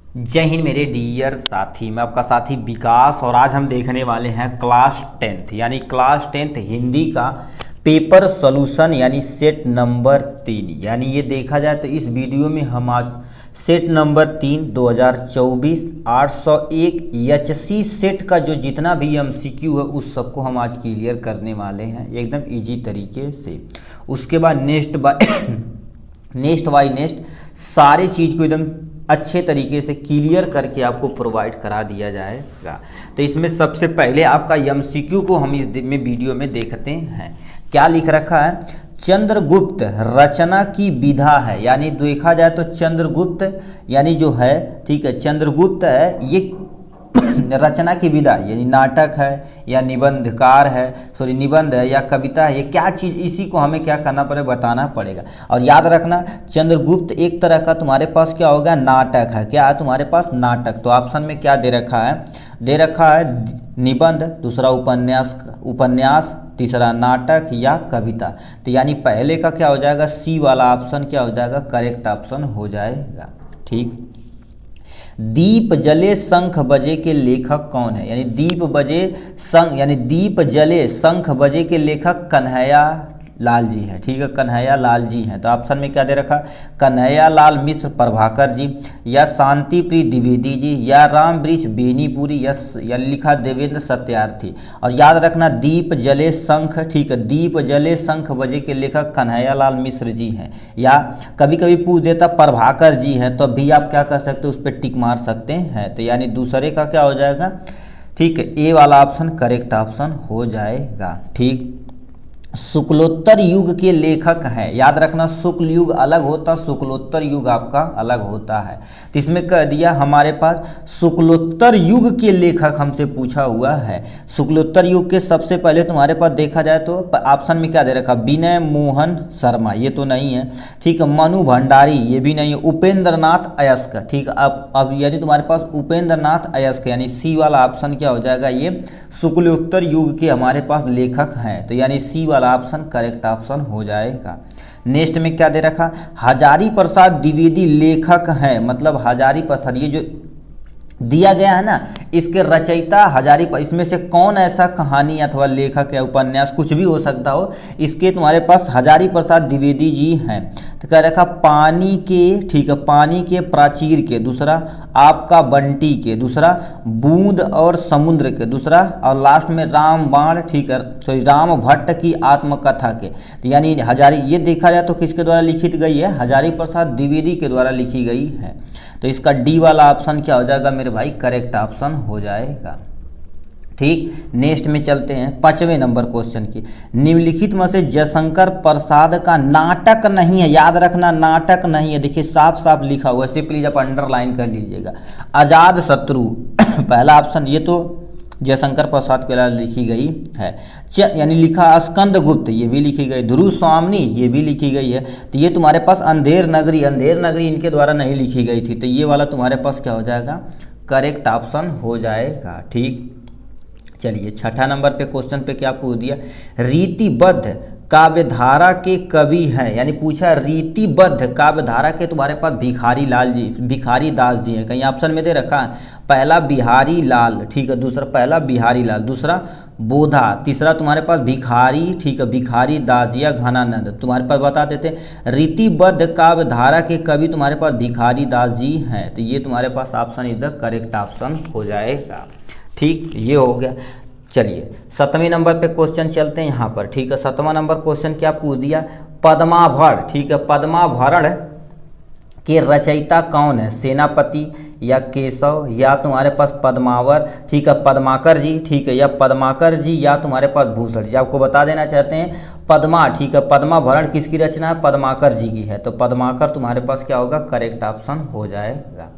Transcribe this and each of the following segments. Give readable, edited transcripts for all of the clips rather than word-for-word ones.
जय हिंद मेरे डियर साथी, मैं आपका साथी विकास। और आज हम देखने वाले हैं क्लास 10th यानी क्लास 10th हिंदी का पेपर सॉल्यूशन यानी सेट नंबर 3। यानी ये देखा जाए तो इस वीडियो में हम आज सेट नंबर 3 2024 801 एचसी सेट का जो जितना भी एमसीक्यू है उस सबको हम आज क्लियर करने वाले हैं एकदम इजी तरीके से। उसके बाद नेक्स्ट बाय नेक्स्ट सारी चीज़ को एकदम अच्छे तरीके से क्लियर करके आपको प्रोवाइड करा दिया जाएगा। तो इसमें सबसे पहले आपका एमसीक्यू को हम इस में वीडियो में देखते हैं। क्या लिख रखा है? चंद्रगुप्त रचना की विधा है। यानी देखा जाए तो चंद्रगुप्त यानी जो है, ठीक है, चंद्रगुप्त है ये रचना की विधा यानी नाटक है या निबंधकार है, सॉरी निबंध है या कविता है, ये क्या चीज़, इसी को हमें क्या करना पड़ेगा, बताना पड़ेगा। और याद रखना चंद्रगुप्त एक तरह का तुम्हारे पास क्या होगा, नाटक है। क्या है तुम्हारे पास? नाटक। तो ऑप्शन में क्या दे रखा है? दे रखा है निबंध, दूसरा उपन्यास, तीसरा नाटक या कविता। तो यानी पहले का क्या हो जाएगा, सी वाला ऑप्शन क्या हो जाएगा, करेक्ट ऑप्शन हो जाएगा। ठीक। दीप जले शंख बजे के लेखक कौन है? यानी दीप जले शंख बजे के लेखक कन्हैया लाल जी हैं। ठीक है, कन्हैया लाल जी हैं। तो ऑप्शन में क्या दे रखा? कन्हैया लाल मिश्र प्रभाकर जी, या शांति प्रिय द्विवेदी जी, या राम वृक्ष बेनीपुरी, या लिखा देवेंद्र सत्यार्थी। और याद रखना दीप जले शंख, ठीक है, दीप जले शंख बजे के लेखक कन्हैया लाल मिश्र जी हैं। या कभी कभी पूछ देता प्रभाकर जी हैं, तो भी आप क्या कर सकते हो, उस पर टिक मार सकते हैं। तो यानी दूसरे का क्या हो जाएगा, ठीक है, ए वाला ऑप्शन करेक्ट ऑप्शन हो जाएगा। ठीक। शुक्लोत्तर युग के लेखक हैं। याद रखना शुक्ल युग अलग होता, शुक्लोत्तर युग आपका अलग होता है। तो इसमें कह दिया हमारे पास शुक्लोत्तर युग के लेखक हमसे पूछा हुआ है। शुक्लोत्तर युग के सबसे पहले तुम्हारे पास देखा जाए तो ऑप्शन में क्या दे रखा, विनय मोहन शर्मा, ये तो नहीं है। ठीक है, मनु भंडारी, ये भी नहीं है। उपेंद्र नाथ अयस्क, ठीक है, अब यानी तुम्हारे पास उपेंद्र नाथ अयस्क यानी सी वाला ऑप्शन क्या हो जाएगा, ये शुक्लोत्तर युग के हमारे पास लेखक हैं। तो यानी सी वाला ऑप्शन करेक्ट ऑप्शन हो जाएगा। नेक्स्ट में क्या दे रखा, हजारी प्रसाद द्विवेदी लेखक हैं। मतलब हजारी प्रसाद ये जो दिया गया है ना, इसके रचयिता हजारी, इसमें से कौन ऐसा कहानी अथवा लेखक या उपन्यास कुछ भी हो सकता हो, इसके तुम्हारे पास हजारी प्रसाद द्विवेदी जी हैं। तो कह रखा पानी के, ठीक है, पानी के प्राचीर के, दूसरा आपका बंटी के, दूसरा बूंद और समुद्र के, दूसरा और लास्ट में रामबाण, ठीक है, तो राम भट्ट की आत्मकथा के। तो यानी हजारी ये देखा जाए तो किसके द्वारा लिखित गई है, हजारी प्रसाद द्विवेदी के द्वारा लिखी गई है। तो इसका डी वाला ऑप्शन क्या हो जाएगा मेरे भाई, करेक्ट ऑप्शन हो जाएगा। ठीक। नेक्स्ट में चलते हैं 5वें नंबर क्वेश्चन की। निम्नलिखित में से जयशंकर प्रसाद का नाटक नहीं है। याद रखना नाटक नहीं है, देखिए साफ साफ लिखा हुआ है, इसे प्लीज आप अंडरलाइन कर लीजिएगा। अजात शत्रु पहला ऑप्शन, ये तो जयशंकर प्रसाद के द्वारा लिखी गई है। यानी लिखा स्कंद गुप्त, ये भी लिखी गई। ध्रुव स्वामिनी, ये भी लिखी गई है। तो ये तुम्हारे पास अंधेर नगरी इनके द्वारा नहीं लिखी गई थी। तो ये वाला तुम्हारे पास क्या हो जाएगा, करेक्ट ऑप्शन हो जाएगा। ठीक। चलिए 6ठा नंबर पे क्वेश्चन पे क्या पूछ दिया, रीतिबद्ध काव्यधारा के कवि हैं। यानी पूछा रीतिबद्ध काव्यधारा के तुम्हारे पास भिखारी दास जी हैं। कहीं ऑप्शन में दे रखा है, पहला बिहारी लाल, ठीक है, दूसरा पहला बिहारी लाल, दूसरा बोधा, तीसरा तुम्हारे पास भिखारी, ठीक है, भिखारी दास या घनानंद। तुम्हारे पास बता देते रीतिबद्ध काव्यधारा के कवि तुम्हारे पास भिखारी दास जी हैं। तो ये तुम्हारे पास ऑप्शन इधर करेक्ट ऑप्शन हो जाएगा। ठीक, ये हो गया। चलिए 7वें नंबर पे क्वेश्चन चलते हैं यहाँ पर। ठीक है, 7वां नंबर क्वेश्चन क्या पूछ दिया, पद्माभरण, ठीक है, पद्माभरण के रचयिता कौन है, सेनापति या केशव या तुम्हारे पास पद्मावर, ठीक है, पद्माकर जी, ठीक है, या पद्माकर जी या तुम्हारे पास भूषण जी। आपको बता देना चाहते हैं पद्मा, ठीक है, पद्माभरण किसकी रचना है, पद्माकर जी की है। तो पद्माकर तुम्हारे पास क्या होगा, करेक्ट ऑप्शन हो जाएगा।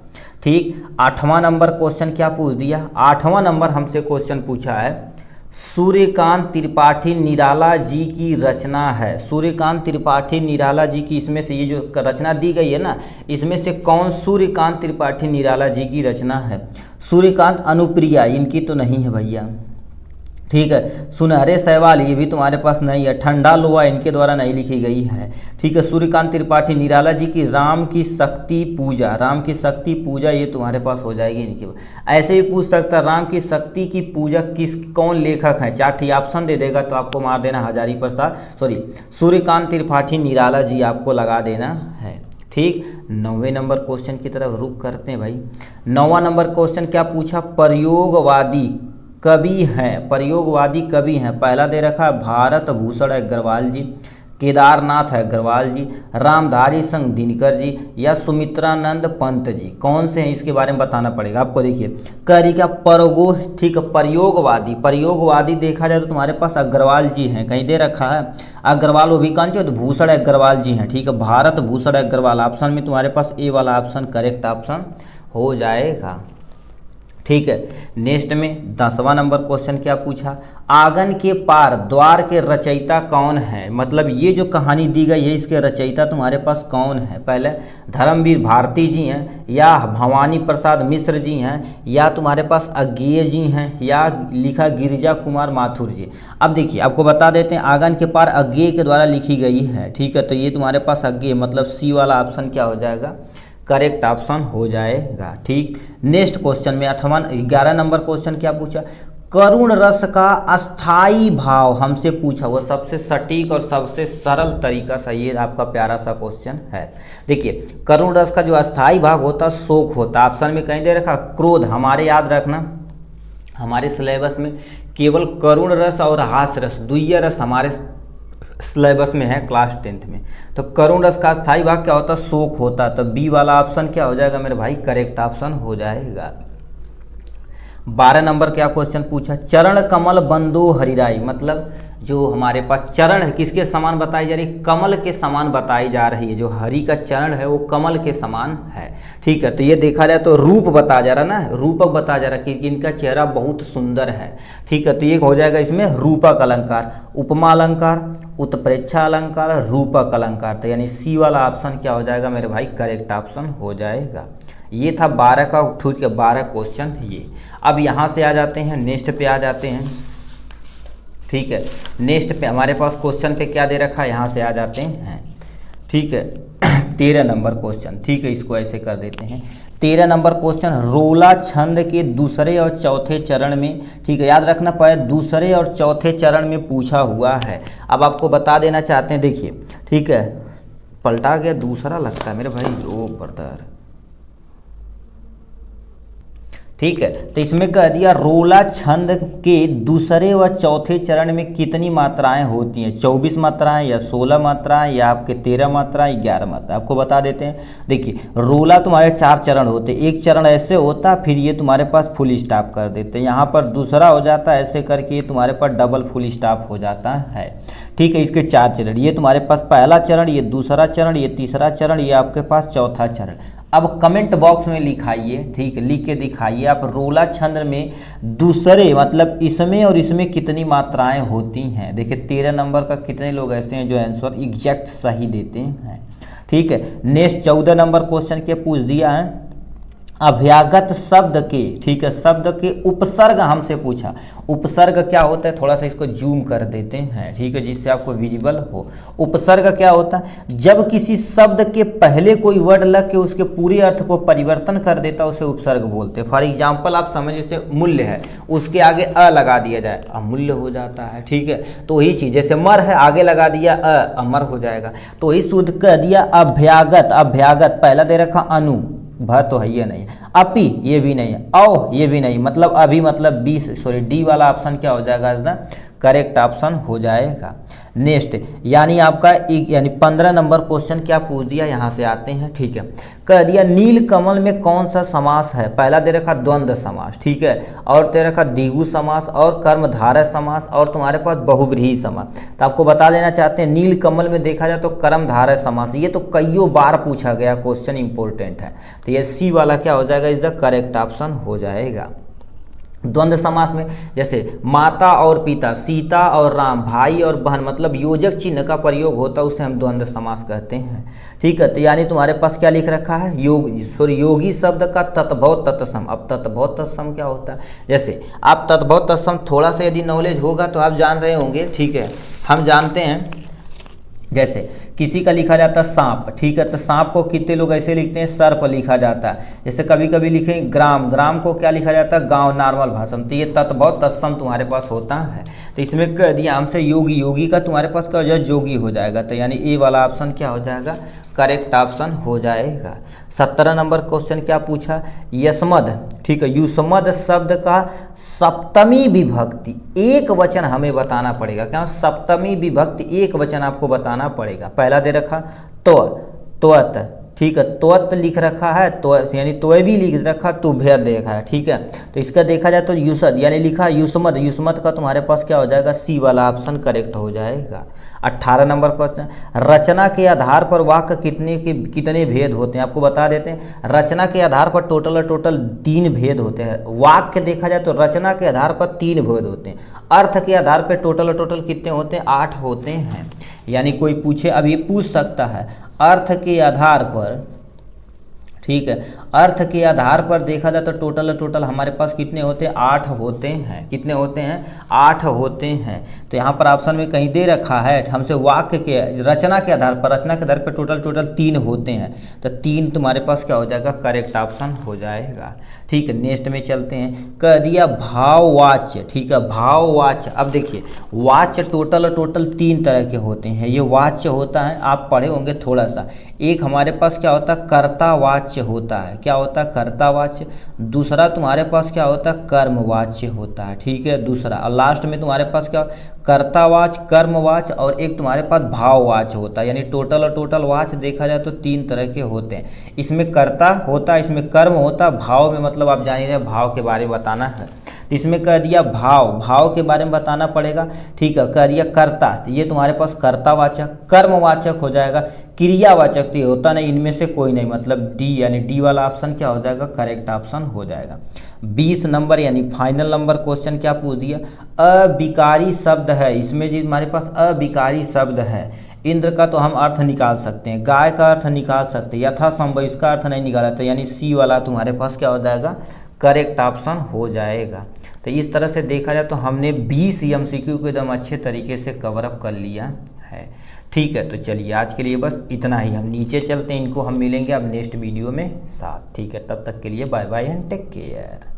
ठीक। 8वां नंबर क्वेश्चन क्या पूछ दिया, 8वां नंबर हमसे क्वेश्चन पूछा है, सूर्यकांत त्रिपाठी निराला जी की रचना है। सूर्यकांत त्रिपाठी निराला जी की, इसमें से ये जो रचना दी गई है ना, इसमें से कौन सूर्यकांत त्रिपाठी निराला जी की रचना है। सूर्यकांत अनुप्रिया, इनकी तो नहीं है भैया। ठीक है। सुनहरे शैवाल ये भी तुम्हारे पास नहीं है। ठंडा लोहा इनके द्वारा नहीं लिखी गई है। ठीक है। सूर्यकांत त्रिपाठी निराला जी की राम की शक्ति पूजा, राम की शक्ति पूजा ये तुम्हारे पास हो जाएगी इनके। ऐसे भी पूछ सकता है राम की शक्ति की पूजा कौन लेखक है, 4 ठीक ऑप्शन दे देगा तो आपको मार देना हजारी प्रसाद सूर्यकांत त्रिपाठी निराला जी आपको लगा देना है। ठीक। 9वें नंबर क्वेश्चन की तरफ रुख करते हैं भाई। 9वां नंबर क्वेश्चन क्या पूछा, प्रयोगवादी कवि हैं, प्रयोगवादी कवि हैं। पहला दे रखा है भारत भूषण अग्रवाल जी, केदारनाथ अग्रवाल जी, रामधारी सिंह दिनकर जी या सुमित्रानंद पंत जी। कौन से हैं इसके बारे में बताना पड़ेगा आपको। देखिए करी का ठीक है। प्रयोगवादी, प्रयोगवादी देखा जाए तो तुम्हारे पास अग्रवाल जी हैं, कहीं दे रखा है अग्रवाल, वो भी कौन से, तो भूषण अग्रवाल जी हैं। ठीक है। भारत भूषण अग्रवाल ऑप्शन में तुम्हारे पास ए वाला ऑप्शन करेक्ट ऑप्शन हो जाएगा। ठीक है। नेक्स्ट में 10वां नंबर क्वेश्चन क्या पूछा, आंगन के पार द्वार के रचयिता कौन है। मतलब ये जो कहानी दी गई है इसके रचयिता तुम्हारे पास कौन है। पहले धर्मवीर भारती जी हैं या भवानी प्रसाद मिश्र जी हैं या तुम्हारे पास अज्ञेय जी हैं या लिखा गिरिजा कुमार माथुर जी। अब देखिए आपको बता देते हैं आंगन के पार अज्ञेय के द्वारा लिखी गई है। ठीक है। तो ये तुम्हारे पास अज्ञेय मतलब सी वाला ऑप्शन क्या हो जाएगा, करेक्ट ऑप्शन हो जाएगा। ठीक। नेक्स्ट क्वेश्चन में 11 नंबर क्वेश्चन क्या पूछा, करुण रस का अस्थाई भाव हमसे पूछा, वो सबसे सटीक और सबसे सरल तरीका से ये आपका प्यारा सा क्वेश्चन है। देखिए करुण रस का जो अस्थाई भाव होता शोक होता, ऑप्शन में कहीं दे रखा क्रोध। हमारे याद रखना हमारे सिलेबस में केवल करुण रस और हास्य रस, दुइया रस हमारे सिलेबस में है क्लास 10th में। तो करुण रस का स्थायी भाग क्या होता है, शोक होता। तो बी वाला ऑप्शन क्या हो जाएगा मेरे भाई, करेक्ट ऑप्शन हो जाएगा। 12 नंबर क्या क्वेश्चन पूछा, चरण कमल बंदो हरिराई, मतलब जो हमारे पास चरण है किसके समान बताई जा रही है, कमल के समान बताई जा रही है। जो हरि का चरण है वो कमल के समान है। ठीक है। तो ये देखा जाए तो रूप बता जा रहा ना, रूपक बता जा रहा कि इनका चेहरा बहुत सुंदर है। ठीक है। तो ये हो जाएगा इसमें रूपक अलंकार, उपमा अलंकार, उत्प्रेक्षा अलंकार, रूपक अलंकार। तो यानी सी वाला ऑप्शन क्या हो जाएगा मेरे भाई, करेक्ट ऑप्शन हो जाएगा। ये था 12 का उठूट के 12 क्वेश्चन ये। अब यहाँ से आ जाते हैं नेक्स्ट पे आ जाते हैं। ठीक है। नेक्स्ट पे हमारे पास क्वेश्चन पे क्या दे रखा है, यहाँ से आ जाते हैं। ठीक है। 13 नंबर क्वेश्चन। ठीक है। इसको ऐसे कर देते हैं। 13 नंबर क्वेश्चन, रोला छंद के दूसरे और चौथे चरण में, ठीक है याद रखना पाए, दूसरे और चौथे चरण में पूछा हुआ है। अब आपको बता देना चाहते हैं, देखिए ठीक है पलटा गया दूसरा लगता है मेरे भाई, ओ ब्रदर। ठीक है। तो इसमें कह दिया रोला छंद के दूसरे व चौथे चरण में कितनी मात्राएं होती हैं, 24 मात्राएं या 16 मात्राएं या आपके 13 मात्राएं 11 मात्राएं, आपको बता देते हैं। देखिए रोला तुम्हारे 4 चरण होते, एक चरण ऐसे होता फिर ये तुम्हारे पास फुल स्टॉप कर देते, यहाँ पर दूसरा हो जाता है ऐसे करके ये तुम्हारे पास डबल फुल स्टॉप हो जाता है। ठीक है। इसके 4 चरण, ये तुम्हारे पास पहला चरण, ये दूसरा चरण, ये तीसरा चरण, ये आपके पास चौथा चरण। अब कमेंट बॉक्स में लिखाइए, ठीक है लिख के दिखाइए आप, रोला छंद में दूसरे मतलब इसमें और इसमें कितनी मात्राएं होती हैं। देखिए 13 नंबर का कितने लोग ऐसे हैं जो आंसर एग्जैक्ट सही देते हैं। ठीक है। नेक्स्ट 14 नंबर क्वेश्चन क्या पूछ दिया है, अभ्यागत शब्द के, ठीक है शब्द के उपसर्ग हमसे पूछा। उपसर्ग क्या होता है, थोड़ा सा इसको जूम कर देते हैं, ठीक है जिससे आपको विजिबल हो। उपसर्ग क्या होता है, जब किसी शब्द के पहले कोई वर्ड लग के उसके पूरे अर्थ को परिवर्तन कर देता है उसे उपसर्ग बोलते हैं। फॉर एग्जाम्पल आप समझ, जैसे मूल्य है उसके आगे अ लगा दिया जाए अमूल्य हो जाता है। ठीक है। तो वही चीज जैसे मर है आगे लगा दिया अमर हो जाएगा। तो वही शुद्ध कह दिया अभ्यागत, अभ्यागत पहला दे रखा अनु, भ तो है ये नहीं, अपि ये भी नहीं, औ ये भी नहीं, मतलब अभी मतलब 20 डी वाला ऑप्शन क्या हो जाएगा ना, करेक्ट ऑप्शन हो जाएगा। नेक्स्ट यानी आपका यानी 15 नंबर क्वेश्चन क्या पूछ दिया, यहाँ से आते हैं। ठीक है। कह दिया नील कमल में कौन सा समास है, पहला दे रखा द्वंद्व समास, ठीक है, और दे रखा द्विगु समास और कर्मधारय समास और तुम्हारे पास बहुव्रीहि समास। तो आपको बता देना चाहते हैं नील कमल में देखा जाए तो कर्मधारय समास, ये तो कईयों बार पूछा गया क्वेश्चन, इंपॉर्टेंट है। तो ये सी वाला क्या हो जाएगा, इज द करेक्ट ऑप्शन हो जाएगा। द्वंद्व समास में जैसे माता और पिता, सीता और राम, भाई और बहन, मतलब योजक चिन्ह का प्रयोग होता है, उसे हम द्वंद्व समास कहते हैं। ठीक है, तो यानी तुम्हारे पास क्या लिख रखा है, योगी शब्द का तत्भव तत्सम। अब तत्भव तत्सम क्या होता है, जैसे आप तत्भव तत्सम थोड़ा सा यदि नॉलेज होगा तो आप जान रहे होंगे। ठीक है, हम जानते हैं जैसे किसी का लिखा जाता है सांप। ठीक है, तो सांप को कितने लोग ऐसे लिखते हैं, सर्प लिखा जाता है। जैसे कभी कभी लिखें ग्राम, ग्राम को क्या लिखा जाता है, गांव, नॉर्मल भाषा में। तो ये तत्भव तत्सम तुम्हारे पास होता है। तो इसमें कह दिया हमसे योगी, योगी का तुम्हारे पास क्या हो जाएगा, जोगी हो जाएगा। तो यानी ए वाला ऑप्शन क्या हो जाएगा, करेक्ट ऑप्शन हो जाएगा। 17 नंबर क्वेश्चन क्या पूछा, यस्मद। ठीक है, युष्मद शब्द का सप्तमी विभक्ति एक वचन हमें बताना पड़ेगा। क्या सप्तमी विभक्ति एक वचन आपको बताना पड़ेगा। पहला दे रखा तो, त्वत। ठीक है, त्वत लिख रखा है, तो यानी तोय भी लिख रखा, तुभ्य देखा है। ठीक है, तो इसका देखा जाए तो युषद यानी लिखा युष्मद, युष्मद का तुम्हारे पास क्या हो जाएगा, सी वाला ऑप्शन करेक्ट हो जाएगा। 18 नंबर क्वेश्चन, रचना के आधार पर वाक्य कितने भेद होते हैं, आपको बता देते हैं। रचना के आधार पर टोटल 3 भेद होते हैं। वाक्य देखा जाए तो रचना के आधार पर 3 भेद होते हैं। अर्थ के आधार पर टोटल कितने होते हैं, 8 होते हैं। यानी कोई पूछे, अब ये पूछ सकता है अर्थ के आधार पर। ठीक है, अर्थ के आधार पर देखा जाए तो टोटल हमारे पास कितने होते हैं, 8 होते हैं। कितने होते हैं, 8 होते हैं। तो यहाँ पर ऑप्शन में कहीं दे रखा है हमसे वाक्य के रचना के आधार पर, रचना के आधार पर टोटल 3 होते हैं। तो 3 तुम्हारे पास क्या हो जाएगा, करेक्ट ऑप्शन हो जाएगा। ठीक है, नेक्स्ट में चलते हैं। कह दिया भाववाच्य। ठीक है, भाववाच्य। अब देखिए वाच्य टोटल 3 तरह के होते हैं। ये वाच्य होता है, आप पढ़े होंगे थोड़ा सा। एक हमारे पास क्या होता है, कर्तावाच्य होता है। क्या होता है, कर्तावाच्य। दूसरा तुम्हारे पास क्या होता है, कर्मवाच्य होता है। ठीक है, दूसरा। और लास्ट में तुम्हारे पास क्या, कर्तावाच्य, कर्मवाच्य, और एक तुम्हारे पास भाववाच्य होता है। यानी टोटल वाच्य देखा जाए तो 3 तरह के होते हैं। इसमें कर्ता होता है, इसमें कर्म होता है, भाव में मतलब आप जान ही रहे भाव के बारे में बताना है। तो इसमें कह दिया भाव के बारे में बताना पड़ेगा। ठीक है, कह दिया कर्ता, तो ये तुम्हारे पास कर्तावाचक। कर्मवाचक हो जाएगा, क्रियावाचक तो होता नहीं, इनमें से कोई नहीं, मतलब डी, यानी डी वाला ऑप्शन क्या हो जाएगा, करेक्ट ऑप्शन हो जाएगा। 20 नंबर यानी फाइनल नंबर क्वेश्चन क्या पूछ दिया, अविकारी शब्द है। इसमें जो हमारे पास अविकारी शब्द है, इंद्र का तो हम अर्थ निकाल सकते हैं, गाय का अर्थ निकाल सकते हैं, यथासंभव इसका अर्थ नहीं निकाला, तो यानी सी वाला तुम्हारे पास क्या हो जाएगा, करेक्ट ऑप्शन हो जाएगा। तो इस तरह से देखा जाए तो हमने 20 एमसीक्यू को एकदम अच्छे तरीके से कवर अप कर लिया है। ठीक है, तो चलिए आज के लिए बस इतना ही। हम नीचे चलते हैं, इनको हम मिलेंगे अब नेक्स्ट वीडियो में साथ। ठीक है, तब तक के लिए bye bye and take care.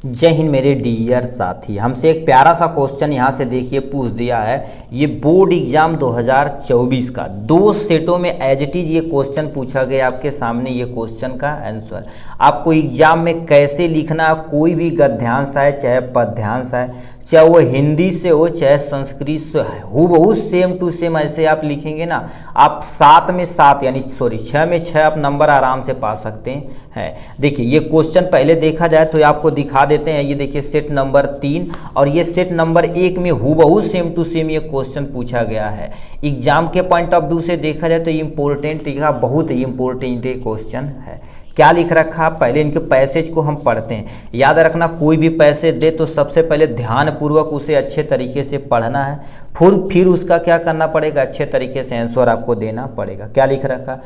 जय हिंद मेरे डियर साथी। हमसे एक प्यारा सा क्वेश्चन यहाँ से देखिए पूछ दिया है। ये बोर्ड एग्जाम 2024 का 2 सेटों में एज इट इज ये क्वेश्चन पूछा गया आपके सामने। ये क्वेश्चन का आंसर आपको एग्जाम में कैसे लिखना, कोई भी गद्यांश है चाहे पद्यांश है, चाहे वो हिंदी से हो चाहे संस्कृत से है, हूबहू सेम टू सेम ऐसे आप लिखेंगे ना, आप 7 में 7 यानी 6 में 6 आप नंबर आराम से पा सकते हैं। देखिए ये क्वेश्चन पहले देखा जाए तो आपको दिखा देते हैं। ये देखिए सेट नंबर 3 और ये सेट नंबर 1 में हूबहू सेम टू सेम ये क्वेश्चन पूछा गया है। एग्जाम के पॉइंट ऑफ व्यू से देखा जाए तो इम्पोर्टेंट, बहुत ही इम्पोर्टेंट क्वेश्चन है। क्या लिख रखा, पहले इनके पैसेज को हम पढ़ते हैं। याद रखना कोई भी पैसेज दे तो सबसे पहले ध्यानपूर्वक उसे अच्छे तरीके से पढ़ना है, फिर उसका क्या करना पड़ेगा, अच्छे तरीके से आंसर आपको देना पड़ेगा। क्या लिख रखा,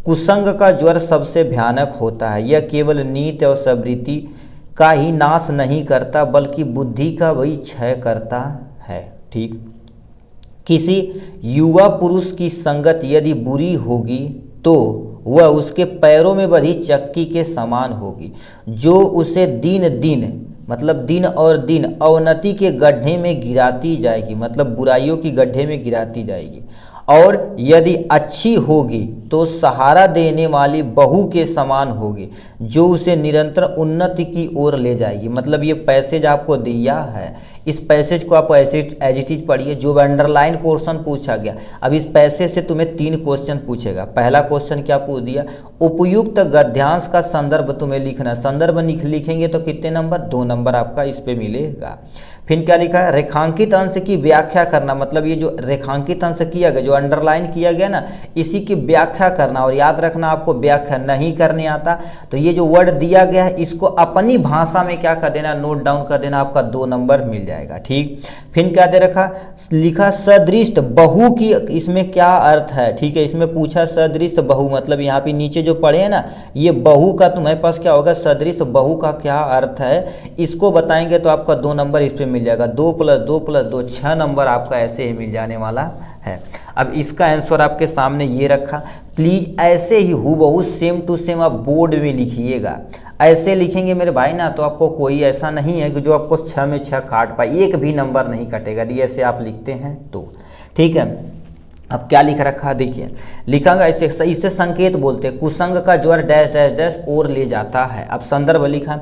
कुसंग का ज्वर सबसे भयानक होता है, यह केवल नीति और स्मृति का ही नाश नहीं करता बल्कि बुद्धि का भी क्षय करता है। ठीक, किसी युवा पुरुष की संगत यदि बुरी होगी तो वह उसके पैरों में बधी चक्की के समान होगी, जो उसे दिन और दिन अवनति के गड्ढे में गिराती जाएगी, मतलब बुराइयों की गड्ढे में गिराती जाएगी। और यदि अच्छी होगी तो सहारा देने वाली बहू के समान होगी, जो उसे निरंतर उन्नति की ओर ले जाएगी। मतलब ये पैसेज आपको दिया है, इस पैसेज को आप ऐसे एज इट इज पढ़िए, जो अंडरलाइन पोर्शन पूछा गया। अब इस पैसेज से तुम्हें 3 क्वेश्चन पूछेगा। पहला क्वेश्चन क्या पूछ दिया, उपयुक्त गद्यांश का संदर्भ तुम्हें लिखना। संदर्भ लिखेंगे तो कितने नंबर, 2 नंबर आपका इस पे मिलेगा। फिर क्या लिखा है, रेखांकित अंश की व्याख्या करना, मतलब ये जो रेखांकित अंश किया गया, जो अंडरलाइन किया गया ना, इसी की व्याख्या करना। और याद रखना आपको व्याख्या नहीं करने आता तो ये जो वर्ड दिया गया है इसको अपनी भाषा में क्या कर देना, नोट डाउन कर देना, आपका 2 नंबर मिल जाएगा। ठीक, फिर क्या दे रखा, लिखा सदृश बहु की इसमें क्या अर्थ है। ठीक है, इसमें पूछा सदृश बहु, मतलब यहाँ पे नीचे जो पढ़े हैं ना, ये बहु का तुम्हारे पास क्या होगा, सदृश बहु का क्या अर्थ है, इसको बताएंगे तो आपका 2 नंबर इस पे मिल जाएगा। 2 + 2 + 2 6 नंबर आपका ऐसे ही मिल जाने वाला है। अब इसका आंसर आपके सामने ये रखा, प्लीज ऐसे ही हूबहू सेम टू सेम आप बोर्ड में लिखिएगा। ऐसे लिखेंगे मेरे भाई ना तो आपको कोई ऐसा नहीं है कि जो आपको 6 में 6 काट पाए, एक भी नंबर नहीं कटेगा यदि ऐसे आप लिखते हैं तो। ठीक है, अब क्या लिख रखा है देखिए, लिखांगा इसे संकेत बोलते हैं। कुसंग का ज्वर डैश डैश डैश और ले जाता है। अब संदर्भ लिखा,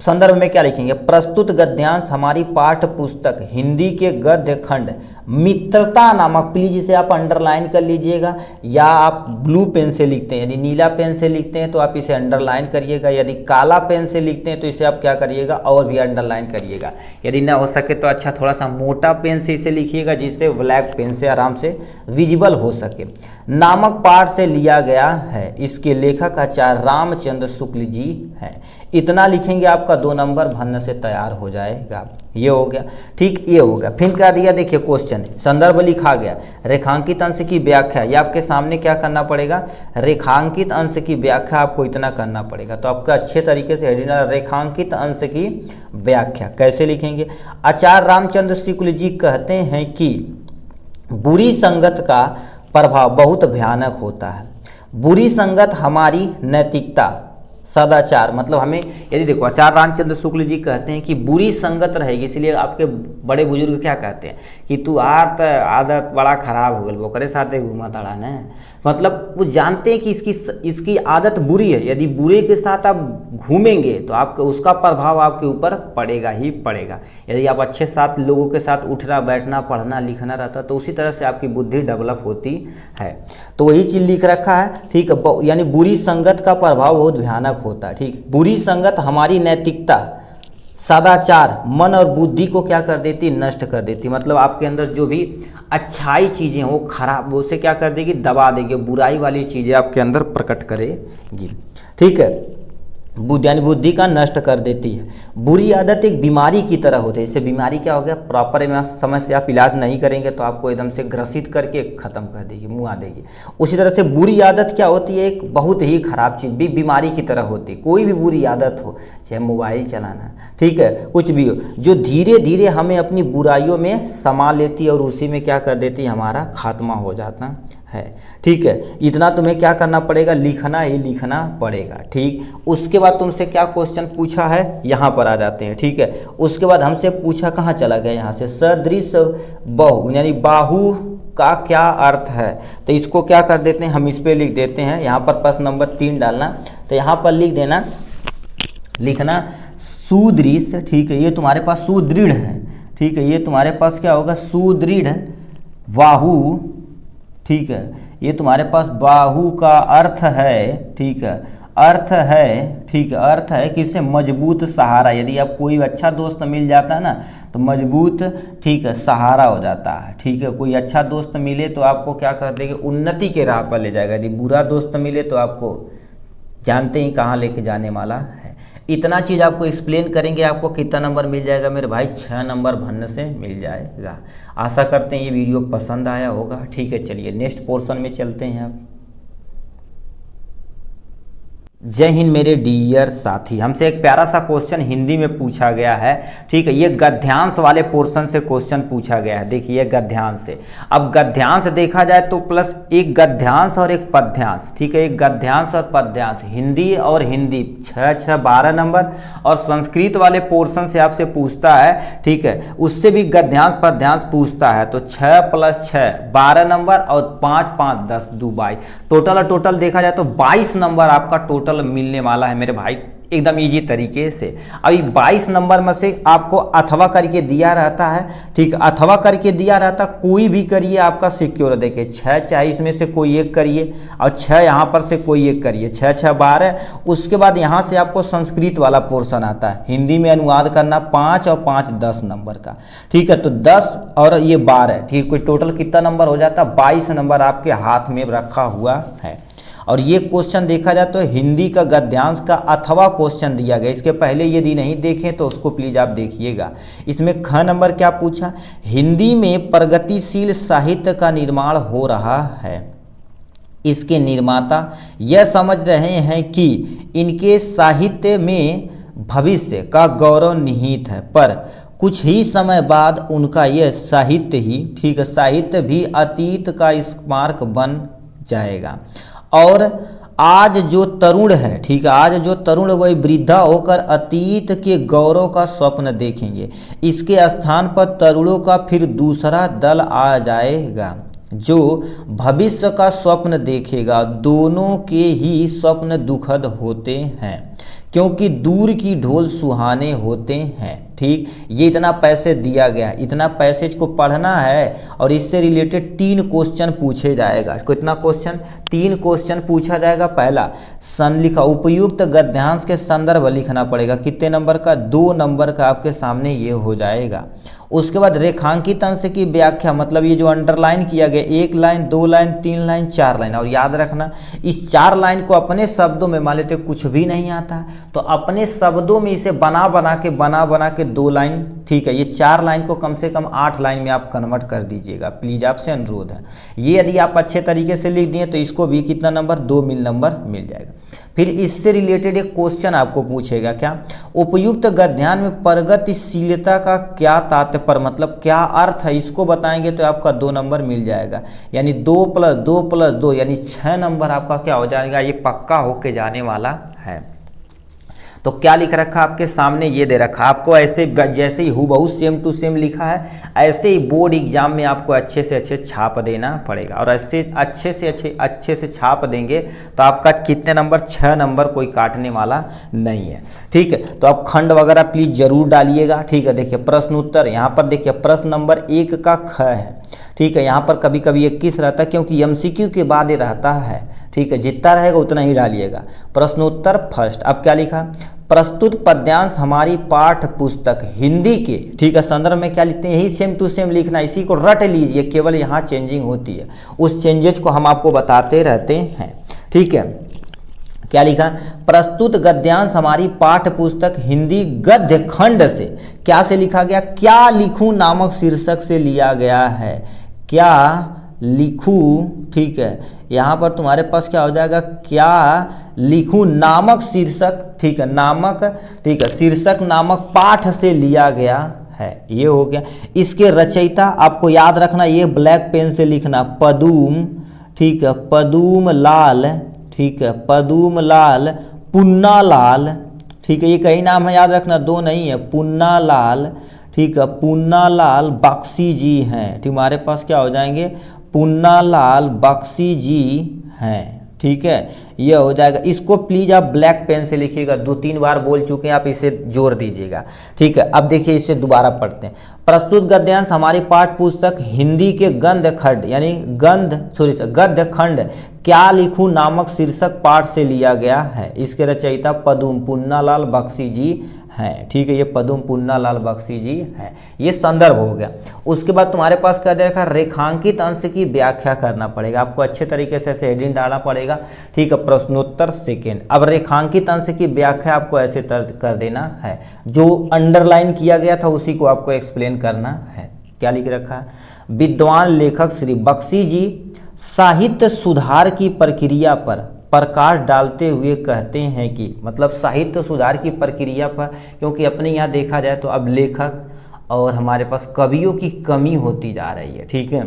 संदर्भ में क्या लिखेंगे, प्रस्तुत गद्यांश हमारी पाठ्य पुस्तक हिंदी के गद्य खंड मित्रता नामक, प्लीज इसे आप अंडरलाइन कर लीजिएगा, या आप ब्लू पेन से लिखते हैं, यदि नीला पेन से लिखते हैं तो आप इसे अंडरलाइन करिएगा, यदि काला पेन से लिखते हैं तो इसे आप क्या करिएगा, और भी अंडरलाइन करिएगा। यदि ना हो सके तो अच्छा थोड़ा सा मोटा पेन से इसे लिखिएगा, जिससे ब्लैक पेन से आराम से विजिबल हो सके। नामक पाठ से लिया गया है, इसके लेखक आचार्य रामचंद्र शुक्ल जी हैं। इतना लिखेंगे, आपका 2 नंबर भन्न से तैयार हो जाएगा। ये हो गया। ठीक, ये हो गया। फिर क्या दिया देखिए क्वेश्चन, संदर्भ लिखा गया, रेखांकित अंश की व्याख्या, ये आपके सामने क्या करना पड़ेगा, रेखांकित अंश की व्याख्या आपको इतना करना पड़ेगा। तो आपका अच्छे तरीके से हेडिंग, रेखांकित अंश की व्याख्या कैसे लिखेंगे। आचार्य रामचंद्र शुक्ल जी कहते हैं कि बुरी संगत का प्रभाव बहुत भयानक होता है। बुरी संगत हमारी नैतिकता, सदाचार, मतलब हमें, यदि देखो आचार्य रामचंद्र शुक्ल जी कहते हैं कि बुरी संगत रहेगी, इसलिए आपके बड़े बुजुर्ग क्या कहते हैं कि तू आदत बड़ा खराब हो गई, वो करे साथ घूमा तड़ा न, मतलब वो जानते हैं कि इसकी आदत बुरी है। यदि बुरे के साथ आप घूमेंगे तो आपके उसका प्रभाव आपके ऊपर पड़ेगा ही पड़ेगा। यदि आप अच्छे साथ लोगों के साथ उठना बैठना पढ़ना लिखना रहता तो उसी तरह से आपकी बुद्धि डेवलप होती है। तो वही चीज़ लिख रखा है। ठीक है, यानी बुरी संगत का प्रभाव बहुत भयानक होता है। ठीक, बुरी संगत हमारी नैतिकता, सदाचार, मन और बुद्धि को क्या कर देती, नष्ट कर देती। मतलब आपके अंदर जो भी अच्छाई चीज़ें वो खराब, वो उसे क्या कर देगी, दबा देगी, बुराई वाली चीज़ें आपके अंदर प्रकट करेगी। ठीक है, यानी बुद्धि का नष्ट कर देती है। बुरी आदत एक बीमारी की तरह होती है। इससे बीमारी क्या हो गया, प्रॉपर समय से आप इलाज नहीं करेंगे तो आपको एकदम से ग्रसित करके ख़त्म कर देगी, मुआ देगी। उसी तरह से बुरी आदत क्या होती है, एक बहुत ही खराब चीज़ भी बीमारी की तरह होती है। कोई भी बुरी आदत हो, चाहे मोबाइल चलाना, ठीक है, कुछ भी हो, जो धीरे धीरे हमें अपनी बुराइयों में समा लेती है और उसी में क्या कर देती है, हमारा खात्मा हो जाता है। ठीक है, इतना तुम्हें क्या करना पड़ेगा, लिखना ही लिखना पड़ेगा। ठीक, उसके बाद तुमसे क्या क्वेश्चन पूछा है, यहाँ पर आ जाते हैं। ठीक है, उसके बाद हमसे पूछा, कहाँ चला गया, यहाँ से, सदृश बहु यानी बाहु का क्या अर्थ है। तो इसको क्या कर देते हैं, हम इस पे लिख देते हैं, यहाँ पर प्रश्न नंबर 3 डालना, तो यहाँ पर लिख देना, लिखना सुदृश। ठीक है, ये तुम्हारे पास सुदृढ़ है। ठीक है, ये तुम्हारे पास क्या होगा, सुदृढ़ बाहु। ठीक है, ये तुम्हारे पास बाहु का अर्थ है। ठीक है, अर्थ है। ठीक है, अर्थ है कि इससे मजबूत सहारा, यदि आप कोई अच्छा दोस्त मिल जाता है ना तो मजबूत, ठीक है, सहारा हो जाता है। ठीक है, कोई अच्छा दोस्त मिले तो आपको क्या कर देंगे, उन्नति के राह पर ले जाएगा। यदि बुरा दोस्त मिले तो आपको जानते ही कहाँ लेके जाने वाला है। इतना चीज़ आपको एक्सप्लेन करेंगे, आपको कितना नंबर मिल जाएगा मेरे भाई, 6 नंबर भन्न से मिल जाएगा। आशा करते हैं ये वीडियो पसंद आया होगा। ठीक है, चलिए नेक्स्ट पोर्शन में चलते हैं अब। जय हिंद मेरे डियर साथी, हमसे एक प्यारा सा क्वेश्चन हिंदी में पूछा गया है। ठीक है, ये गद्यांश वाले पोर्शन से क्वेश्चन पूछा गया है। देखिए गद्यांश से, अब गद्यांश देखा जाए तो प्लस एक गद्यांश और एक पद्यांश। ठीक है, एक गद्यांश और पद्यांश, हिंदी और हिंदी 6 12 नंबर, और संस्कृत वाले पोर्शन से आपसे पूछता है। ठीक है, उससे भी गद्यांश पद्यांश पूछता है। तो 6 + 6 12 नंबर और 5 5 10 2 22, टोटल देखा जाए तो 22 नंबर आपका टोटल मिलने वाला है मेरे भाई एकदम इजी तरीके से। अभी 22 नंबर में से आपको अथवा करके दिया रहता है, ठीक, अथवा करके दिया रहता, कोई भी करिए आपका सिक्योर। देखिए 6 चाहे इसमें से कोई एक करिए और 6 यहाँ पर से कोई एक करिए, 6 6 12। उसके बाद यहाँ से आपको संस्कृत वाला पोर्शन आता है, हिंदी में अनुवाद करना 5 और 5 10 नंबर का, ठीक है। तो 10 और ये 12, ठीक, कोई टोटल कितना नंबर हो जाता है, 22 नंबर आपके हाथ में रखा हुआ है। और ये क्वेश्चन देखा जाए तो हिंदी का गद्यांश का अथवा क्वेश्चन दिया गया, इसके पहले यदि नहीं देखें तो उसको प्लीज आप देखिएगा। इसमें ख नंबर क्या पूछा, हिंदी में प्रगतिशील साहित्य का निर्माण हो रहा है, इसके निर्माता यह समझ रहे हैं कि इनके साहित्य में भविष्य का गौरव निहित है, पर कुछ ही समय बाद उनका यह साहित्य ही, ठीक है, साहित्य भी अतीत का स्मारक बन जाएगा। और आज जो तरुण है, ठीक है, आज जो तरुण वही वृद्धा होकर अतीत के गौरव का स्वप्न देखेंगे, इसके स्थान पर तरुणों का फिर दूसरा दल आ जाएगा जो भविष्य का स्वप्न देखेगा। दोनों के ही स्वप्न दुखद होते हैं क्योंकि दूर की ढोल सुहाने होते हैं, ठीक। ये इतना पैसे दिया गया, इतना पैसेज को पढ़ना है और इससे रिलेटेड 3 क्वेश्चन पूछे जाएगा। कितना क्वेश्चन, 3 क्वेश्चन पूछा जाएगा। पहला संलिखा उपयुक्त गद्यांश के संदर्भ लिखना पड़ेगा, कितने नंबर का, 2 नंबर का आपके सामने ये हो जाएगा। उसके बाद रेखांकित अंश की व्याख्या, मतलब ये जो अंडरलाइन किया गया, 1 लाइन 2 लाइन 3 लाइन 4 लाइन, और याद रखना इस 4 लाइन को अपने शब्दों में, मान लेते कुछ भी नहीं आता है तो अपने शब्दों में इसे बना बना के 2 लाइन, ठीक है, ये 4 लाइन को कम से कम 8 लाइन में आप कन्वर्ट कर दीजिएगा, प्लीज आपसे अनुरोध है। ये यदि आप अच्छे तरीके से लिख दिए तो इसको भी कितना नंबर, 2 नंबर मिल जाएगा। फिर इससे रिलेटेड एक क्वेश्चन आपको पूछेगा, क्या उपयुक्त गद्यांश में प्रगतिशीलता का क्या तात्पर्य, मतलब क्या अर्थ है, इसको बताएंगे तो आपका 2 नंबर मिल जाएगा। यानी 2 + 2 + 2 यानी 6 नंबर आपका क्या हो जाएगा, ये पक्का होके जाने वाला है। तो क्या लिख रखा आपके सामने, ये दे रखा आपको, ऐसे जैसे ही हूबहू सेम टू सेम लिखा है, ऐसे ही बोर्ड एग्जाम में आपको अच्छे से अच्छे छाप देना पड़ेगा। और ऐसे अच्छे से छाप देंगे तो आपका कितने नंबर, 6 नंबर, कोई काटने वाला नहीं है, ठीक है। तो आप खंड वगैरह प्लीज जरूर डालिएगा, ठीक है। देखिए प्रश्न उत्तर, यहाँ पर देखिए प्रश्न नंबर 1 का ख है, ठीक है। यहाँ पर कभी कभी 21 रहता है क्योंकि MCQ के बाद ये रहता है, ठीक है, जितना रहेगा उतना ही डालिएगा। प्रश्नोत्तर फर्स्ट, अब क्या लिखा, प्रस्तुत पद्यांश हमारी पाठ पुस्तक हिंदी के, ठीक है, संदर्भ में क्या लिखते हैं, यही सेम टू सेम लिखना, इसी को रट लीजिए, केवल यहाँ चेंजिंग होती है, उस चेंजेज को हम आपको बताते रहते हैं, ठीक है। क्या लिखा, प्रस्तुत गद्यांश हमारी पाठ्य पुस्तक हिंदी गद्य खंड से, क्या से लिखा गया, क्या लिखूं नामक शीर्षक से लिया गया है, क्या लिखूं, ठीक है। यहाँ पर तुम्हारे पास क्या हो जाएगा, क्या लिखूं नामक शीर्षक, ठीक है, नामक, ठीक है, शीर्षक नामक पाठ से लिया गया है, ये हो गया। इसके रचयिता आपको याद रखना, ये ब्लैक पेन से लिखना, पदूम, ठीक है, पदूम लाल, ठीक है, पदूम लाल पुन्नालाल, ठीक है, ये कई नाम है, याद रखना, 2 नहीं है, पुन्नालाल, ठीक है, पुन्नालाल बख्शी जी हैं, ठीक, हमारे पास क्या हो जाएंगे, पुन्नालाल बख्शी जी हैं, ठीक है, ये हो जाएगा। इसको प्लीज आप ब्लैक पेन से लिखिएगा, 2-3 बार बोल चुके हैं आप, इसे जोड़ दीजिएगा, ठीक है। अब देखिए इसे दोबारा पढ़ते हैं। प्रस्तुत गद्यांश हमारी पाठ पुस्तक हिंदी के गद्य खंड, यानी गद्य खंड क्या लिखूं नामक शीर्षक पाठ से लिया गया है। इसके रचयिता पदम पुन्नालाल बख्शी जी हैं, ठीक है, ये पदम पुन्नालाल बख्शी जी हैं, ये संदर्भ हो गया। उसके बाद तुम्हारे पास क्या दे रखा, रेखांकित अंश की व्याख्या करना पड़ेगा, आपको अच्छे तरीके से ऐसे हेडिंग डालना पड़ेगा, ठीक है। प्रश्नोत्तर सेकेंड, अब रेखांकित अंश की व्याख्या आपको ऐसे कर देना है, जो अंडरलाइन किया गया था उसी को आपको एक्सप्लेन करना है। क्या लिख रखा है, विद्वान लेखक श्री बख्शी जी साहित्य सुधार की प्रक्रिया पर प्रकाश डालते हुए कहते हैं कि, मतलब साहित्य सुधार की प्रक्रिया पर, क्योंकि अपने यहाँ देखा जाए तो अब लेखक और हमारे पास कवियों की कमी होती जा रही है, ठीक है।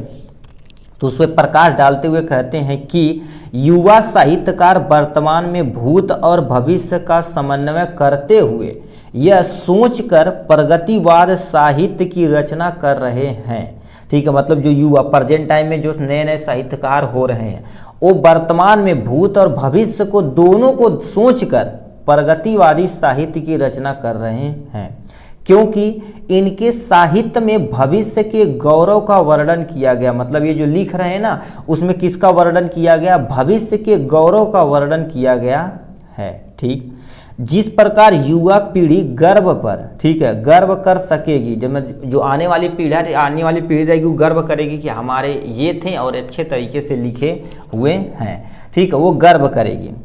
तो उस पर प्रकाश डालते हुए कहते हैं कि युवा साहित्यकार वर्तमान में भूत और भविष्य का समन्वय करते हुए यह सोचकर प्रगतिवाद साहित्य की रचना कर रहे हैं, ठीक है। मतलब जो युवा प्रेजेंट टाइम में जो नए नए साहित्यकार हो रहे हैं वो वर्तमान में भूत और भविष्य को दोनों को सोचकर प्रगतिवादी साहित्य की रचना कर रहे हैं, क्योंकि इनके साहित्य में भविष्य के गौरव का वर्णन किया गया। मतलब ये जो लिख रहे हैं ना, उसमें किसका वर्णन किया गया? भविष्य के गौरव का वर्णन किया गया है। ठीक, जिस प्रकार युवा पीढ़ी गर्व पर, ठीक है, गर्व कर सकेगी, जो आने वाली पीढ़ी रहेगी वो गर्व करेगी कि हमारे ये थे और अच्छे तरीके से लिखे हुए हैं। ठीक है, वो गर्व करेगी।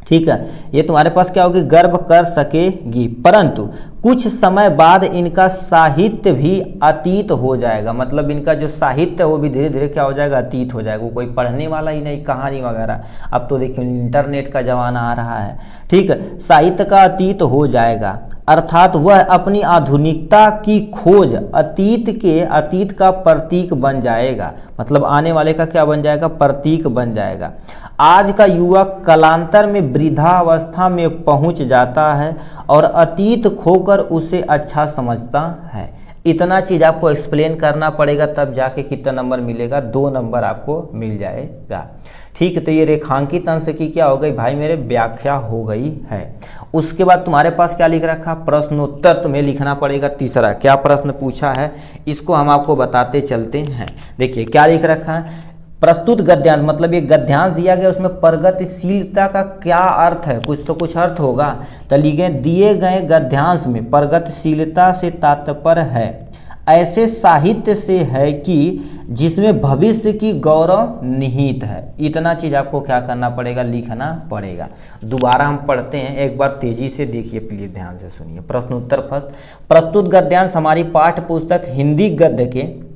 ठीक है, ये तुम्हारे पास क्या होगी? गर्व कर सकेगी, परंतु कुछ समय बाद इनका साहित्य भी अतीत हो जाएगा। मतलब इनका जो साहित्य है वो भी धीरे धीरे क्या हो जाएगा? अतीत हो जाएगा। वो कोई पढ़ने वाला ही नहीं, कहानी वगैरह। अब तो देखिए इंटरनेट का जमाना आ रहा है। ठीक है, साहित्य का अतीत हो जाएगा, अर्थात वह अपनी आधुनिकता की खोज अतीत का प्रतीक बन जाएगा। मतलब आने वाले का क्या बन जाएगा? प्रतीक बन जाएगा। आज का युवा कालांतर में वृद्धावस्था में पहुंच जाता है और अतीत खोकर उसे अच्छा समझता है। इतना चीज आपको एक्सप्लेन करना पड़ेगा, तब जाके कितना नंबर मिलेगा? 2 नंबर आपको मिल जाएगा। ठीक है, तो ये रेखांकित अंश की क्या हो गई भाई मेरे? व्याख्या हो गई है। उसके बाद तुम्हारे पास क्या लिख रखा? प्रश्नोत्तर तुम्हें लिखना पड़ेगा। तीसरा क्या प्रश्न पूछा है, इसको हम आपको बताते चलते हैं। देखिए क्या लिख रखा है? प्रस्तुत गद्यांश, मतलब ये गद्यांश दिया गया, उसमें प्रगतिशीलता का क्या अर्थ है? कुछ तो कुछ अर्थ होगा। तो लिखे दिए गए गद्यांश में प्रगतिशीलता से तात्पर्य है ऐसे साहित्य से है कि जिसमें भविष्य की गौरव निहित है। इतना चीज आपको क्या करना पड़ेगा? लिखना पड़ेगा। दोबारा हम पढ़ते हैं, एक बार तेजी से देखिए, प्लीज ध्यान से सुनिए। प्रश्नोत्तर फर्स्ट, प्रस्तुत गद्यांश हमारी पाठ्य पुस्तक हिंदी गद्य के,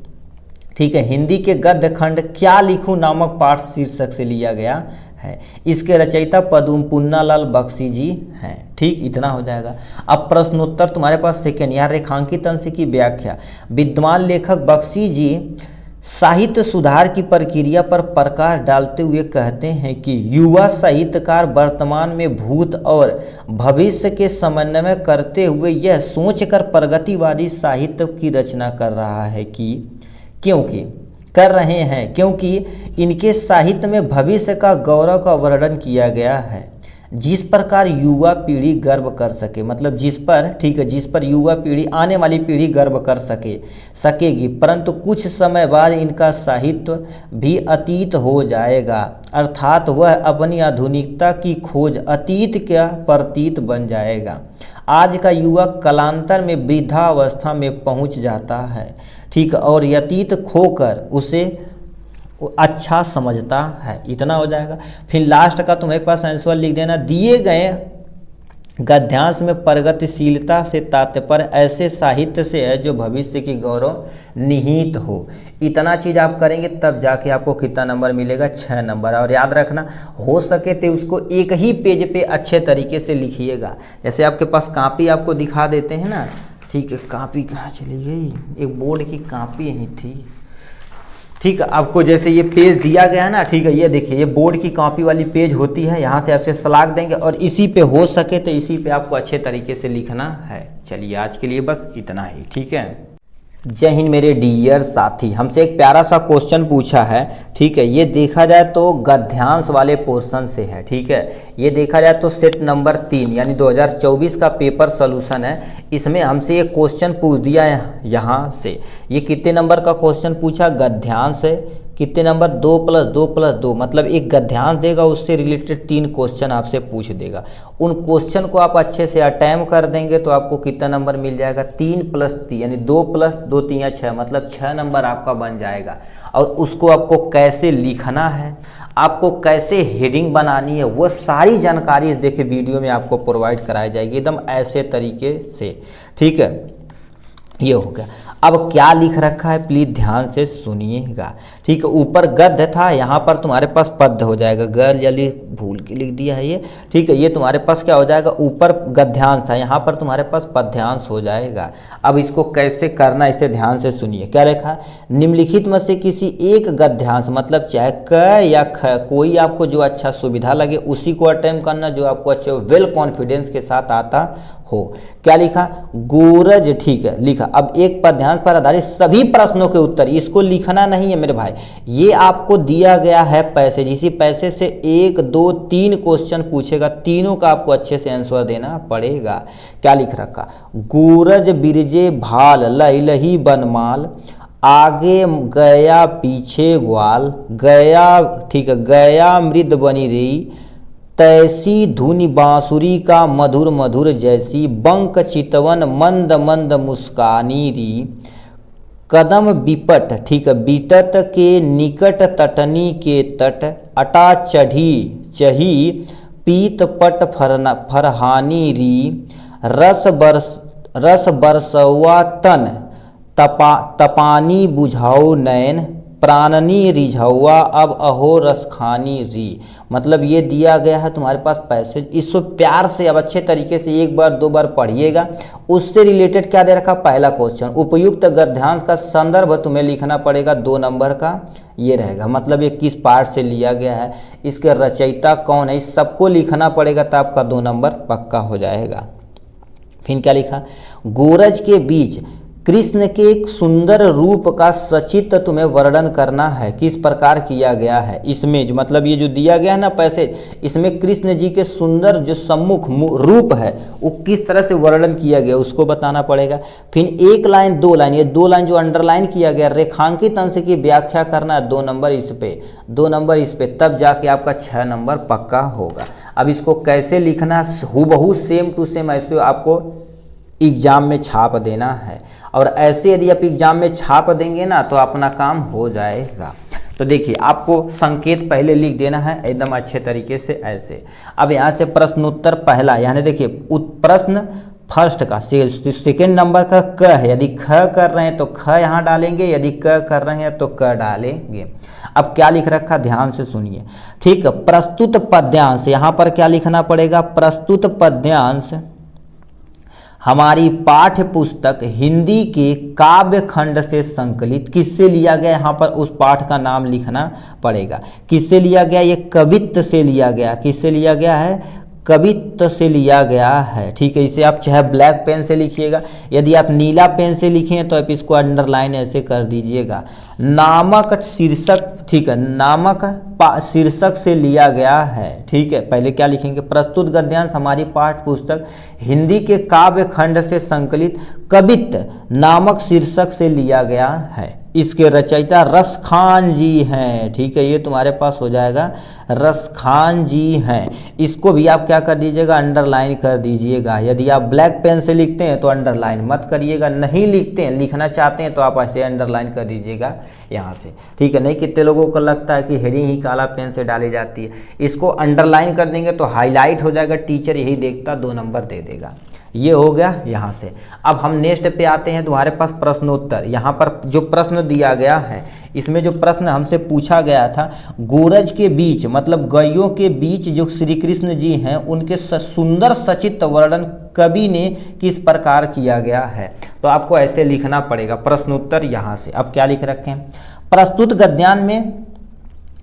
ठीक है, हिंदी के गद्य खंड क्या लिखूं नामक पाठ शीर्षक से लिया गया है। इसके रचयिता पद्म पुन्नालाल बख्शी जी हैं। ठीक, इतना हो जाएगा। अब प्रश्नोत्तर तुम्हारे पास सेकेंड, यहाँ रेखांकित अंश की व्याख्या। विद्वान लेखक बख्शी जी साहित्य सुधार की प्रक्रिया पर प्रकाश डालते हुए कहते हैं कि युवा साहित्यकार वर्तमान में भूत और भविष्य के समन्वय करते हुए यह सोचकर प्रगतिवादी साहित्य की रचना कर रहा है कि क्योंकि इनके साहित्य में भविष्य का गौरव का वर्णन किया गया है, जिस प्रकार युवा पीढ़ी गर्व कर सके। मतलब जिस पर, ठीक है, जिस पर युवा पीढ़ी, आने वाली पीढ़ी गर्व कर सकेगी, परंतु कुछ समय बाद इनका साहित्य भी अतीत हो जाएगा, अर्थात वह अपनी आधुनिकता की खोज अतीत का प्रतीक बन जाएगा। आज का युवा कालांतर में वृद्धावस्था में पहुंच जाता है, ठीक, और अतीत खोकर उसे अच्छा समझता है। इतना हो जाएगा। फिर लास्ट का तुम्हारे पास आंसर लिख देना। दिए गए गद्यांश में प्रगतिशीलता से तात्पर्य ऐसे साहित्य से है जो भविष्य की गौरव निहित हो। इतना चीज आप करेंगे तब जाके आपको कितना नंबर मिलेगा? 6 नंबर। और याद रखना, हो सके तो उसको एक ही पेज पे अच्छे तरीके से लिखिएगा। जैसे आपके पास कॉपी आपको दिखा देते हैं ना, ठीक है, कॉपी कहाँ चली गई? एक बोर्ड की कॉपी यहीं थी। ठीक है, आपको जैसे ये पेज दिया गया है ना, ठीक है, ये देखिए, ये बोर्ड की कॉपी वाली पेज होती है। यहाँ से आपसे सलाख देंगे और इसी पे हो सके तो इसी पे आपको अच्छे तरीके से लिखना है। चलिए आज के लिए बस इतना ही। ठीक है, जय हिंद मेरे डियर साथी। हमसे एक प्यारा सा क्वेश्चन पूछा है। ठीक है, ये देखा जाए तो गद्यांश वाले पोर्शन से है। ठीक है, ये देखा जाए तो सेट नंबर 3 यानी 2024 का पेपर सोल्यूशन है। इसमें हमसे ये क्वेश्चन पूछ दिया है यहाँ से। ये कितने नंबर का क्वेश्चन पूछा? गद्यांश है। कितने नंबर? 2 + 2 + 2, मतलब एक गद्यांश देगा, उससे रिलेटेड 3 क्वेश्चन आपसे पूछ देगा। उन क्वेश्चन को आप अच्छे से अटेम्प्ट कर देंगे तो आपको कितना नंबर मिल जाएगा? 3 + 3 यानी 2 + 2 = 3 या 6, मतलब 6 नंबर आपका बन जाएगा। और उसको आपको कैसे लिखना है, आपको कैसे हेडिंग बनानी है, वो सारी जानकारी इस देखिए वीडियो में आपको प्रोवाइड कराई जाएगी एकदम ऐसे तरीके से। ठीक है, ये हो गया। अब क्या लिख रखा है प्लीज ध्यान से सुनिएगा। ठीक है, ऊपर गद्य था, यहाँ पर तुम्हारे पास पद्य हो जाएगा। जल्दी भूल के लिख दिया है ये। ठीक है, ये तुम्हारे पास क्या हो जाएगा? ऊपर गद्यांश था, यहाँ पर तुम्हारे पास पद्यांश हो जाएगा। अब इसको कैसे करना, इसे ध्यान से सुनिए। क्या लिखा है? निम्नलिखित में से किसी एक गद्यांश, मतलब चाहे क या ख, कोई आपको जो अच्छा सुविधा लगे उसी को अटेम्प्ट करना, जो आपको अच्छे वेल कॉन्फिडेंस के साथ आता हो। क्या लिखा? गोरज, ठीक है, लिखा। अब एक पद्यांश गद्यांश पर आधारित सभी प्रश्नों के उत्तर, इसको लिखना नहीं है मेरे भाई, ये आपको दिया गया है पैसेज, इसी पैसेज से 1 2 3 क्वेश्चन पूछेगा, तीनों का आपको अच्छे से आंसर देना पड़ेगा। क्या लिख रखा, गूरज बिरजे भाल लही बनमाल, आगे गया पीछे ग्वाल, गया ठीक है गया मृद बनी रही, तैसी धुनि बांसुरी का मधुर मधुर जैसी, बंक चितवन मंद मंद मुस्कानी री, कदम बिपट ठीक है बीटत के निकट तटनी के तट, अटा चढ़ी चही पीत पट फरहानी री, रस बरसवा तन तपानी बुझाओ नैन, प्राणनी रिझौआ अब अहो रसखानी री। मतलब ये दिया गया है तुम्हारे पास पैसेज, इसको प्यार से अब अच्छे तरीके से 1 बार 2 बार पढ़िएगा। उससे रिलेटेड क्या दे रखा, पहला क्वेश्चन, उपयुक्त गद्यांश का संदर्भ तुम्हें लिखना पड़ेगा 2 नंबर का, ये रहेगा। मतलब ये किस पार्ट से लिया गया है, इसके रचयिता कौन है, इस सबको लिखना पड़ेगा, तो आपका 2 नंबर पक्का हो जाएगा। फिर क्या लिखा, गोरज के बीच कृष्ण के एक सुंदर रूप का सचित्र तुम्हें वर्णन करना है, किस प्रकार किया गया है इसमें, जो मतलब ये जो दिया गया है ना पैसेज, इसमें कृष्ण जी के सुंदर जो सम्मुख रूप है वो किस तरह से वर्णन किया गया उसको बताना पड़ेगा। फिर 1 लाइन 2 लाइन, ये 2 लाइन जो अंडरलाइन किया गया, रेखांकित अंश की व्याख्या करना है, 2 नंबर इस पे, 2 नंबर इस पे, तब जाके आपका 6 नंबर पक्का होगा। अब इसको कैसे लिखना, हूबहू सेम टू सेम ऐसे आपको एग्जाम में छाप देना है, और ऐसे यदि आप एग्जाम में छाप देंगे ना तो अपना काम हो जाएगा। तो देखिए आपको संकेत पहले लिख देना है एकदम अच्छे तरीके से ऐसे। अब यहाँ से प्रश्नोत्तर पहला, यानी देखिए प्रश्न फर्स्ट का सेकेंड नंबर का क है, यदि ख कर रहे हैं तो ख यहाँ डालेंगे, यदि क कर रहे हैं तो क डालेंगे। अब क्या लिख रखा ध्यान से सुनिए, ठीक है। प्रस्तुत पद्यांश, यहाँ पर क्या लिखना पड़ेगा, प्रस्तुत पद्यांश हमारी पाठ्य पुस्तक हिंदी के काव्य खंड से संकलित, किससे लिया गया, यहाँ पर उस पाठ का नाम लिखना पड़ेगा, किससे लिया गया, ये कवित्त से लिया गया, किससे लिया गया है, कवित्त से लिया गया है, ठीक है। इसे आप चाहे ब्लैक पेन से लिखिएगा, यदि आप नीला पेन से लिखें तो आप इसको अंडरलाइन ऐसे कर दीजिएगा। नामक शीर्षक, ठीक है, नामक शीर्षक से लिया गया है, ठीक है। पहले क्या लिखेंगे, प्रस्तुत गद्यांश हमारी पाठ्य पुस्तक हिंदी के काव्य खंड से संकलित कवित्त नामक शीर्षक से लिया गया है, इसके रचयिता रसखान जी हैं, ठीक है। ये तुम्हारे पास हो जाएगा रसखान जी हैं, इसको भी आप क्या कर दीजिएगा, अंडरलाइन कर दीजिएगा। यदि आप ब्लैक पेन से लिखते हैं तो अंडरलाइन मत करिएगा, नहीं लिखते हैं, लिखना चाहते हैं तो आप ऐसे अंडरलाइन कर दीजिएगा यहाँ से, ठीक है। नहीं कितने लोगों को लगता है कि हेडिंग ही काला पेन से डाली जाती है, इसको अंडरलाइन कर देंगे तो हाईलाइट हो जाएगा, टीचर यही देखता 2 नंबर दे देगा। ये हो गया यहाँ से। अब हम नेक्स्ट पे आते हैं, तुम्हारे पास प्रश्नोत्तर। यहाँ पर जो प्रश्न दिया गया है, इसमें जो प्रश्न हमसे पूछा गया था, गोरज के बीच मतलब गैयों के बीच जो श्री कृष्ण जी हैं उनके सुंदर सचित्र वर्णन कवि ने किस प्रकार किया गया है, तो आपको ऐसे लिखना पड़ेगा प्रश्नोत्तर यहाँ से। अब क्या लिख रखे हैं, प्रस्तुत गद्यांश में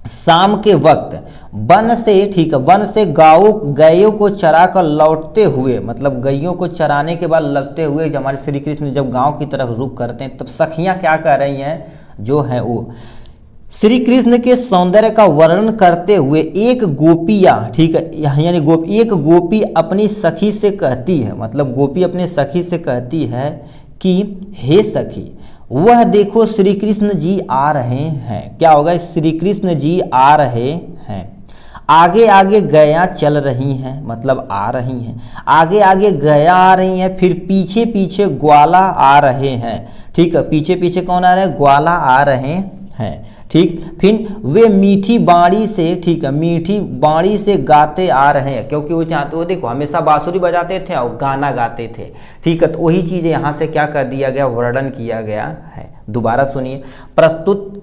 शाम के वक्त वन से, ठीक है, वन से गायों को चरा कर लौटते हुए, मतलब गैयों को चराने के बाद लगते हुए जब हमारे श्री कृष्ण जब गांव की तरफ रुख करते हैं तब सखियां क्या कह रही हैं, जो है वो श्री कृष्ण के सौंदर्य का वर्णन करते हुए एक गोपिया, ठीक है, यानी एक गोपी अपनी सखी से कहती है, मतलब गोपी अपनी सखी से कहती है कि हे सखी वह देखो श्री कृष्ण जी आ रहे हैं। क्या होगा, श्री कृष्ण जी आ रहे हैं। आगे आगे गैया चल रही हैं, मतलब आ रही हैं, आगे आगे गैया आ रही हैं, फिर पीछे पीछे ग्वाला आ रहे हैं, ठीक है, पीछे पीछे कौन आ रहे हैं, ग्वाला आ रहे हैं, ठीक। फिर वे मीठी बाणी से, ठीक है, मीठी बाणी से गाते आ रहे हैं, क्योंकि वो चाहते, वो देखो हमेशा बांसुरी बजाते थे और गाना गाते थे, ठीक है। तो वही चीज़ यहाँ से क्या कर दिया गया, वर्णन किया गया है। दोबारा सुनिए, प्रस्तुत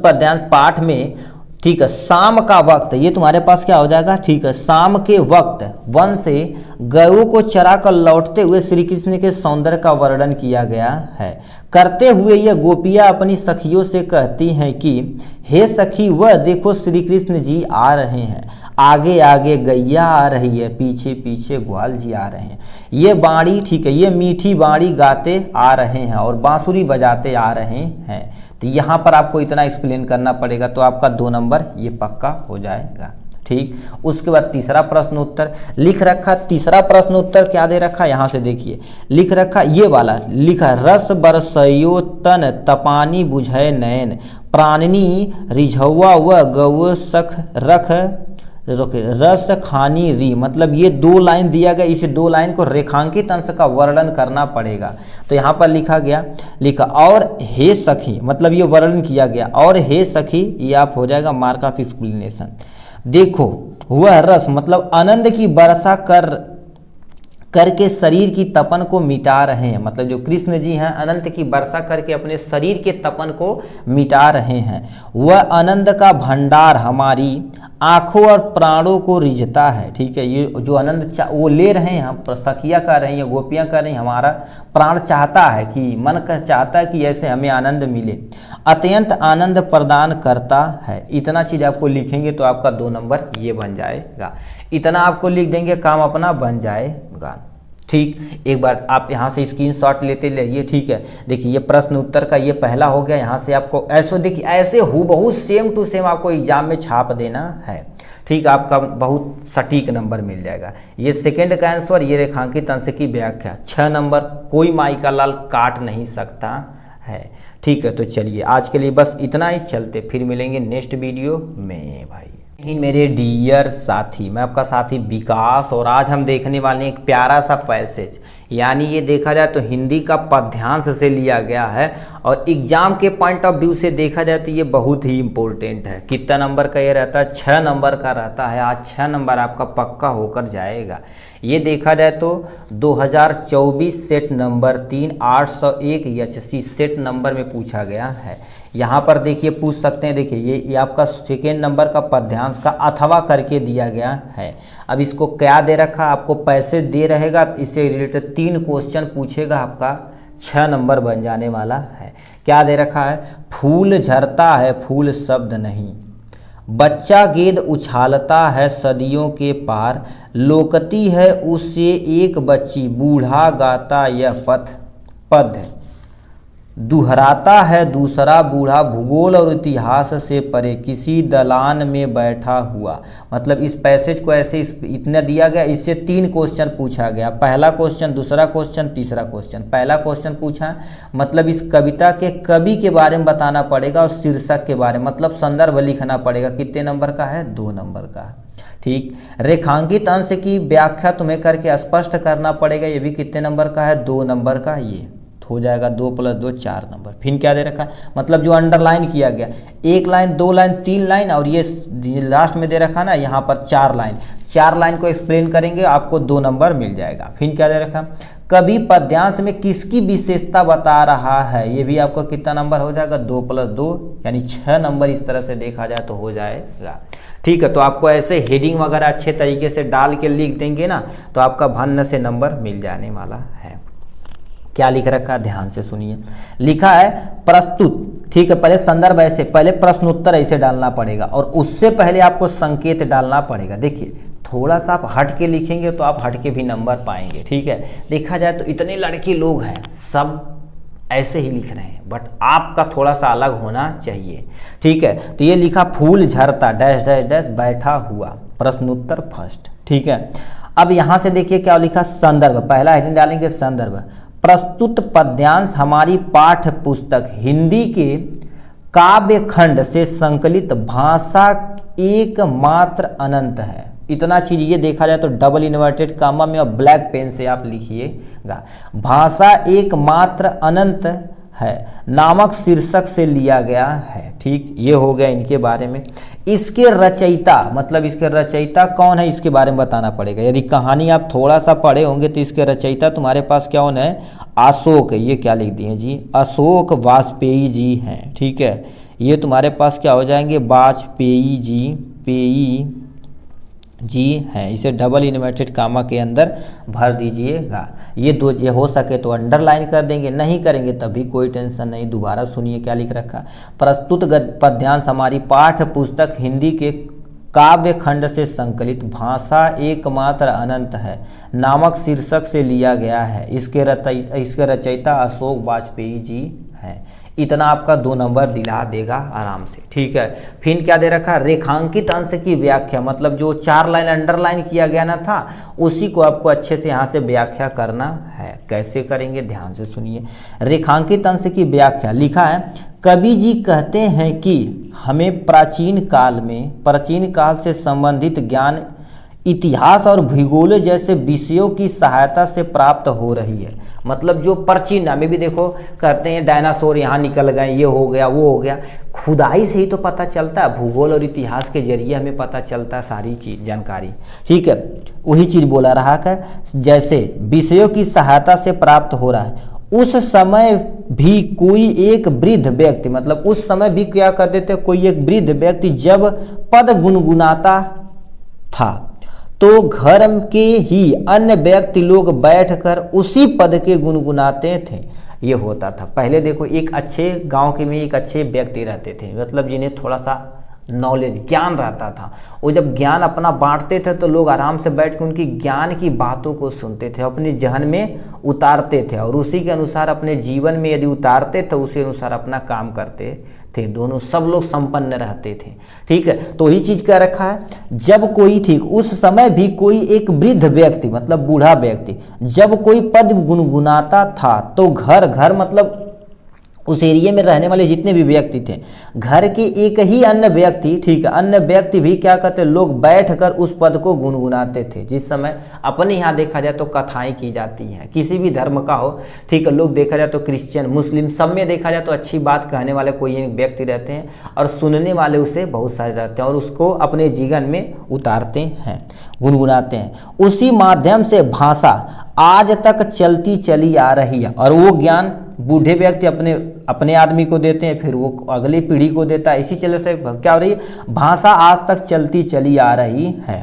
पद्यांश पाठ में, ठीक है, शाम का वक्त, ये तुम्हारे पास क्या हो जाएगा, ठीक है, शाम के वक्त वन से गैयों को चरा कर लौटते हुए श्री कृष्ण के सौंदर्य का वर्णन किया गया है। करते हुए यह गोपियां अपनी सखियों से कहती हैं कि हे सखी वह देखो श्री कृष्ण जी आ रहे हैं। आगे आगे गैया आ रही है, पीछे पीछे ग्वाल जी आ रहे हैं। ये बाणी, ठीक है, ये मीठी बाणी गाते आ रहे हैं और बांसुरी बजाते आ रहे हैं। तो यहाँ पर आपको इतना एक्सप्लेन करना पड़ेगा, तो आपका 2 नंबर ये पक्का हो जाएगा। ठीक, उसके बाद तीसरा प्रश्न उत्तर लिख रखा। तीसरा प्रश्न उत्तर क्या दे रखा, यहाँ से देखिए लिख रखा, ये वाला लिखा, रस बरसयो तन तपानी बुझय नयन प्राणनी रिझौआ व गौ सख रख रस खानी री। मतलब ये 2 लाइन दिया गया, इसे 2 लाइन को रेखांकित अंश का वर्णन करना पड़ेगा। तो यहाँ पर लिखा गया, लिखा और हे सखी, मतलब ये वर्णन किया गया, और हे सखी, ये आप हो जाएगा मार्क ऑफ एक्सप्लेनेशन। देखो वह रस, मतलब आनंद की वर्षा करके शरीर की तपन को मिटा रहे हैं। मतलब जो कृष्ण जी हैं अनंत की वर्षा करके अपने शरीर के तपन को मिटा रहे हैं। वह आनंद का भंडार हमारी आंखों और प्राणों को रिझता है। ठीक है, ये जो आनंद वो ले रहे हैं, हम सखियाँ कर रही हैं, गोपियाँ कर रही हैं, हमारा प्राण चाहता है कि मन का चाहता है कि ऐसे हमें आनंद मिले, अत्यंत आनंद प्रदान करता है। इतना चीज़ आपको लिखेंगे तो आपका 2 नंबर ये बन जाएगा। इतना आपको लिख देंगे, काम अपना बन जाएगा। ठीक, एक बार आप यहाँ से स्क्रीनशॉट लेते रहिए। ठीक है, देखिए ये प्रश्न उत्तर का ये पहला हो गया। यहाँ से आपको ऐसे देखिए, ऐसे हूबहू सेम टू सेम आपको एग्जाम में छाप देना है। ठीक, आपका बहुत सटीक नंबर मिल जाएगा। ये सेकंड का आंसर, ये रेखांकित अंश की व्याख्या 6 नंबर, कोई माई का लाल काट नहीं सकता है। ठीक है, तो चलिए आज के लिए बस इतना ही, चलते फिर मिलेंगे नेक्स्ट वीडियो में भाई। ही मेरे डियर साथी, मैं आपका साथी विकास, और आज हम देखने वाले हैं एक प्यारा सा पैसेज, यानी ये देखा जाए तो हिंदी का पद्यांश से लिया गया है और एग्जाम के पॉइंट ऑफ व्यू से देखा जाए तो ये बहुत ही इम्पोर्टेंट है। कितना नंबर का ये रहता है, 6 नंबर का रहता है। आज 6 नंबर आपका पक्का होकर जाएगा। ये देखा जाए तो 2024 set number 3 801 HC set number में पूछा गया है। यहाँ पर देखिए पूछ सकते हैं, देखिए ये आपका सेकेंड नंबर का पद्यांश का अथवा करके दिया गया है। अब इसको क्या दे रखा, आपको पैसे दे रहेगा, इससे रिलेटेड 3 क्वेश्चन पूछेगा, आपका 6 नंबर बन जाने वाला है। क्या दे रखा है, फूल झरता है फूल शब्द नहीं, बच्चा गेंद उछालता है सदियों के पार, लोकती है उससे एक बच्ची, बूढ़ा गाता यह पद, दुहराता है दूसरा बूढ़ा, भूगोल और इतिहास से परे किसी दलान में बैठा हुआ। मतलब इस पैसेज को ऐसे इतना दिया गया, इससे 3 क्वेश्चन पूछा गया। पहला क्वेश्चन, दूसरा क्वेश्चन, तीसरा क्वेश्चन। पहला क्वेश्चन पूछा, मतलब इस कविता के कवि के बारे में बताना पड़ेगा और शीर्षक के बारे में, मतलब संदर्भ लिखना पड़ेगा। कितने नंबर का है, 2 नंबर का। ठीक, रेखांकित अंश की व्याख्या तुम्हें करके स्पष्ट करना पड़ेगा, ये भी कितने नंबर का है, 2 नंबर का। ये हो जाएगा 2 + 2 4 नंबर। फिर क्या दे रखा है, मतलब जो अंडरलाइन किया गया, 1 लाइन 2 लाइन 3 लाइन, और ये लास्ट में दे रखा ना यहाँ पर 4 लाइन। 4 लाइन को एक्सप्लेन करेंगे, आपको 2 नंबर मिल जाएगा। फिर क्या दे रखा, कवि पद्यांश में किसकी विशेषता बता रहा है, ये भी आपको कितना नंबर हो जाएगा, 2 + 2 यानी 6 नंबर। इस तरह से देखा जाए तो हो जाएगा। ठीक है, तो आपको ऐसे हेडिंग वगैरह अच्छे तरीके से डाल के लिख देंगे ना, तो आपका भन्न से नंबर मिल जाने वाला है। क्या लिख रखा है, ध्यान से सुनिए। लिखा है प्रस्तुत। ठीक है, पहले संदर्भ ऐसे, पहले प्रश्न उत्तर ऐसे डालना पड़ेगा और उससे पहले आपको संकेत डालना पड़ेगा। देखिए थोड़ा सा आप हट के लिखेंगे तो आप हट के भी नंबर पाएंगे। ठीक है, देखा जाए तो इतने लड़के लोग हैं, सब ऐसे ही लिख रहे हैं, बट आपका थोड़ा सा अलग होना चाहिए। ठीक है, तो ये लिखा फूल झरता डैश डैश डैश बैठा हुआ, प्रश्न उत्तर फर्स्ट। ठीक है, अब यहाँ से देखिए क्या लिखा, संदर्भ। पहला हेडिंग डालेंगे संदर्भ। प्रस्तुत पद्यांश हमारी पाठ्य पुस्तक हिंदी के काव्य खंड से संकलित भाषा एकमात्र अनंत है। इतना चीज ये देखा जाए तो डबल इन्वर्टेड कामा में और ब्लैक पेन से आप लिखिएगा, भाषा एकमात्र अनंत है नामक शीर्षक से लिया गया है। ठीक, ये हो गया इनके बारे में। इसके रचयिता, मतलब इसके रचयिता कौन है, इसके बारे में बताना पड़ेगा। यदि कहानी आप थोड़ा सा पढ़े होंगे तो इसके रचयिता तुम्हारे पास क्या होना है, अशोक। ये क्या लिख दिए जी, अशोक वाजपेयी जी हैं। ठीक है, ये तुम्हारे पास क्या हो जाएंगे, वाजपेयी जी, पेई जी हैं। इसे डबल इन्वर्टेड कामा के अंदर भर दीजिएगा। ये 2 ये हो सके तो अंडरलाइन कर देंगे, नहीं करेंगे तब भी कोई टेंशन नहीं। दोबारा सुनिए क्या लिख रखा, प्रस्तुत पद्यांश हमारी पाठ्य पुस्तक हिंदी के काव्य खंड से संकलित भाषा एकमात्र अनंत है नामक शीर्षक से लिया गया है। इसके रचयिता अशोक वाजपेयी जी हैं। इतना आपका 2 नंबर दिला देगा आराम से, ठीक है। फिर क्या दे रखा है, रेखांकित अंश की व्याख्या, मतलब जो 4 लाइन अंडरलाइन किया गया ना था उसी को आपको अच्छे से यहाँ से व्याख्या करना है। कैसे करेंगे ध्यान से सुनिए। रेखांकित अंश की व्याख्या लिखा है, कवि जी कहते हैं कि हमें प्राचीन काल से संबंधित ज्ञान इतिहास और भूगोल जैसे विषयों की सहायता से प्राप्त हो रही है। मतलब जो प्राचीन, हमें भी देखो कहते हैं डायनासोर यहाँ निकल गए, ये हो गया वो हो गया, खुदाई से ही तो पता चलता है, भूगोल और इतिहास के जरिए हमें पता चलता है सारी चीज जानकारी, ठीक है। वही चीज बोला रहा है, जैसे विषयों की सहायता से प्राप्त हो रहा है। उस समय भी कोई एक वृद्ध व्यक्ति, मतलब उस समय भी क्या कर देते, कोई एक वृद्ध व्यक्ति जब पद गुनगुनाता था तो घर के ही अन्य व्यक्ति लोग बैठकर उसी पद के गुनगुनाते थे। ये होता था पहले। देखो एक अच्छे गांव के में एक अच्छे व्यक्ति रहते थे, मतलब जिन्हें थोड़ा सा नॉलेज ज्ञान रहता था। वो जब ज्ञान अपना बांटते थे तो लोग आराम से बैठ के उनकी ज्ञान की बातों को सुनते थे, अपने जहन में उतारते थे और उसी के अनुसार अपने जीवन में यदि उतारते तो उसी अनुसार अपना काम करते थे। दोनों सब लोग संपन्न रहते थे, ठीक है। तो यही चीज कह रखा है, जब कोई, ठीक उस समय भी कोई एक वृद्ध व्यक्ति, मतलब बूढ़ा व्यक्ति जब कोई पद गुनगुनाता था तो घर घर, मतलब उस एरिया में रहने वाले जितने भी व्यक्ति थे, घर के एक ही अन्य व्यक्ति, ठीक है, अन्य व्यक्ति भी क्या करते, लोग बैठकर उस पद को गुनगुनाते थे। जिस समय अपने यहाँ देखा जाए तो कथाएं की जाती हैं, किसी भी धर्म का हो, ठीक है, लोग देखा जाए तो क्रिश्चियन मुस्लिम सब में देखा जाए तो अच्छी बात कहने वाले कोई एक व्यक्ति रहते हैं और सुनने वाले उसे बहुत सारे रहते हैं और उसको अपने जीवन में उतारते हैं, गुनगुनाते हैं। उसी माध्यम से भाषा आज तक चलती चली आ रही है और वो ज्ञान बूढ़े व्यक्ति अपने आदमी को देते हैं, फिर वो अगली पीढ़ी को देता है। इसी चले से क्या हो रही है, भाषा आज तक चलती चली आ रही है।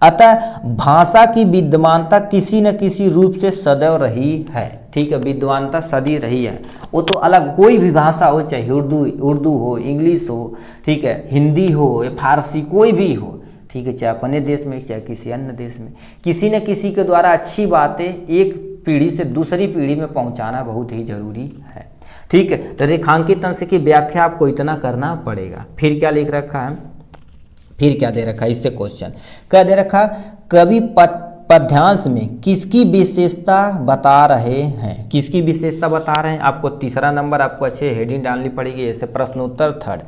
अतः भाषा की विद्यमानता किसी न किसी रूप से सदैव रही है, ठीक है। विद्वानता सदी रही है, वो तो अलग कोई भी भाषा हो, चाहे उर्दू हो, इंग्लिश हो, ठीक है, हिंदी हो या फारसी, कोई भी हो, ठीक है, चाहे अपने देश में चाहे किसी अन्य देश में, किसी न किसी के द्वारा अच्छी बातें एक पीढ़ी से दूसरी पीढ़ी में पहुंचाना बहुत ही जरूरी है, ठीक है। तो रेखांकित अंश की व्याख्या आपको इतना करना पड़ेगा। फिर क्या लिख रखा है, फिर क्या दे रखा है, इससे क्वेश्चन क्या दे रखा, कवि पद्यांश में किसकी विशेषता बता रहे हैं, किसकी विशेषता बता रहे हैं। आपको तीसरा नंबर आपको अच्छे हेडिंग डालनी पड़ेगी, ऐसे प्रश्नोत्तर 3rd।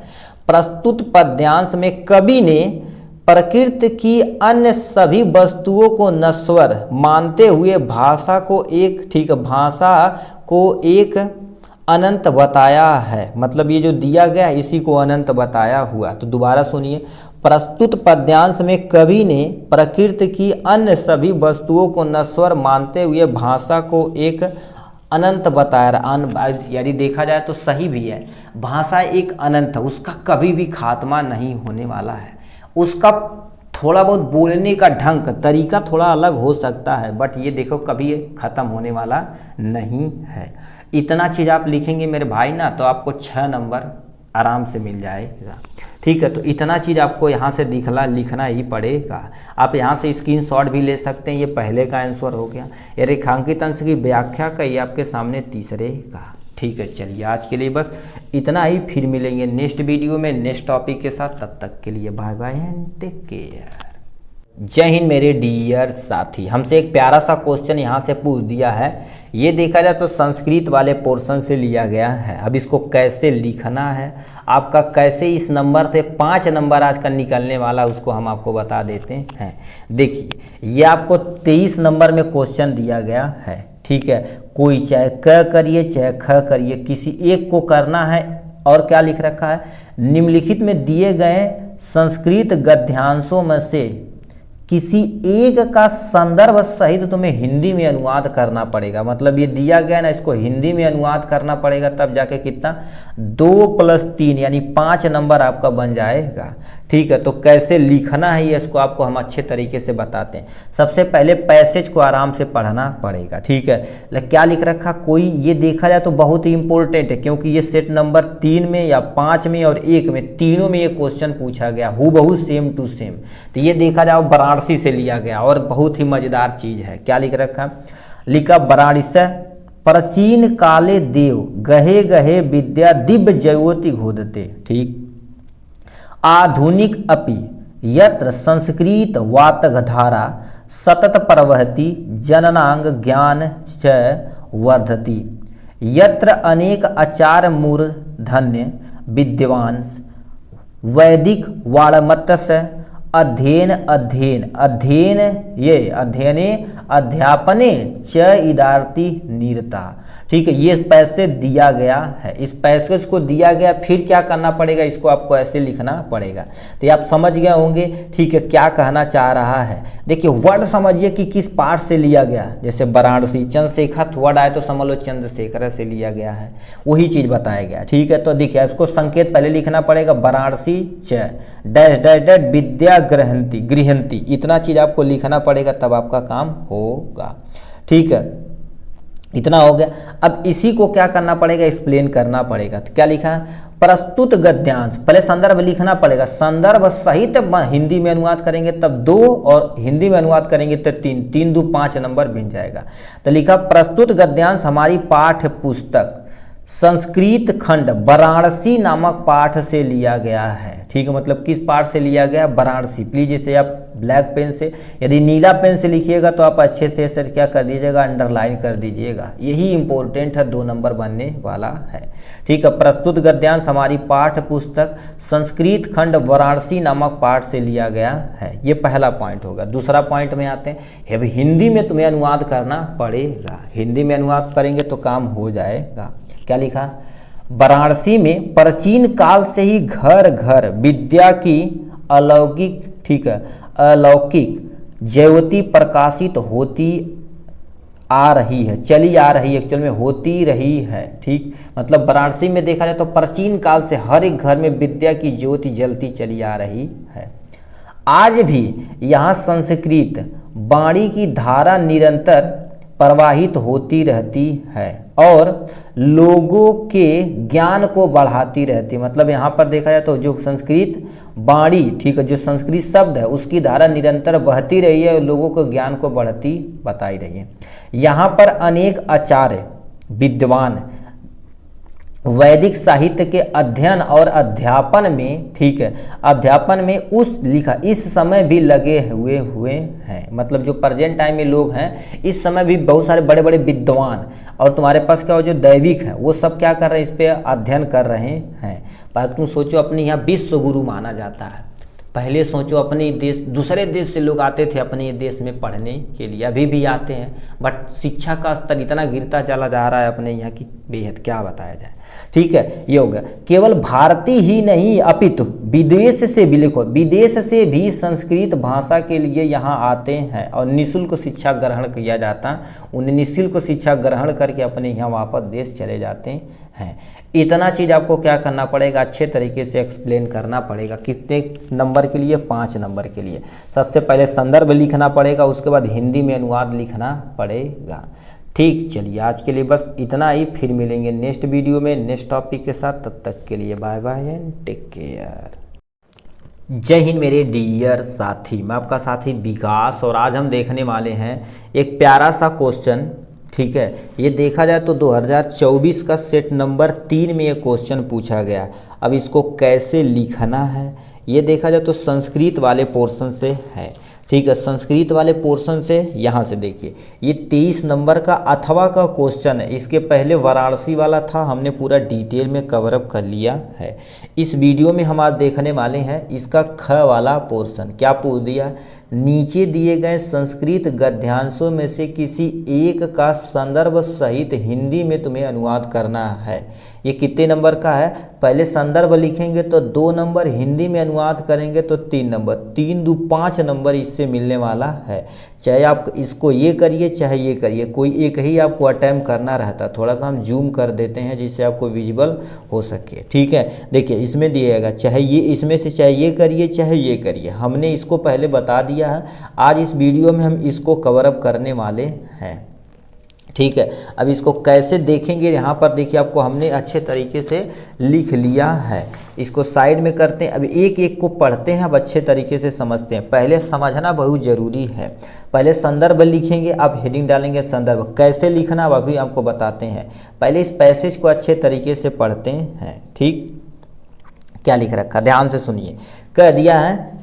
प्रस्तुत पद्यांश में कवि ने प्रकृति की अन्य सभी वस्तुओं को नश्वर मानते हुए भाषा को एक, ठीक, भाषा को एक अनंत बताया है। मतलब ये जो दिया गया है इसी को अनंत बताया हुआ। तो दोबारा सुनिए, प्रस्तुत पद्यांश में कवि ने प्रकृति की अन्य सभी वस्तुओं को नश्वर मानते हुए भाषा को एक अनंत बताया। यदि देखा जाए तो सही भी है, भाषा एक अनंत है, उसका कभी भी खात्मा नहीं होने वाला है। उसका थोड़ा बहुत बोलने का ढंग तरीका थोड़ा अलग हो सकता है, बट ये देखो कभी ख़त्म होने वाला नहीं है। इतना चीज़ आप लिखेंगे मेरे भाई ना तो आपको 6 नंबर आराम से मिल जाएगा, ठीक है। तो इतना चीज़ आपको यहाँ से लिखना ही पड़ेगा। आप यहाँ से स्क्रीनशॉट भी ले सकते हैं, ये पहले का आंसर हो गया। ये रेखांकित अंश की व्याख्या का ये आपके सामने तीसरे का, ठीक है। चलिए आज के लिए बस इतना ही, फिर मिलेंगे नेक्स्ट वीडियो में नेक्स्ट टॉपिक के साथ। तब तक के लिए bye bye and take care. जय हिंद मेरे डियर साथी। हमसे एक प्यारा सा क्वेश्चन यहाँ से पूछ दिया है, ये देखा जाए तो संस्कृत वाले पोर्शन से लिया गया है। अब इसको कैसे लिखना है, आपका कैसे इस नंबर से 5 नंबर आज का निकलने वाला उसको हम आपको बता देते हैं। देखिए ये आपको 23 नंबर में क्वेश्चन दिया गया है, ठीक है। कोई चाहे क करिए चाहे ख करिए, किसी एक को करना है। और क्या लिख रखा है, निम्नलिखित में दिए गए संस्कृत गद्यांशों में से किसी एक का संदर्भ सहित तुम्हें हिंदी में अनुवाद करना पड़ेगा। मतलब ये दिया गया ना, इसको हिंदी में अनुवाद करना पड़ेगा, तब जाके कितना 2 + 3 यानी 5 नंबर आपका बन जाएगा, ठीक है। तो कैसे लिखना है ये इसको आपको हम अच्छे तरीके से बताते हैं। सबसे पहले पैसेज को आराम से पढ़ना पड़ेगा, ठीक है। क्या लिख रखा, कोई ये देखा जाए तो बहुत ही इंपॉर्टेंट है, क्योंकि ये सेट नंबर 3 में या 5 में और 1 में तीनों में ये क्वेश्चन पूछा गया, हूबहू सेम टू सेम। तो ये देखा जाए वाराणसी से लिया गया और बहुत ही मजेदार चीज है। क्या लिख रखा, लिखा वाराणसी प्राचीन काले देव गहे गहे विद्या दिव्य ज्योति घोदते, ठीक। आधुनिक अपि यत्र संस्कृत वातगधारा सतत प्रवहति जननांग ज्ञान च वर्धति, यत्र अनेक आचार मूर्धन्य विद्वान वैदिक वाणमतस्य अध्ययन अध्ययन अध्ययन ये अध्ययने अध्यापने च इदारती निरता, ठीक है। ये पैसे दिया गया है, इस पैसेज को दिया गया, फिर क्या करना पड़ेगा, इसको आपको ऐसे लिखना पड़ेगा। तो ये आप समझ गए होंगे, ठीक है, क्या कहना चाह रहा है। देखिए वर्ड समझिए कि किस पार्ट से लिया गया, जैसे वाराणसी चंद्रशेखर वर्ड आए तो समझ लो चंद्रशेखर से लिया गया है, वही चीज़ बताया गया, ठीक है। तो देखिए इसको संकेत पहले लिखना पड़ेगा, वाराणसी च डैश डैश डैश विद्या गृहंती गृहंती, इतना चीज़ आपको लिखना पड़ेगा, तब आपका काम होगा, ठीक है। इतना हो गया। अब इसी को क्या करना पड़ेगा, एक्सप्लेन करना पड़ेगा। तो क्या लिखा है, प्रस्तुत गद्यांश, पहले संदर्भ लिखना पड़ेगा, संदर्भ सहित हिंदी में अनुवाद करेंगे तब 2 और हिंदी में अनुवाद करेंगे तो 3, 3 2 5 नंबर बन जाएगा। तो लिखा प्रस्तुत गद्यांश हमारी पाठ्य पुस्तक संस्कृत खंड वाराणसी नामक पाठ से लिया गया है, ठीक है। मतलब किस पाठ से लिया गया, वाराणसी। प्लीज इसे आप ब्लैक पेन से, यदि नीला पेन से लिखिएगा तो आप अच्छे से सर क्या कर दीजिएगा, अंडरलाइन कर दीजिएगा, यही इंपॉर्टेंट है, 2 नंबर बनने वाला है, ठीक है। प्रस्तुत गद्यांश हमारी पाठ्य पुस्तक संस्कृत खंड वाराणसी नामक पाठ से लिया गया है, ये पहला पॉइंट होगा। दूसरा पॉइंट में आते हैं, अब हिंदी में तुम्हें अनुवाद करना पड़ेगा, हिंदी में अनुवाद करेंगे तो काम हो जाएगा। क्या लिखा, वाराणसी में प्राचीन काल से ही घर घर विद्या की अलौकिक, ठीक है, अलौकिक ज्योति प्रकाशित होती आ रही है, चली आ रही है, एक्चुअल में होती रही है, ठीक। मतलब वाराणसी में देखा जाए तो प्राचीन काल से हर एक घर में विद्या की ज्योति जलती चली आ रही है। आज भी यहाँ संस्कृत वाणी की धारा निरंतर प्रवाहित होती रहती है और लोगों के ज्ञान को बढ़ाती रहती है। मतलब यहाँ पर देखा जाए तो जो संस्कृत वाणी, ठीक है, जो संस्कृत शब्द है उसकी धारा निरंतर बहती रही है और लोगों को ज्ञान को बढ़ती बताई रही है। यहाँ पर अनेक आचार्य विद्वान वैदिक साहित्य के अध्ययन और अध्यापन में, ठीक है, अध्यापन में उस लिखा इस समय भी लगे हुए हैं। मतलब जो प्रेजेंट टाइम में लोग हैं इस समय भी बहुत सारे बड़े बड़े विद्वान और तुम्हारे पास क्या हो जो दैविक है वो सब क्या कर रहे हैं, इस पे अध्ययन कर रहे हैं। पर तुम सोचो अपने यहाँ विश्व गुरु माना जाता है, पहले सोचो अपने देश, दूसरे देश से लोग आते थे अपने देश में पढ़ने के लिए, अभी भी आते हैं, बट शिक्षा का स्तर इतना गिरता चला जा रहा है अपने यहाँ की बेहद क्या बताया जाए, ठीक है। ये हो गया। केवल भारतीय ही नहीं अपितु विदेश से भी, लिखो विदेश से भी संस्कृत भाषा के लिए यहाँ आते हैं और निःशुल्क शिक्षा ग्रहण किया जाता है, उन्हें निःशुल्क शिक्षा ग्रहण करके अपने यहाँ वापस देश चले जाते हैं। इतना चीज़ आपको क्या करना पड़ेगा, अच्छे तरीके से एक्सप्लेन करना पड़ेगा। कितने नंबर के लिए, 5 नंबर के लिए। सबसे पहले संदर्भ लिखना पड़ेगा, उसके बाद हिंदी में अनुवाद लिखना पड़ेगा, ठीक। चलिए आज के लिए बस इतना ही, फिर मिलेंगे नेक्स्ट वीडियो में नेक्स्ट टॉपिक के साथ। तब तक के लिए bye bye and take care. जय हिंद मेरे डियर साथी, मैं आपका साथी विकास और आज हम देखने वाले हैं एक प्यारा सा क्वेश्चन, ठीक है। ये देखा जाए तो 2024 का सेट नंबर 3 में ये क्वेश्चन पूछा गया। अब इसको कैसे लिखना है ये देखा जाए तो संस्कृत वाले पोर्शन से है, ठीक है। संस्कृत वाले पोर्शन से यहाँ से देखिए ये 23 नंबर का अथवा का क्वेश्चन है। इसके पहले वाराणसी वाला था, हमने पूरा डिटेल में कवर अप कर लिया है। इस वीडियो में हम आज देखने वाले हैं इसका ख वाला पोर्शन। क्या पूछ दिया, नीचे दिए गए संस्कृत गद्यांशों में से किसी एक का संदर्भ सहित हिंदी में तुम्हें अनुवाद करना है। ये कितने नंबर का है? पहले संदर्भ लिखेंगे तो 2 नंबर, हिंदी में अनुवाद करेंगे तो 3 नंबर, 3 दूनी 5 नंबर इससे मिलने वाला है। चाहे आप इसको ये करिए चाहे ये करिए, कोई एक ही आपको अटेम्प्ट करना रहता। थोड़ा सा हम जूम कर देते हैं जिससे आपको विजिबल हो सके, ठीक है। देखिए इसमें दिएगा चाहे ये, इसमें से चाहे ये करिए चाहे ये करिए, हमने इसको पहले बता दिया है। आज इस वीडियो में हम इसको कवर अप करने वाले हैं, ठीक है। अब इसको कैसे देखेंगे, यहाँ पर देखिए आपको हमने अच्छे तरीके से लिख लिया है। इसको साइड में करते हैं, अब एक एक को पढ़ते हैं, अब अच्छे तरीके से समझते हैं। पहले समझना बहुत ज़रूरी है। पहले संदर्भ लिखेंगे, अब हेडिंग डालेंगे संदर्भ। कैसे लिखना अब अभी आपको बताते हैं। पहले इस पैसेज को अच्छे तरीके से पढ़ते हैं, ठीक। क्या लिख रखा ध्यान से सुनिए। कह दिया है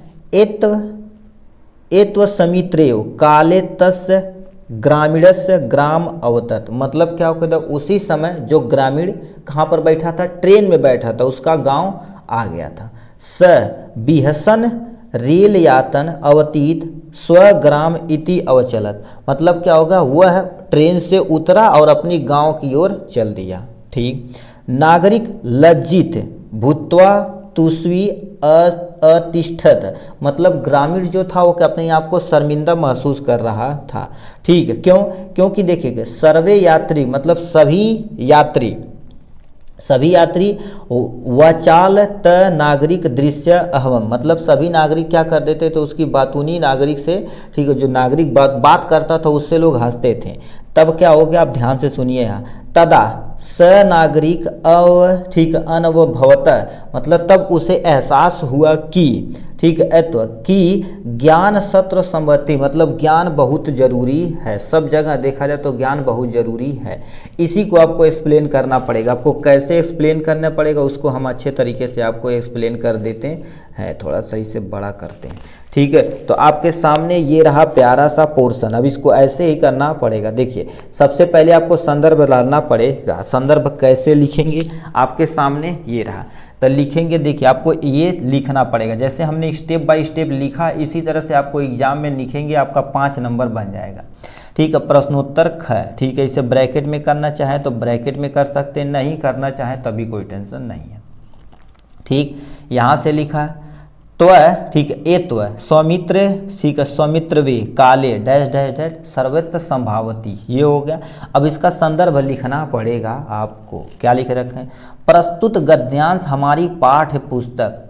एत्व समित्रेव काले तस्य ग्रामीणस्य ग्राम अवतत, मतलब क्या होता है, उसी समय जो ग्रामीण कहाँ पर बैठा था, ट्रेन में बैठा था, उसका गांव आ गया था। स बिहसन रेल यातन अवतीत स्वग्राम इति अवचलत, मतलब क्या होगा, वह ट्रेन से उतरा और अपनी गांव की ओर चल दिया, ठीक। नागरिक लज्जित भूत्वा तुष्वी अतिष्ठत, मतलब ग्रामीण जो था वो अपने आप को शर्मिंदा महसूस कर रहा था, ठीक है। क्यों? क्योंकि देखिए सर्वे यात्री मतलब सभी यात्री वचाल त नागरिक दृश्य अहवम, मतलब सभी नागरिक क्या कर देते तो उसकी बातूनी नागरिक से, ठीक है, जो नागरिक बात करता था उससे लोग हंसते थे। तब क्या हो गया, आप ध्यान से सुनिए यहाँ, तदा स नागरिक ठीक अनवभवत, मतलब तब उसे एहसास हुआ कि, ठीक है, कि ज्ञान सत्र संपत्ति, मतलब ज्ञान बहुत जरूरी है। सब जगह देखा जाए तो ज्ञान बहुत जरूरी है। इसी को आपको एक्सप्लेन करना पड़ेगा। आपको कैसे एक्सप्लेन करना पड़ेगा उसको हम अच्छे तरीके से आपको एक्सप्लेन कर देते हैं। थोड़ा सा इसे बड़ा करते हैं, ठीक है। तो आपके सामने ये रहा प्यारा सा पोर्शन, अब इसको ऐसे ही करना पड़ेगा। देखिए सबसे पहले आपको संदर्भ डालना पड़ेगा। संदर्भ कैसे लिखेंगे, आपके सामने ये रहा, तो लिखेंगे। देखिए आपको ये लिखना पड़ेगा, जैसे हमने स्टेप बाय स्टेप लिखा इसी तरह से आपको एग्जाम में लिखेंगे, आपका 5 नंबर बन जाएगा, ठीक है। प्रश्नोत्तर ख, ठीक है, इसे ब्रैकेट में करना चाहे तो ब्रैकेट में कर सकते हैं, नहीं करना चाहे तभी कोई टेंशन नहीं है, ठीक। यहाँ से लिखा तो है, ठीक है, एत्व सौमित्र, ठीक है, सौमित्र वे काले डैश डैश डैश सर्वत्र संभावती, ये हो गया। अब इसका संदर्भ लिखना पड़ेगा आपको। क्या लिख रखे हैं, प्रस्तुत गद्यांश हमारी पाठ्य पुस्तक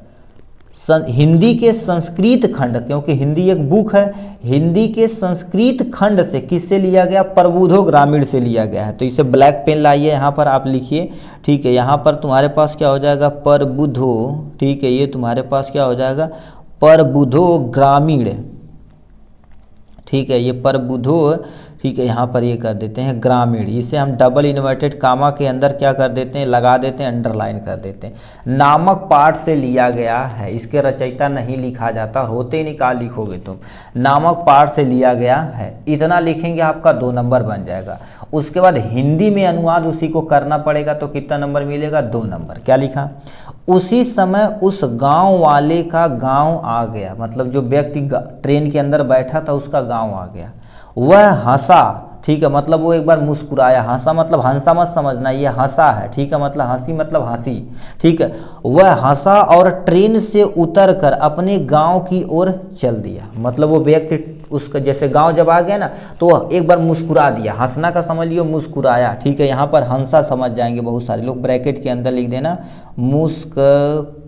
हिंदी के संस्कृत खंड, क्योंकि हिंदी एक बुक है, हिंदी के संस्कृत खंड से किससे लिया गया, प्रबुद्धो ग्रामीण से लिया गया है। तो इसे ब्लैक पेन लाइए, यहाँ पर आप लिखिए, ठीक है। यहाँ पर तुम्हारे पास क्या हो जाएगा, प्रबुद्धो, ठीक है, ये तुम्हारे पास क्या हो जाएगा, प्रबुद्धो ग्रामीण, ठीक है, ये प्रबुद्धो, ठीक है, यहाँ पर ये कर देते हैं ग्रामीण। इसे हम डबल इन्वर्टेड कामा के अंदर क्या कर देते हैं, लगा देते हैं, अंडरलाइन कर देते हैं। नामक पाठ से लिया गया है, इसके रचयिता नहीं लिखा जाता, होते ही निकाल लिखोगे तुम, नामक पाठ से लिया गया है। इतना लिखेंगे आपका 2 नंबर बन जाएगा। उसके बाद हिंदी में अनुवाद उसी को करना पड़ेगा, तो कितना नंबर मिलेगा, 2 नंबर। क्या लिखा, उसी समय उस गांव वाले का गांव आ गया, मतलब जो व्यक्ति ट्रेन के अंदर बैठा था उसका गांव आ गया। वह हंसा, ठीक है, मतलब वो एक बार मुस्कुराया। हंसा मतलब हंसा मत समझना, ये हंसा है, ठीक है, मतलब हंसी मतलब हंसी, ठीक है। वह हंसा और ट्रेन से उतरकर अपने गांव की ओर चल दिया, मतलब वो व्यक्ति उसका जैसे गांव जब आ गया ना तो एक बार मुस्कुरा दिया। हंसना का समझ लियो मुस्कुराया, ठीक है। यहाँ पर हंसा समझ जाएंगे बहुत सारे लोग, ब्रैकेट के अंदर लिख देना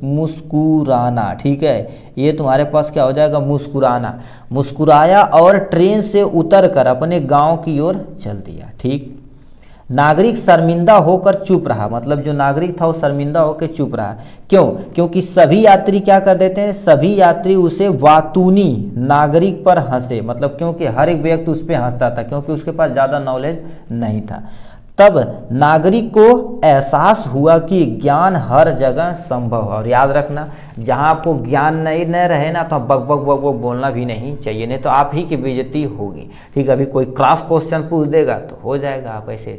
मुस्कुराना, ठीक है। ये तुम्हारे पास क्या हो जाएगा, मुस्कुराना। मुस्कुराया और ट्रेन से उतरकर अपने गांव की ओर चल दिया, ठीक। नागरिक शर्मिंदा होकर चुप रहा, मतलब जो नागरिक था वो शर्मिंदा होकर चुप रहा। क्यों? क्योंकि सभी यात्री क्या कर देते हैं, सभी यात्री उसे वातूनी नागरिक पर हंसे, मतलब क्योंकि हर एक व्यक्ति उस पर हंसता था, क्योंकि उसके पास ज़्यादा नॉलेज नहीं था। तब नागरिक को एहसास हुआ कि ज्ञान हर जगह संभव है। और याद रखना, जहाँ आपको ज्ञान नहीं न रहे ना तो बक बक बक बक बोलना भी नहीं चाहिए, नहीं तो आप ही की बेइज्जती होगी, ठीक है। अभी कोई क्रॉस क्वेश्चन पूछ देगा तो हो जाएगा, आप ऐसे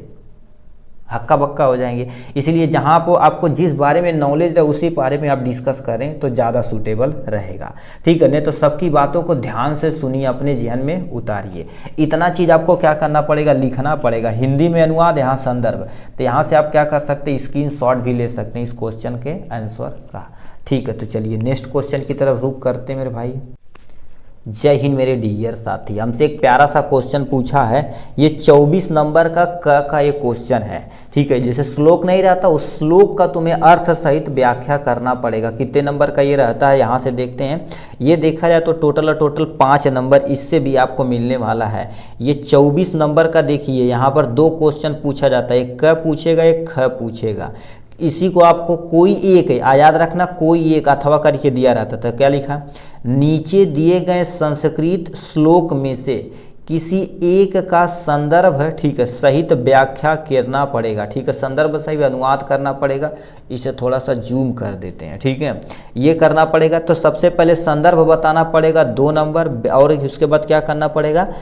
हक्का बक्का हो जाएंगे। इसलिए जहाँ पर आपको जिस बारे में नॉलेज है उसी बारे में आप डिस्कस करें तो ज़्यादा सूटेबल रहेगा, ठीक है। नहीं तो सबकी बातों को ध्यान से सुनिए, अपने जहन में उतारिए। इतना चीज़ आपको क्या करना पड़ेगा, लिखना पड़ेगा। हिंदी में अनुवाद, यहाँ संदर्भ, तो यहाँ से आप क्या कर सकते हैं, स्क्रीनशॉट भी ले सकते हैं इस क्वेश्चन के आंसर का, ठीक है। तो चलिए नेक्स्ट क्वेश्चन की तरफ रुख करते हैं मेरे भाई। जय हिंद मेरे डियर साथी, हमसे एक प्यारा सा क्वेश्चन पूछा है। ये 24 नंबर का ये क्वेश्चन है, ठीक है। जैसे श्लोक नहीं रहता, उस श्लोक का तुम्हें अर्थ सहित व्याख्या करना पड़ेगा। कितने नंबर का ये रहता है, यहाँ से देखते हैं। ये देखा जाए तो टोटल 5 नंबर इससे भी आपको मिलने वाला है। ये 24 नंबर का देखिए, यहाँ पर 2 क्वेश्चन पूछा जाता है, एक क पूछेगा, एक ख पूछेगा। इसी को आपको कोई एक है, याद रखना, कोई एक अथवा करके दिया रहता था। क्या लिखा, नीचे दिए गए संस्कृत श्लोक में से किसी एक का संदर्भ, ठीक है, सहित व्याख्या करना पड़ेगा, ठीक है। संदर्भ सहित अनुवाद करना पड़ेगा। इसे थोड़ा सा जूम कर देते हैं, ठीक है। ये करना पड़ेगा। तो सबसे पहले संदर्भ बताना पड़ेगा 2 नंबर, और उसके बाद क्या करना पड़ेगा,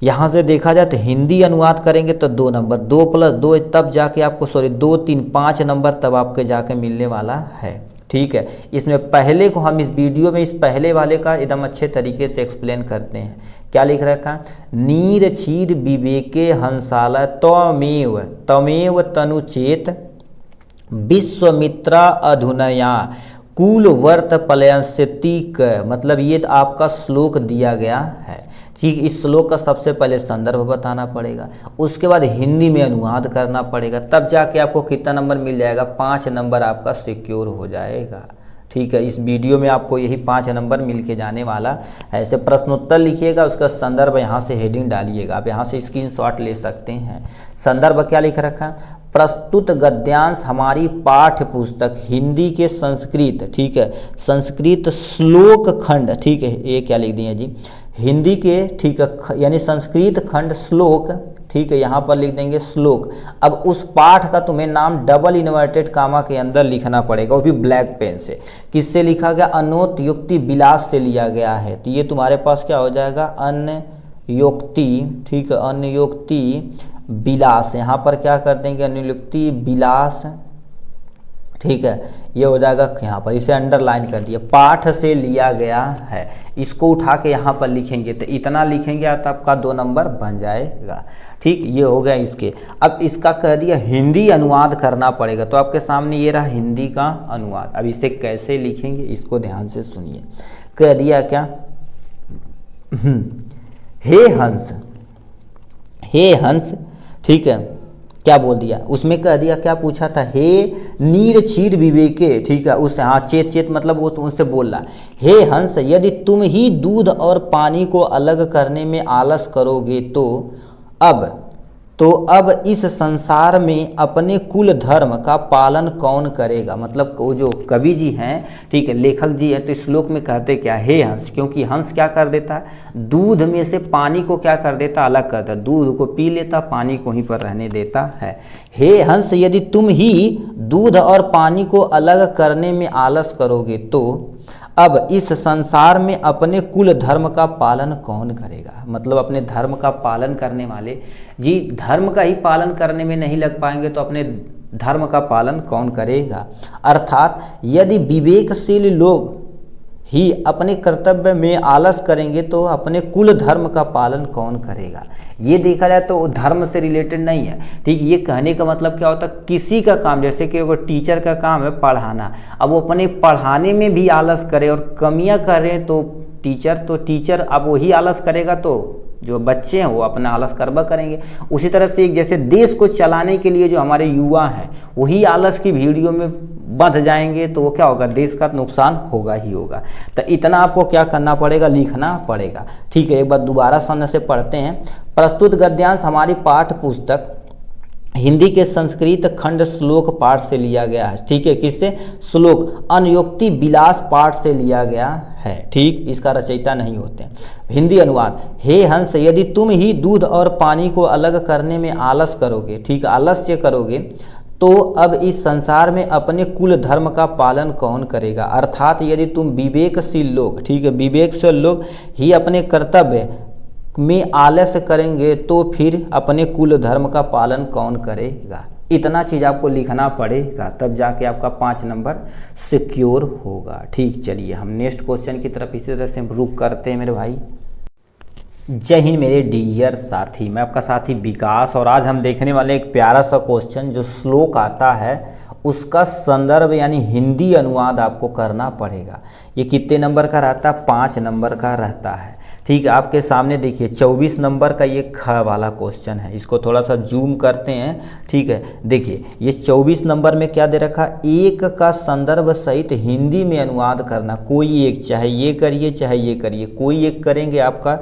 यहाँ से देखा जाए तो हिंदी अनुवाद करेंगे तो 2 नंबर, 2 + 2 तब जाके आपको 2, 3, 5 नंबर तब आपके जाके मिलने वाला है, ठीक है। इसमें पहले को हम इस वीडियो में इस पहले वाले का एकदम अच्छे तरीके से एक्सप्लेन करते हैं। क्या लिख रखा, नीर क्षीर विवेके हंसाला त्वमेव तमेव तनुचेत विश्वमित्रा अधुनया कुलवर्त पलयंस्यतिक। मतलब ये आपका श्लोक दिया गया है, ठीक। इस श्लोक का सबसे पहले संदर्भ बताना पड़ेगा, उसके बाद हिंदी में अनुवाद करना पड़ेगा, तब जाके आपको कितना नंबर मिल जाएगा, 5 नंबर आपका सिक्योर हो जाएगा, ठीक है। इस वीडियो में आपको यही 5 नंबर मिल के जाने वाला है। ऐसे प्रश्नोत्तर लिखिएगा, उसका संदर्भ यहाँ से हेडिंग डालिएगा, आप यहाँ से स्क्रीनशॉट ले सकते हैं। संदर्भ क्या लिख रखा, प्रस्तुत गद्यांश हमारी पाठ्य पुस्तक हिंदी के संस्कृत, ठीक है, संस्कृत श्लोक खंड, ठीक है। ये क्या लिख दिए जी, हिंदी के, ठीक है, यानी संस्कृत खंड श्लोक, ठीक है, यहाँ पर लिख देंगे श्लोक। अब उस पाठ का तुम्हें नाम डबल इन्वर्टेड कामा के अंदर लिखना पड़ेगा, वो भी ब्लैक पेन से। किससे लिखा गया, अन्योक्ति विलास से लिया गया है। तो ये तुम्हारे पास क्या हो जाएगा, अन्योक्ति, ठीक है, अन्योक्ति विलास। यहाँ पर क्या कर देंगे, अन्योक्ति विलास, ठीक है। ये हो जाएगा यहाँ पर, इसे अंडरलाइन कर दिया, पाठ से लिया गया है। इसको उठा के यहाँ पर लिखेंगे तो इतना लिखेंगे तो आपका 2 नंबर बन जाएगा, ठीक। ये हो गया इसके। अब इसका कह दिया हिंदी अनुवाद करना पड़ेगा, तो आपके सामने ये रहा हिंदी का अनुवाद। अब इसे कैसे लिखेंगे इसको ध्यान से सुनिए। कह दिया क्या, हे हंस, हे हंस, ठीक है। क्या बोल दिया उसमें, कह दिया क्या पूछा था, हे नीर क्षीर विवेके, ठीक है। उस हाँ चेत मतलब वो उनसे बोल रहा, हे हंस यदि तुम ही दूध और पानी को अलग करने में आलस करोगे तो अब इस संसार में अपने कुल धर्म का पालन कौन करेगा। मतलब वो जो कवि जी हैं, ठीक है, लेखक जी हैं, तो इस श्लोक में कहते क्या, हे हंस, क्योंकि हंस क्या कर देता है, दूध में से पानी को क्या कर देता, अलग करता है, दूध को पी लेता, पानी को ही पर रहने देता है। हे हंस यदि तुम ही दूध और पानी को अलग करने में आलस करोगे तो अब इस संसार में अपने कुल धर्म का पालन कौन करेगा। मतलब अपने धर्म का पालन करने वाले जी, धर्म का ही पालन करने में नहीं लग पाएंगे तो अपने धर्म का पालन कौन करेगा। अर्थात यदि विवेकशील लोग ही अपने कर्तव्य में आलस करेंगे तो अपने कुल धर्म का पालन कौन करेगा। ये देखा जाए तो धर्म से रिलेटेड नहीं है, ठीक। ये कहने का मतलब क्या होता है, किसी का काम, जैसे कि अगर टीचर का काम है पढ़ाना, अब वो अपने पढ़ाने में भी आलस करे और कमियां करें तो टीचर अब वही आलस करेगा तो जो बच्चे हैं वो अपना आलस करबा करेंगे। उसी तरह से एक जैसे देश को चलाने के लिए जो हमारे युवा हैं वही आलस की भीड़ियों में बंध जाएंगे तो वो क्या होगा, देश का नुकसान होगा ही होगा। तो इतना आपको क्या करना पड़ेगा, लिखना पड़ेगा, ठीक है। एक बार दोबारा सामने से पढ़ते हैं। प्रस्तुत गद्यांश हमारी पाठ्य पुस्तक हिंदी के संस्कृत खंड श्लोक पाठ से लिया गया है, ठीक है। किससे, श्लोक अन्योक्ति विलास पाठ से लिया गया है, ठीक। इसका रचयिता नहीं होते हैं। हिंदी अनुवाद, हे हंस यदि तुम ही दूध और पानी को अलग करने में आलस करोगे, ठीक, आलस्य करोगे तो अब इस संसार में अपने कुल धर्म का पालन कौन करेगा। अर्थात यदि तुम विवेकशील लोग, ठीक है, विवेकशील लोग ही अपने कर्तव्य में आलस्य करेंगे तो फिर अपने कुल धर्म का पालन कौन करेगा। इतना चीज़ आपको लिखना पड़ेगा, तब जाके आपका 5 नंबर सिक्योर होगा। ठीक, चलिए हम नेक्स्ट क्वेश्चन की तरफ इसी तरह से हम रुक करते हैं मेरे भाई। जय हिंद मेरे डियर साथी, मैं आपका साथी विकास, और आज हम देखने वाले एक प्यारा सा क्वेश्चन जो श्लोक आता है उसका संदर्भ यानी हिंदी अनुवाद आपको करना पड़ेगा। ये कितने नंबर का रहता है? 5 नंबर का रहता है। ठीक है, आपके सामने देखिए 24 नंबर का ये ख वाला क्वेश्चन है, इसको थोड़ा सा जूम करते हैं। ठीक है, देखिए ये 24 नंबर में क्या दे रखा, एक का संदर्भ सहित हिंदी में अनुवाद करना, कोई एक, चाहे ये करिए चाहे ये करिए, कोई एक करेंगे आपका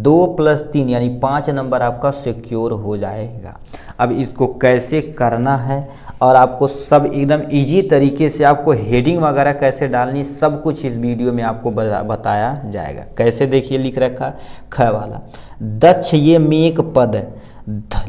2 + 3 यानी 5 नंबर आपका सिक्योर हो जाएगा। अब इसको कैसे करना है और आपको सब एकदम इजी तरीके से आपको हेडिंग वगैरह कैसे डालनी, सब कुछ इस वीडियो में आपको बताया जाएगा। कैसे, देखिए लिख रखा ख वाला, दक्ष ये मेक पद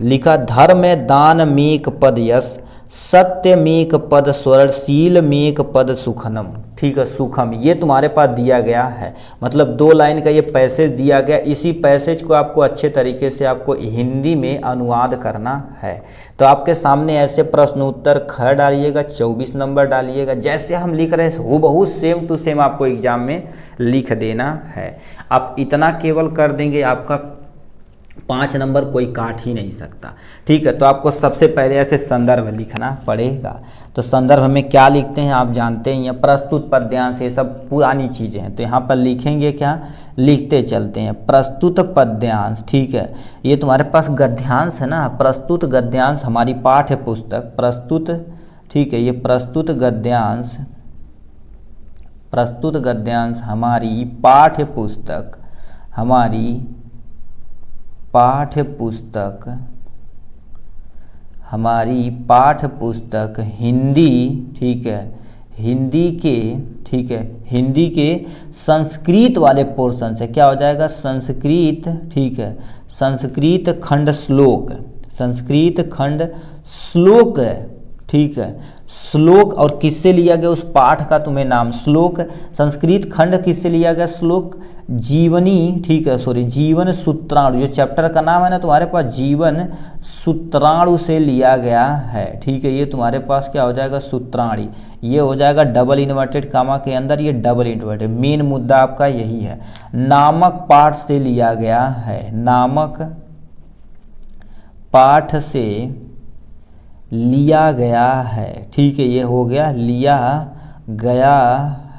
लिखा, धर्म दान मेक पद यश, सत्य मेक पद स्वर्णशील मेक पद सुखनम। ठीक है, सुखम ये तुम्हारे पास दिया गया है, मतलब 2 लाइन का ये पैसेज दिया गया। इसी पैसेज को आपको अच्छे तरीके से आपको हिंदी में अनुवाद करना है। तो आपके सामने ऐसे प्रश्न उत्तर ख डालिएगा, 24 नंबर डालिएगा, जैसे हम लिख रहे हैं हूबहू सेम टू सेम आपको एग्जाम में लिख देना है। आप इतना केवल कर देंगे, आपका 5 नंबर कोई काट ही नहीं सकता। ठीक है, तो आपको सबसे पहले ऐसे संदर्भ लिखना पड़ेगा। तो संदर्भ में क्या लिखते हैं आप जानते ही हैं, प्रस्तुत पद्यांश, ये सब पुरानी चीज़ें हैं। तो यहाँ पर लिखेंगे क्या, लिखते चलते हैं प्रस्तुत पद्यांश। ठीक है, ये तुम्हारे पास गद्यांश है ना, प्रस्तुत गद्यांश हमारी पाठ्य पुस्तक प्रस्तुत। ठीक है, ये प्रस्तुत गद्यांश, प्रस्तुत गद्यांश हमारी पाठ्य पुस्तक, हमारी पाठ्य पुस्तक, हमारी पाठ्य पुस्तक हिंदी। ठीक है, हिंदी के, ठीक है, हिंदी के संस्कृत वाले पोर्शन से क्या हो जाएगा, संस्कृत। ठीक है, संस्कृत खंड श्लोक, संस्कृत खंड श्लोक है। ठीक है, श्लोक और किससे लिया गया, उस पाठ का तुम्हें नाम श्लोक, संस्कृत खंड किससे लिया गया, श्लोक जीवनी। ठीक है, सॉरी जीवन सूत्राणु, जो चैप्टर का नाम है ना तुम्हारे पास जीवन सूत्राणु से लिया गया है। ठीक है, ये तुम्हारे पास क्या हो जाएगा, सूत्राणी, ये हो जाएगा डबल इन्वर्टेड कामा के अंदर, ये डबल इन्वर्टेड, मेन मुद्दा आपका यही है। नामक पाठ से लिया गया है, नामक पाठ से लिया गया है। ठीक है, ये हो गया लिया गया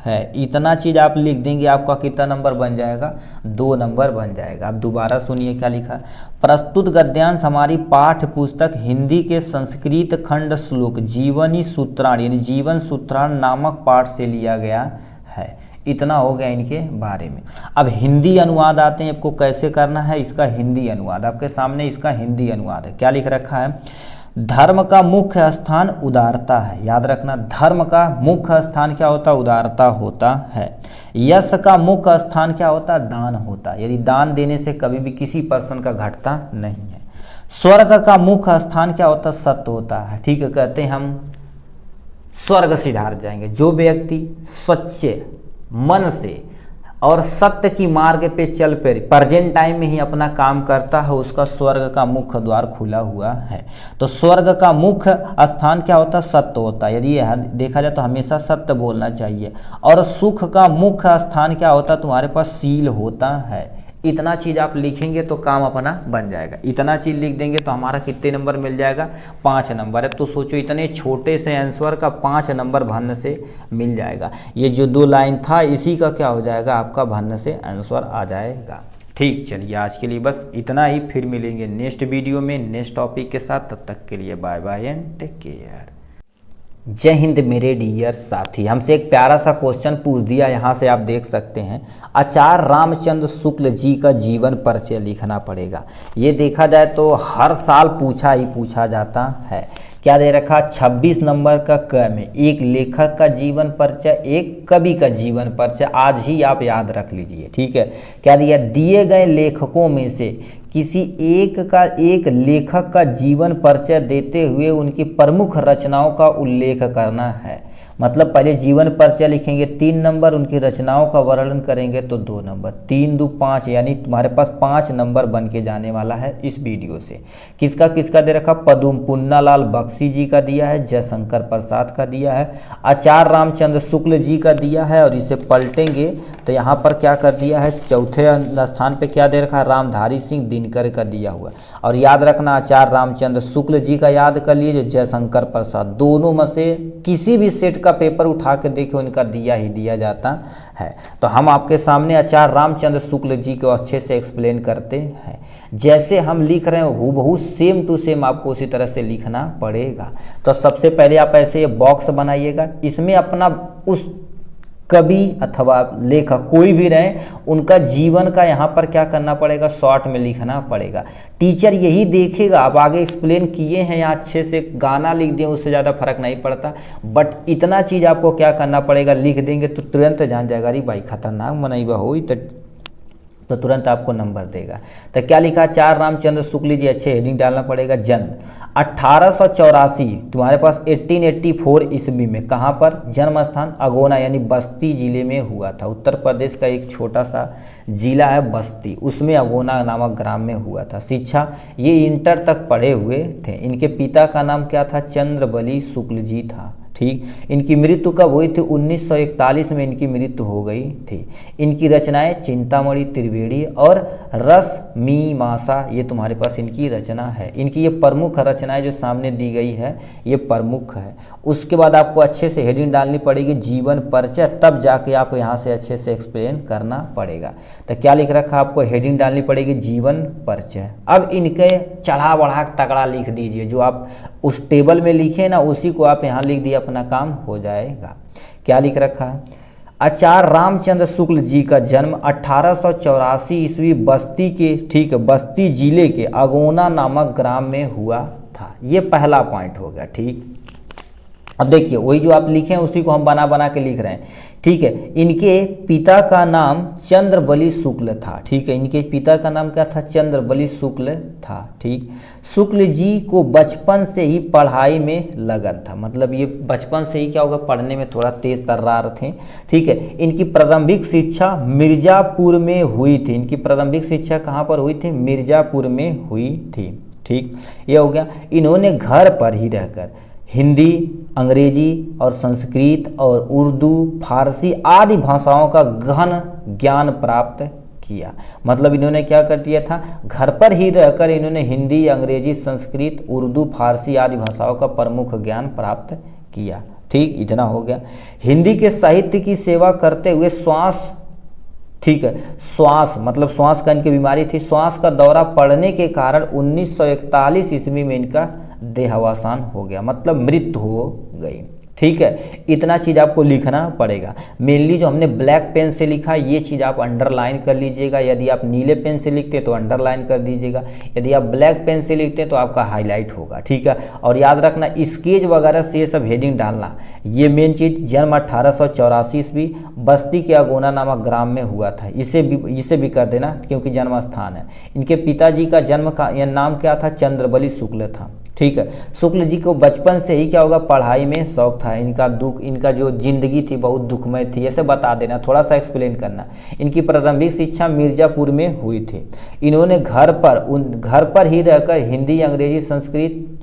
है। इतना चीज़ आप लिख देंगे, आपका कितना नंबर बन जाएगा, 2 नंबर बन जाएगा। आप दोबारा सुनिए क्या लिखा, प्रस्तुत गद्यांश हमारी पाठ्य पुस्तक हिंदी के संस्कृत खंड श्लोक जीवनी सूत्राण यानी जीवन सूत्राण नामक पाठ से लिया गया है। इतना हो गया इनके बारे में। अब हिंदी अनुवाद आते हैं, आपको कैसे करना है इसका हिंदी अनुवाद। आपके सामने इसका हिंदी अनुवाद है, क्या लिख रखा है, धर्म का मुख्य स्थान उदारता है। याद रखना, धर्म का मुख्य स्थान क्या होता है, उदारता होता है। यश का मुख्य स्थान क्या होता है, दान होता है, यदि दान देने से कभी भी किसी पर्सन का घटता नहीं है। स्वर्ग का मुख्य स्थान क्या होता है, सत्य होता है। ठीक है, कहते हैं हम स्वर्ग सिधार जाएंगे, जो व्यक्ति सच्चे मन से और सत्य की मार्ग पे चल कर प्रेजेंट टाइम में ही अपना काम करता है, उसका स्वर्ग का मुख्य द्वार खुला हुआ है। तो स्वर्ग का मुख्य स्थान क्या होता है, सत्य होता है, यदि देखा जाए तो हमेशा सत्य बोलना चाहिए। और सुख का मुख्य स्थान क्या होता है, तुम्हारे पास शील होता है। इतना चीज़ आप लिखेंगे तो काम अपना बन जाएगा। इतना चीज़ लिख देंगे तो हमारा कितने नंबर मिल जाएगा, 5 नंबर। अब तो सोचो इतने छोटे से आंसर का 5 नंबर भन्न से मिल जाएगा। ये जो 2 लाइन था इसी का क्या हो जाएगा, आपका भन्न से आंसर आ जाएगा। ठीक, चलिए आज के लिए बस इतना ही, फिर मिलेंगे नेक्स्ट वीडियो में नेक्स्ट टॉपिक के साथ। तब तक के लिए bye bye and take care. जय हिंद मेरे डियर साथी, हमसे एक प्यारा सा क्वेश्चन पूछ दिया, यहाँ से आप देख सकते हैं। आचार्य रामचंद्र शुक्ल जी का जीवन परिचय लिखना पड़ेगा। ये देखा जाए तो हर साल पूछा ही पूछा जाता है। क्या दे रखा, 26 नंबर का क में एक लेखक का जीवन परिचय, एक कवि का जीवन परिचय। आज ही आप याद रख लीजिए। ठीक है, क्या दिया, दिए गए लेखकों में से किसी एक लेखक का जीवन परिचय देते हुए उनकी प्रमुख रचनाओं का उल्लेख करना है। मतलब पहले जीवन परिचय लिखेंगे 3 नंबर, उनकी रचनाओं का वर्णन करेंगे तो 2 नंबर, 3 2 5, यानी तुम्हारे पास 5 नंबर बन के जाने वाला है इस वीडियो से। किसका किसका दे रखा, पदम पुन्नालाल बख्शी जी का दिया है, जयशंकर प्रसाद का दिया है, आचार्य रामचंद्र शुक्ल जी का दिया है, और इसे पलटेंगे तो यहाँ पर क्या कर दिया है, चौथे स्थान पे क्या दे रखा है, रामधारी सिंह दिनकर का दिया हुआ। और याद रखना आचार्य रामचंद्र शुक्ल जी का याद कर लिए, जो जयशंकर प्रसाद, दोनों में से किसी भी सेट का पेपर उठा के देखो उनका दिया ही दिया जाता है। तो हम आपके सामने आचार्य रामचंद्र शुक्ल जी को अच्छे से एक्सप्लेन करते हैं। जैसे हम लिख रहे हैं हूबहू सेम टू सेम आपको उसी तरह से लिखना पड़ेगा। तो सबसे पहले आप ऐसे ये बॉक्स बनाइएगा, इसमें अपना उस कवि अथवा लेखक कोई भी रहे उनका जीवन का यहाँ पर क्या करना पड़ेगा, शॉर्ट में लिखना पड़ेगा। टीचर यही देखेगा, आप आगे एक्सप्लेन किए हैं या अच्छे से गाना लिख दिए उससे ज़्यादा फर्क नहीं पड़ता, बट इतना चीज़ आपको क्या करना पड़ेगा, लिख देंगे तो तुरंत जान जाएगा अरे भाई खतरनाक मनैबा हो तो तुरंत आपको नंबर देगा। तो क्या लिखा, आचार्य रामचंद्र शुक्ल जी, अच्छे हेडिंग डालना पड़ेगा। जन्म 1884, तुम्हारे पास 1884 ईस्वी में, कहाँ पर, जन्म स्थान अगोना यानी बस्ती जिले में हुआ था। उत्तर प्रदेश का एक छोटा सा जिला है बस्ती, उसमें अगोना नामक ग्राम में हुआ था। शिक्षा ये इंटर तक पढ़े हुए थे। इनके पिता का नाम क्या था, चंद्रबली शुक्ल जी था। ठीक, इनकी मृत्यु कब हुई थी, 1941 में इनकी मृत्यु हो गई थी। इनकी रचनाएं चिंतामणि त्रिवेणी और रस मीमांसा, ये तुम्हारे पास इनकी रचना है। इनकी ये प्रमुख रचनाएं जो सामने दी गई है ये प्रमुख है। उसके बाद आपको अच्छे से हेडिंग डालनी पड़ेगी जीवन परिचय, तब जाके आप यहाँ से अच्छे से एक्सप्लेन करना पड़ेगा। तो क्या लिख रखा, आपको हेडिंग डालनी पड़ेगी जीवन परिचय। अब इनके चढ़ा बढ़ा तगड़ा लिख दीजिए, जो आप उस टेबल में लिखे ना उसी को आप यहाँ लिख दिए, अपना काम हो जाएगा। क्या लिख रखा है, आचार्य रामचंद्र शुक्ल जी का जन्म 1884 ईस्वी बस्ती के, ठीक है, बस्ती जिले के अगोना नामक ग्राम में हुआ था। ये पहला पॉइंट हो गया। ठीक, अब देखिए वही जो आप लिखे हैं उसी को हम बना बना के लिख रहे हैं। ठीक है, इनके पिता का नाम चंद्रबली शुक्ल था। ठीक है, इनके पिता का नाम क्या था, चंद्रबली शुक्ल था। ठीक, शुक्ल जी को बचपन से ही पढ़ाई में लगन था, मतलब ये बचपन से ही क्या होगा, पढ़ने में थोड़ा तेज तर्रार थे। ठीक है, इनकी प्रारंभिक शिक्षा मिर्जापुर में हुई थी। इनकी प्रारंभिक शिक्षा कहाँ पर हुई थी, मिर्जापुर में हुई थी। ठीक, ये हो गया। इन्होंने घर पर ही रहकर हिंदी, अंग्रेजी और संस्कृत और उर्दू, फारसी आदि भाषाओं का गहन ज्ञान प्राप्त किया। मतलब इन्होंने क्या कर दिया था, घर पर ही रहकर इन्होंने हिंदी, अंग्रेजी, संस्कृत, उर्दू, फारसी आदि भाषाओं का प्रमुख ज्ञान प्राप्त किया। ठीक, इतना हो गया। हिंदी के साहित्य की सेवा करते हुए श्वास, ठीक है, श्वास मतलब श्वास का इनकी बीमारी थी, श्वास का दौरा पड़ने के कारण 1941 ईस्वी में इनका देहावसान हो गया, मतलब मृत्यु हो गई। ठीक है, इतना चीज़ आपको लिखना पड़ेगा। मेनली जो हमने ब्लैक पेन से लिखा ये चीज़ आप अंडरलाइन कर लीजिएगा। यदि आप नीले पेन से लिखते तो अंडरलाइन कर दीजिएगा, यदि आप ब्लैक पेन से लिखते तो आपका हाईलाइट होगा। ठीक है, और याद रखना स्केच वगैरह से ये सब हेडिंग डालना। ये मेन चीज़, जन्म 1884 ईस्वी बस्ती के अगोना नामक ग्राम में हुआ था, इसे भी कर देना क्योंकि जन्म स्थान है। इनके पिताजी का जन्म का यह नाम क्या था, चंद्रबली शुक्ल था। ठीक है, शुक्ल जी को बचपन से ही क्या होगा, पढ़ाई में शौक था। इनका जो जिंदगी थी बहुत दुखमय थी, ऐसे बता देना, थोड़ा सा एक्सप्लेन करना। इनकी प्रारंभिक शिक्षा मिर्जापुर में हुई थी। इन्होंने घर पर ही रहकर हिंदी, अंग्रेजी, संस्कृत,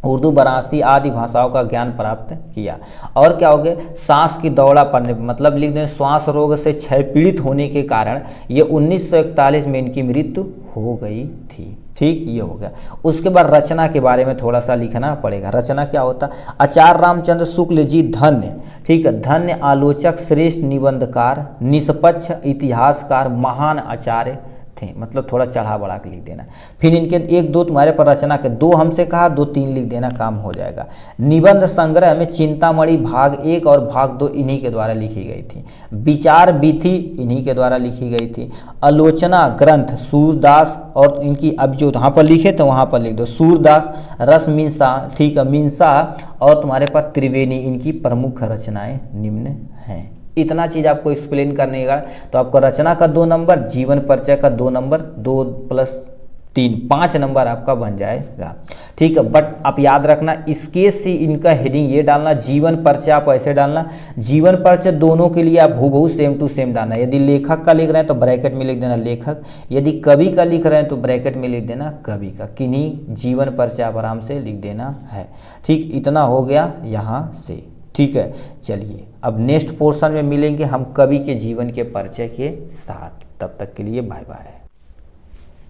उर्दू, बनारसी आदि भाषाओं का ज्ञान प्राप्त किया। और क्या हो गया, सांस की दौड़ा पड़ने, मतलब लिख दें श्वास रोग से क्षय पीड़ित होने के कारण ये 1941 में इनकी मृत्यु हो गई थी। ठीक, ये हो गया। उसके बाद रचना के बारे में थोड़ा सा लिखना पड़ेगा। रचना क्या होता, आचार्य रामचंद्र शुक्ल जी धन्य, ठीक है, धन्य आलोचक, श्रेष्ठ निबंधकार, निष्पक्ष इतिहासकार, महान आचार्य थे। मतलब थोड़ा चढ़ा बढ़ा के लिख देना। फिर इनके 1 2 तुम्हारे पर रचना के 2 हमसे कहा, 2 3 लिख देना, काम हो जाएगा। निबंध संग्रह में चिंतामणि भाग 1 और भाग 2 इन्हीं के द्वारा लिखी गई थी। विचार विधि इन्हीं के द्वारा लिखी गई थी। आलोचना ग्रंथ सूरदास, और इनकी अब जो यहाँ पर लिखे तो वहाँ पर लिख दो, सूरदास, रस मीमांसा, ठीक है, मीमांसा और तुम्हारे पास त्रिवेणी, इनकी प्रमुख रचनाएं निम्न हैं। इतना चीज़ आपको एक्सप्लेन करने का, तो आपको रचना का 2 नंबर, जीवन परिचय का 2 नंबर, 2 + 3, 5 नंबर आपका बन जाएगा। ठीक है, बट आप याद रखना इसके से इनका हेडिंग ये डालना, जीवन परिचय आप ऐसे डालना, जीवन परिचय दोनों के लिए आप हूबहू सेम टू सेम डालना। यदि लेखक का लिख रहे हैं तो ब्रैकेट में लिख देना लेखक, यदि कवि का लिख रहे हैं तो ब्रैकेट में लिख देना कवि का, किन्हीं जीवन परिचय आप आराम से लिख देना है। ठीक, इतना हो गया यहाँ से। ठीक है, चलिए अब नेक्स्ट पोर्शन में मिलेंगे हम कवि के जीवन के परिचय के साथ। तब तक के लिए बाय बाय।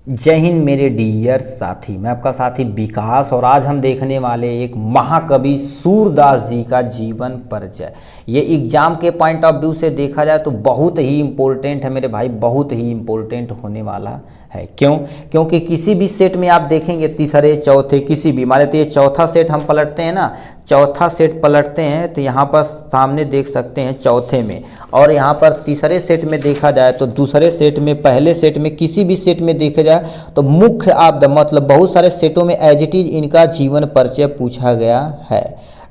जय हिंद मेरे डियर साथी, मैं आपका साथी विकास और आज हम देखने वाले एक महाकवि सूरदास जी का जीवन परिचय। ये एग्जाम के पॉइंट ऑफ व्यू से देखा जाए तो बहुत ही इम्पोर्टेंट है मेरे भाई, बहुत ही इम्पोर्टेंट होने वाला है। क्यों? क्योंकि किसी भी सेट में आप देखेंगे तीसरे चौथे किसी भी, मान लेते ये चौथा सेट हम पलटते हैं ना, चौथा सेट पलटते हैं तो यहाँ पर सामने देख सकते हैं चौथे में, और यहाँ पर तीसरे सेट में देखा जाए तो दूसरे सेट में, पहले सेट में, किसी भी सेट में देखा जाए तो मुख्य आप मतलब बहुत सारे सेटों में एज इट इज इनका जीवन परिचय पूछा गया है।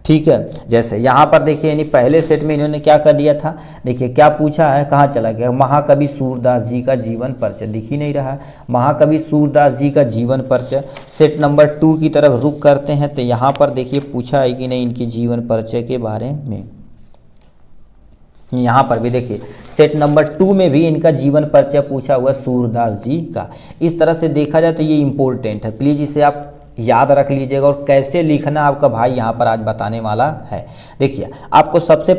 ठीक है, जैसे यहाँ पर देखिए यानी पहले सेट में इन्होंने क्या कर दिया था, देखिए क्या पूछा है, कहाँ चला गया, महाकवि सूरदास जी का जीवन परिचय, दिख ही नहीं रहा, महाकवि सूरदास जी का जीवन परिचय। सेट नंबर 2 की तरफ रुख करते हैं तो यहाँ पर देखिए पूछा है कि नहीं इनकी जीवन परिचय के बारे में। यहाँ पर भी देखिए सेट नंबर 2 में भी इनका जीवन परिचय पूछा हुआ सूरदास जी का। इस तरह से देखा जाए तो ये इम्पोर्टेंट है, प्लीज़ इसे आप याद रख लीजिएगा और कैसे लिखना आपका भाई यहाँ पर आज बताने वाला है। देखिए आपको सबसे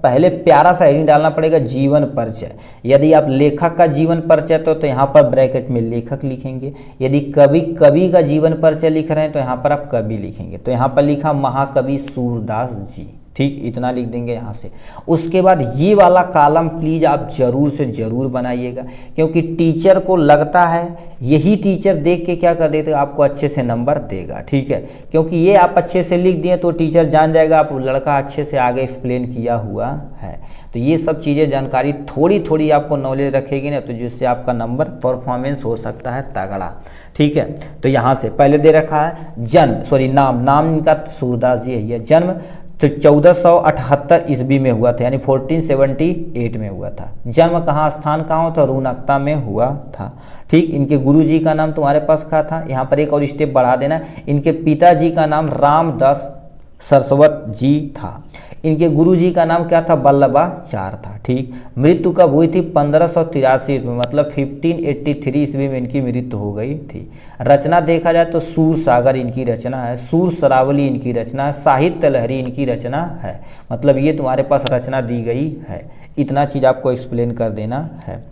पहले प्यारा सा हेडिंग डालना पड़ेगा जीवन परिचय। यदि आप लेखक का जीवन परिचय तो यहाँ पर ब्रैकेट में लेखक लिखेंगे, यदि कवि का जीवन परिचय लिख रहे हैं तो यहाँ पर आप कवि लिखेंगे। तो यहाँ पर लिखा महाकवि सूरदास जी, ठीक, इतना लिख देंगे यहाँ से। उसके बाद ये वाला कॉलम प्लीज़ आप ज़रूर से ज़रूर बनाइएगा, क्योंकि टीचर को लगता है यही टीचर देख के क्या कर देते आपको अच्छे से नंबर देगा। ठीक है, क्योंकि ये आप अच्छे से लिख दिए तो टीचर जान जाएगा आप लड़का अच्छे से आगे एक्सप्लेन किया हुआ है। तो ये सब चीज़ें जानकारी थोड़ी थोड़ी आपको नॉलेज रखेगी ना, तो जिससे आपका नंबर परफॉर्मेंस हो सकता है तगड़ा। ठीक है, तो यहाँ से पहले दे रखा है नाम इनका सूरदास जी है। ये जन्म तो 1478 ईस्वी में हुआ था, यानी 1478 में हुआ था। जन्म कहाँ, स्थान कहाँ हुआ था, रूनकता में हुआ था। ठीक, इनके गुरुजी का नाम तुम्हारे पास क्या था, यहाँ पर एक और स्टेप बढ़ा देना, इनके पिताजी का नाम रामदास सरस्वत जी था। इनके गुरुजी का नाम क्या था, वल्लभाचार्य था। ठीक, मृत्यु कब हुई थी, 1583 ईस्वी में, मतलब 1583 ईस्वी में इनकी मृत्यु हो गई थी। रचना देखा जाए तो सूर सागर इनकी रचना है, सूर सरावली इनकी रचना है, साहित्य लहरी इनकी रचना है। मतलब ये तुम्हारे पास रचना दी गई है। इतना चीज़ आपको एक्सप्लेन कर देना है।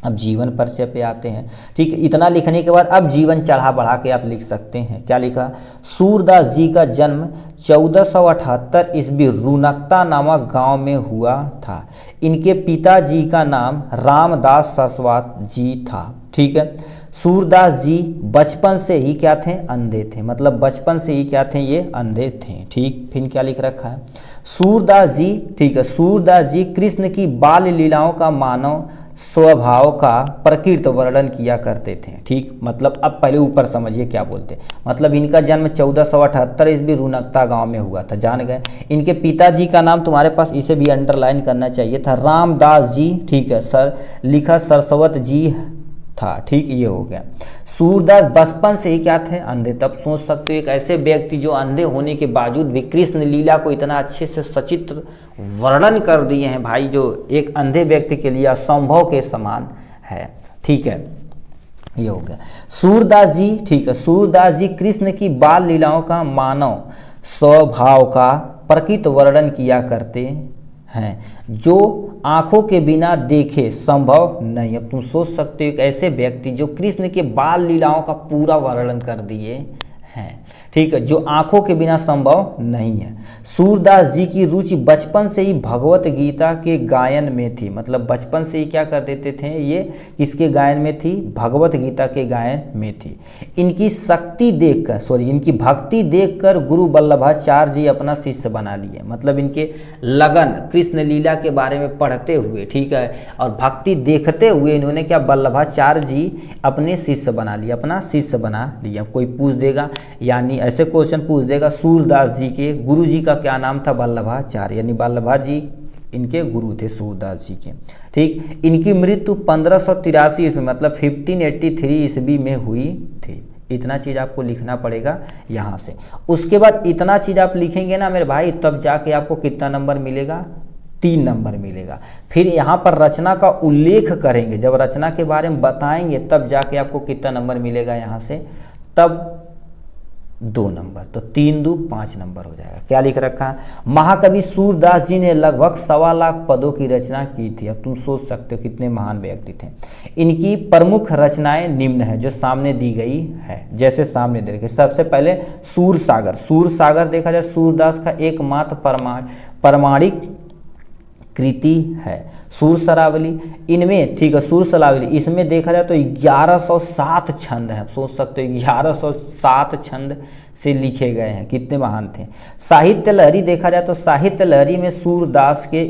अब जीवन परिचय पे आते हैं। ठीक है, इतना लिखने के बाद अब जीवन चढ़ा बढ़ा के आप लिख सकते हैं। क्या लिखा, सूरदास जी का जन्म 1478 ईस्वी रूनकता नामक गांव में हुआ था। इनके पिताजी का नाम रामदास सरस्वत जी था। ठीक है, सूरदास जी बचपन से ही क्या थे, अंधे थे, मतलब बचपन से ही क्या थे, ये अंधे थे। ठीक, फिर क्या लिख रखा है, सूरदास जी, ठीक है, सूरदास जी कृष्ण की बाल लीलाओं का मानव स्वभाव का प्रकृत वर्णन किया करते थे। ठीक, मतलब अब पहले ऊपर समझिए क्या बोलते, मतलब इनका जन्म 1478 ईस्वी रूनकता गांव में हुआ था, जान गए। इनके पिताजी का नाम तुम्हारे पास इसे भी अंडरलाइन करना चाहिए था, रामदास जी। ठीक है, सर लिखा सरस्वत जी था। ठीक, ये हो गया। सूरदास बचपन से ही क्या थे, अंधे। तब सोच सकते हो एक ऐसे व्यक्ति जो अंधे होने के बावजूद भी कृष्ण लीला को इतना अच्छे से सचित्र वर्णन कर दिए हैं भाई, जो एक अंधे व्यक्ति के लिए असंभव के समान है। ठीक है, ये हो गया सूरदास जी। ठीक है, सूरदास जी कृष्ण की बाल लीलाओं का मानव स्वभाव का प्रकृत वर्णन किया करते हैं, जो आंखों के बिना देखे संभव नहीं। अब तुम सोच सकते हो एक ऐसे व्यक्ति जो कृष्ण के बाल लीलाओं का पूरा वर्णन कर दिए हैं, ठीक है, जो आंखों के बिना संभव नहीं है। सूरदास जी की रुचि बचपन से ही भगवत गीता के गायन में थी, मतलब बचपन से ही क्या कर देते थे ये, किसके गायन में थी, भगवत गीता के गायन में थी। इनकी शक्ति देखकर इनकी भक्ति देखकर गुरु वल्लभाचार्य जी अपना शिष्य बना लिए, मतलब इनके लगन कृष्ण लीला के बारे में पढ़ते हुए, ठीक है, और भक्ति देखते हुए इन्होंने क्या, वल्लभाचार्य जी अपने शिष्य बना लिए, अपना शिष्य बना लिया। कोई पूछ देगा, यानी ऐसे क्वेश्चन पूछ देगा, सूरदास जी के गुरु जी का क्या नाम था, वल्लभाचार्य, यानी वल्लभा जी इनके गुरु थे सूरदास जी के। ठीक, इनकी मृत्यु 1583 ईस्वी मतलब 1583 ईस्वी में हुई थी। इतना चीज़ आपको लिखना पड़ेगा यहाँ से। उसके बाद इतना चीज़ आप लिखेंगे ना मेरे भाई, तब जाके आपको कितना नंबर मिलेगा, 3 नंबर मिलेगा। फिर यहाँ पर रचना का उल्लेख करेंगे, जब रचना के बारे में बताएंगे तब जाके आपको कितना नंबर मिलेगा यहाँ से, तब 2 नंबर। तो 3 दूँ 5 नंबर हो जाएगा। क्या लिख रखा है, महाकवि सूरदास जी ने लगभग 1.25 लाख पदों की रचना की थी। अब तुम सोच सकते हो कितने महान व्यक्ति थे। इनकी प्रमुख रचनाएं निम्न है जो सामने दी गई है। जैसे सामने दे रखी, सबसे पहले सूरसागर। सूरसागर देखा जाए सूरदास का एकमात्र प्रमाणिक कृति है। सुरसरावली इनमें, ठीक है, सुरसरावली इसमें देखा जाए तो 1107 छंद हैं। सोच सकते हो 1107 छंद से लिखे गए हैं, कितने महान थे। साहित्य लहरी देखा जाए तो साहित्य लहरी में सूरदास के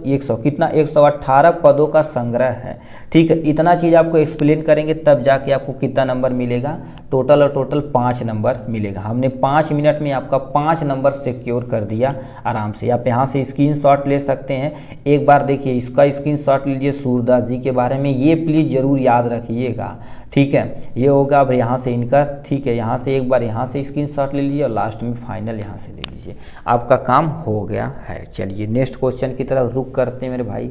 118 पदों का संग्रह है। ठीक है, इतना चीज़ आपको एक्सप्लेन करेंगे तब जाके आपको कितना नंबर मिलेगा, टोटल और टोटल 5 नंबर मिलेगा। हमने 5 मिनट में आपका 5 नंबर सिक्योर कर दिया आराम से। आप यहाँ से स्क्रीनशॉट ले सकते हैं, एक बार देखिए इसका स्क्रीनशॉट लीजिए सूरदास जी के बारे में, ये प्लीज़ ज़रूर याद रखिएगा। ठीक है, ये होगा अब यहाँ से इनका। ठीक है, यहाँ से एक बार यहाँ से स्क्रीनशॉट ले लीजिए और लास्ट में फाइनल यहाँ से ले लीजिए, आपका काम हो गया है। चलिए नेक्स्ट क्वेश्चन की तरफ रुक करते हैं मेरे भाई।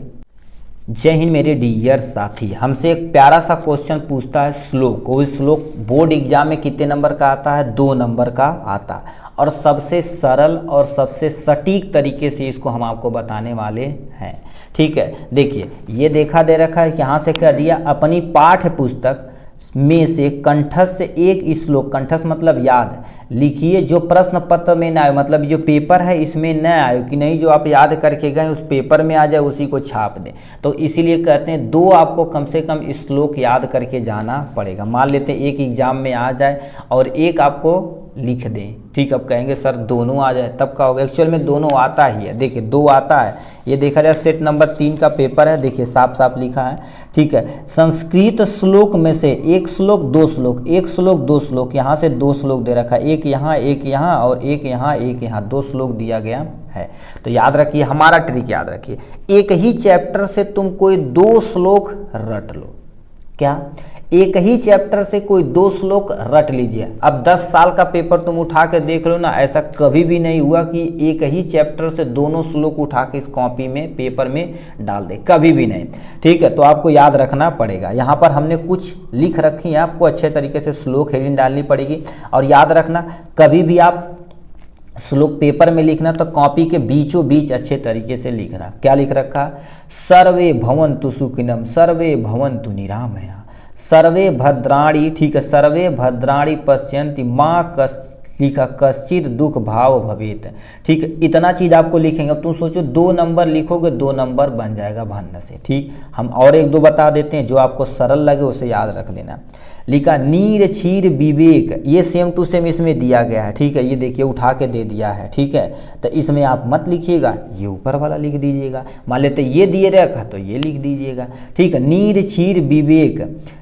जय हिंद मेरे डियर साथी, हमसे एक प्यारा सा क्वेश्चन पूछता है श्लोक। कोई श्लोक बोर्ड एग्जाम में कितने नंबर का आता है, 2 नंबर का आता है। और सबसे सरल और सबसे सटीक तरीके से इसको हम आपको बताने वाले हैं। ठीक है, देखिए ये देखा दे रखा है कि यहाँ से क्या दिया, अपनी पाठ्य पुस्तक में से कंठस्थ एक श्लोक, कंठस्थ मतलब याद, लिखिए जो प्रश्न पत्र में ना आए, मतलब जो पेपर है इसमें न आए कि नहीं, जो आप याद करके गए उस पेपर में आ जाए, उसी को छाप दें। तो इसीलिए कहते हैं 2 आपको कम से कम श्लोक याद करके जाना पड़ेगा। मान लेते हैं एक एग्जाम में आ जाए और एक आपको लिख दें। ठीक, अब कहेंगे सर दोनों आ जाए, तब का होगा। एक्चुअल में दोनों आता ही है, देखिए 2 आता है। ये देखा जाए सेट नंबर 3 का पेपर है, देखिए साफ साफ लिखा है। ठीक है, संस्कृत श्लोक में से 1 श्लोक 2 श्लोक, 1 श्लोक 2 श्लोक, यहाँ से 2 श्लोक दे रखा है, एक यहाँ और एक यहाँ 2 श्लोक दिया गया है। तो याद रखिए, हमारा ट्रिक याद रखिए, एक ही चैप्टर से तुम कोई 2 श्लोक रट लो। क्या, एक ही चैप्टर से कोई 2 श्लोक रट लीजिए। अब 10 साल का पेपर तुम उठा के देख लो ना, ऐसा कभी भी नहीं हुआ कि एक ही चैप्टर से दोनों श्लोक उठा के इस कॉपी में पेपर में डाल दे, कभी भी नहीं। ठीक है, तो आपको याद रखना पड़ेगा। यहाँ पर हमने कुछ लिख रखी है, आपको अच्छे तरीके से श्लोक हेडिंग डालनी पड़ेगी। और याद रखना, कभी भी आप श्लोक पेपर में लिखना तो कॉपी के बीचों बीच अच्छे तरीके से लिखना। क्या लिख रखा, सर्वे भवन्तु सुखिनम सर्वे भवन्तु निरामया सर्वे भद्राणी। ठीक है, सर्वे भद्राणी पश्यन्ति माँ लिखा कश्चित दुख भाव भवेत। ठीक है, इतना चीज़ आपको लिखेंगे। अब तुम सोचो 2 नंबर लिखोगे, 2 नंबर बन जाएगा भन्न से। ठीक, हम और 1-2 बता देते हैं, जो आपको सरल लगे उसे याद रख लेना। लिखा नीर क्षीर विवेक, ये सेम टू सेम इसमें दिया गया है। ठीक है, ये देखिए उठा के दे दिया है। ठीक है, तो इसमें आप मत लिखिएगा, ये ऊपर वाला लिख दीजिएगा। मान लेते ये दिए रखा तो ये लिख दीजिएगा। ठीक है, नीर क्षीर विवेक।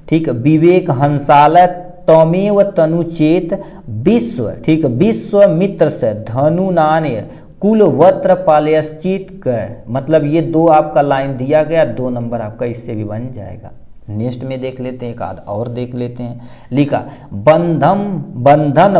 ठीक है, विवेक हंसालय तमेव तनुचेत विश्व। ठीक है, विश्व मित्र से धनु नान्य कुल वत्र पालयश्चित क, मतलब ये 2 आपका लाइन दिया गया, 2 नंबर आपका इससे भी बन जाएगा। नेक्स्ट में देख लेते हैं, एक आध और देख लेते हैं। लिखा बंधन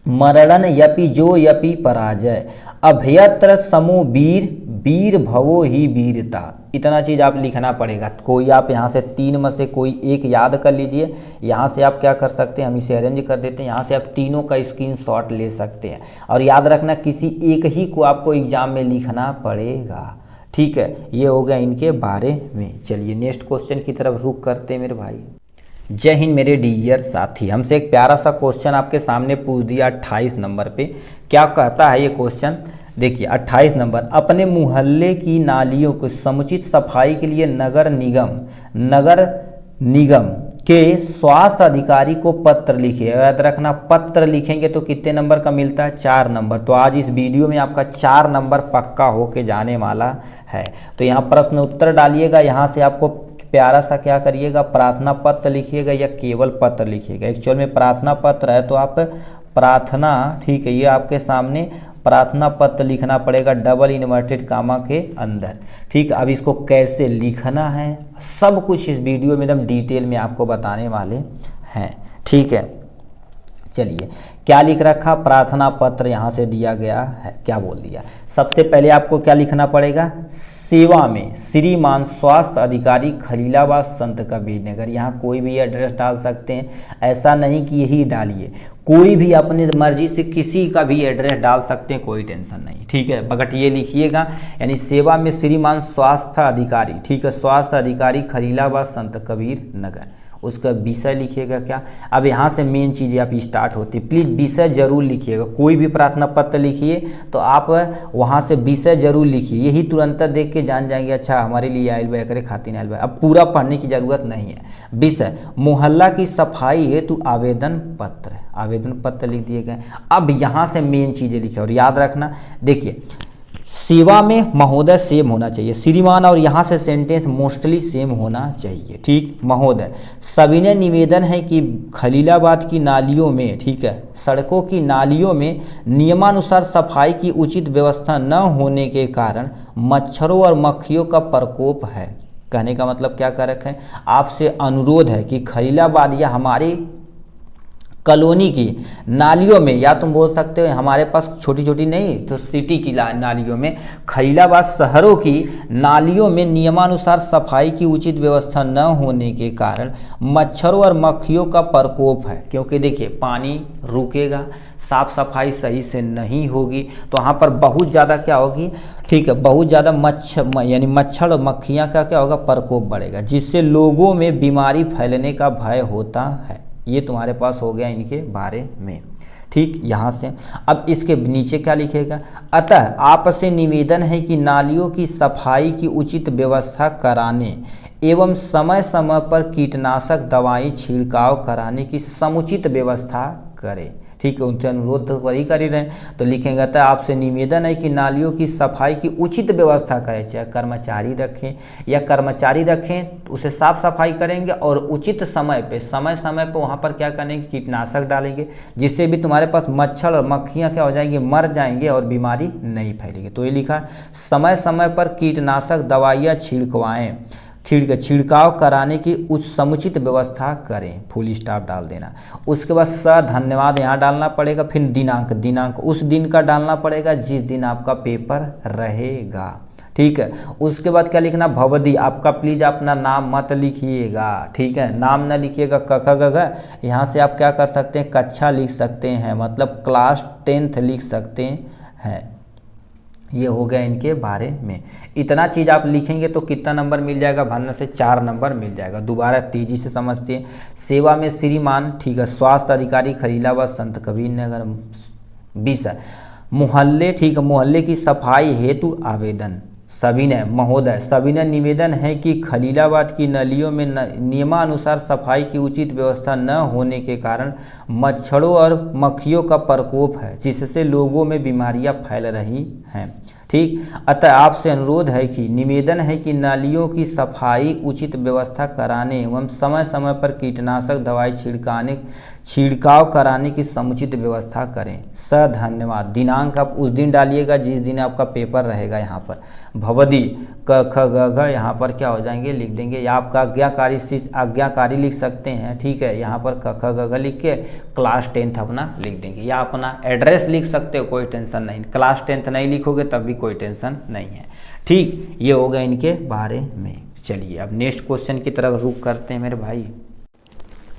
मरणन यपि जो यपि पराजय अभयत्र समो वीर भवो ही वीरता। इतना चीज़ आप लिखना पड़ेगा। कोई आप यहाँ से 3 में से कोई एक याद कर लीजिए। यहाँ से आप क्या कर सकते हैं, हम इसे अरेंज कर देते हैं। यहाँ से आप तीनों का स्क्रीनशॉट ले सकते हैं। और याद रखना, किसी एक ही को आपको एग्जाम में लिखना पड़ेगा। ठीक है, ये हो गया इनके बारे में। चलिए नेक्स्ट क्वेश्चन की तरफ रुख करते हैं मेरे भाई। जय हिंद मेरे डियर साथी, हमसे एक प्यारा सा क्वेश्चन आपके सामने पूछ दिया 28 नंबर पे। क्या कहता है ये क्वेश्चन, देखिए 28 नंबर, अपने मोहल्ले की नालियों को समुचित सफाई के लिए नगर निगम के स्वास्थ्य अधिकारी को पत्र लिखिए। याद रखना, पत्र लिखेंगे तो कितने नंबर का मिलता है, 4 नंबर। तो आज इस वीडियो में आपका 4 नंबर पक्का होके जाने वाला है। तो यहाँ प्रश्न उत्तर डालिएगा। यहाँ से आपको प्यारा सा क्या करिएगा, प्रार्थना पत्र लिखिएगा या केवल पत्र लिखिएगा। एक्चुअल में प्रार्थना पत्र है तो आप प्रार्थना, ठीक है, ये आपके सामने प्रार्थना पत्र लिखना पड़ेगा डबल इन्वर्टेड कामा के अंदर। ठीक, अब इसको कैसे लिखना है सब कुछ इस वीडियो में एकदम डिटेल में आपको बताने वाले हैं। ठीक है, चलिए क्या लिख रखा, प्रार्थना पत्र यहाँ से दिया गया है, क्या बोल दिया। सबसे पहले आपको क्या लिखना पड़ेगा, सेवा में श्रीमान स्वास्थ्य अधिकारी खलीलाबाद संत कबीर नगर। यहाँ कोई भी एड्रेस डाल सकते हैं, ऐसा नहीं कि यही डालिए, कोई भी अपनी मर्जी से किसी का भी एड्रेस डाल सकते हैं, कोई टेंशन नहीं। ठीक है, बट ये लिखिएगा यानी सेवा में श्रीमान स्वास्थ्य अधिकारी। ठीक है, स्वास्थ्य अधिकारी खलीलाबाद संत कबीर नगर, उसका विषय लिखिएगा क्या। अब यहाँ से मेन चीज़ें आप स्टार्ट होती, प्लीज़ विषय जरूर लिखिएगा। कोई भी प्रार्थना पत्र लिखिए तो आप वहाँ से विषय जरूर लिखिए, यही तुरंत देख के जान जाएंगे अच्छा हमारे लिए आयल बा करे खातिर आयल बा। अब पूरा पढ़ने की ज़रूरत नहीं है। विषय मोहल्ला की सफाई हेतु आवेदन पत्र, आवेदन पत्र लिख दिए गए। अब यहाँ से मेन चीज़ें लिखे और याद रखना, देखिए सेवा में महोदय सेम होना चाहिए, श्रीमान और यहाँ से सेंटेंस मोस्टली सेम होना चाहिए। ठीक, महोदय सविनय निवेदन है कि खलीलाबाद की नालियों में, ठीक है, सड़कों की नालियों में नियमानुसार सफाई की उचित व्यवस्था न होने के कारण मच्छरों और मक्खियों का प्रकोप है। कहने का मतलब क्या कर रखे हैं, आपसे अनुरोध है कि खलीलाबाद या हमारे कॉलोनी की नालियों में, या तुम बोल सकते हो हमारे पास छोटी छोटी नहीं तो सिटी की नालियों में, खलीलाबाद शहरों की नालियों में नियमानुसार सफाई की उचित व्यवस्था न होने के कारण मच्छरों और मक्खियों का प्रकोप है। क्योंकि देखिए पानी रुकेगा, साफ सफाई सही से नहीं होगी तो वहाँ पर बहुत ज़्यादा क्या होगी, ठीक है, बहुत ज़्यादा मच्छर और मक्खियाँ का क्या होगा, प्रकोप बढ़ेगा, जिससे लोगों में बीमारी फैलने का भय होता है। ये तुम्हारे पास हो गया इनके बारे में। ठीक, यहाँ से अब इसके नीचे क्या लिखेगा, अतः आपसे निवेदन है कि नालियों की सफाई की उचित व्यवस्था कराने एवं समय समय पर कीटनाशक दवाई छिड़काव कराने की समुचित व्यवस्था करें। ठीक है, उनसे अनुरोध तो वही कर ही रहे हैं, तो लिखेंगे तो आपसे निवेदन है कि नालियों की सफाई की उचित व्यवस्था करें, चाहे कर्मचारी रखें या कर्मचारी रखें उसे साफ सफाई करेंगे और उचित समय पे वहाँ पर क्या करेंगे, कीटनाशक डालेंगे, जिससे भी तुम्हारे पास मच्छर और मक्खियाँ क्या हो जाएंगी, मर जाएंगे और बीमारी नहीं फैलेगी। तो ये लिखा समय समय पर कीटनाशक दवाइयाँ छिड़कवाएँ, छिड़काव कराने की उच्च समुचित व्यवस्था करें, फुल स्टॉप डाल देना। उसके बाद धन्यवाद यहाँ डालना पड़ेगा, फिर दिनांक उस दिन का डालना पड़ेगा जिस दिन आपका पेपर रहेगा। ठीक है, उसके बाद क्या लिखना, भवदी, आपका प्लीज अपना नाम मत लिखिएगा। ठीक है, नाम ना लिखिएगा, क ख ग घ, यहाँ से आप क्या कर सकते हैं, कक्षा लिख सकते हैं, मतलब क्लास 10th लिख सकते हैं। ये हो गया इनके बारे में। इतना चीज़ आप लिखेंगे तो कितना नंबर मिल जाएगा, भरने से 4 नंबर मिल जाएगा। दोबारा तेजी से समझते हैं, सेवा में श्रीमान, ठीक है, स्वास्थ्य अधिकारी खलीलाबाद संत कबीर नगर। विषय मोहल्ले, ठीक है, मोहल्ले की सफाई हेतु आवेदन, सविनय महोदय सविनय निवेदन है कि खलीलाबाद की नलियों में नियमानुसार सफाई की उचित व्यवस्था न होने के कारण मच्छरों और मक्खियों का प्रकोप है, जिससे लोगों में बीमारियां फैल रही हैं। ठीक, अतः आपसे अनुरोध है कि निवेदन है कि नालियों की सफाई उचित व्यवस्था कराने एवं समय समय पर कीटनाशक दवाई छिड़काव कराने की समुचित व्यवस्था करें। धन्यवाद। दिनांक आप उस दिन डालिएगा जिस दिन आपका पेपर रहेगा। यहाँ पर भवदी क ख ग घ यहाँ पर क्या हो जाएंगे, लिख देंगे, या आपका आज्ञाकारी लिख सकते हैं। ठीक है, यहाँ पर क ख ग घ लिख के क्लास 10th अपना लिख देंगे, या अपना एड्रेस लिख सकते हो, कोई टेंशन नहीं। क्लास 10th नहीं लिखोगे तब भी कोई टेंशन नहीं है। ठीक, ये हो गया इनके बारे में। चलिए अब नेक्स्ट क्वेश्चन की तरफ रुख करते हैं मेरे भाई।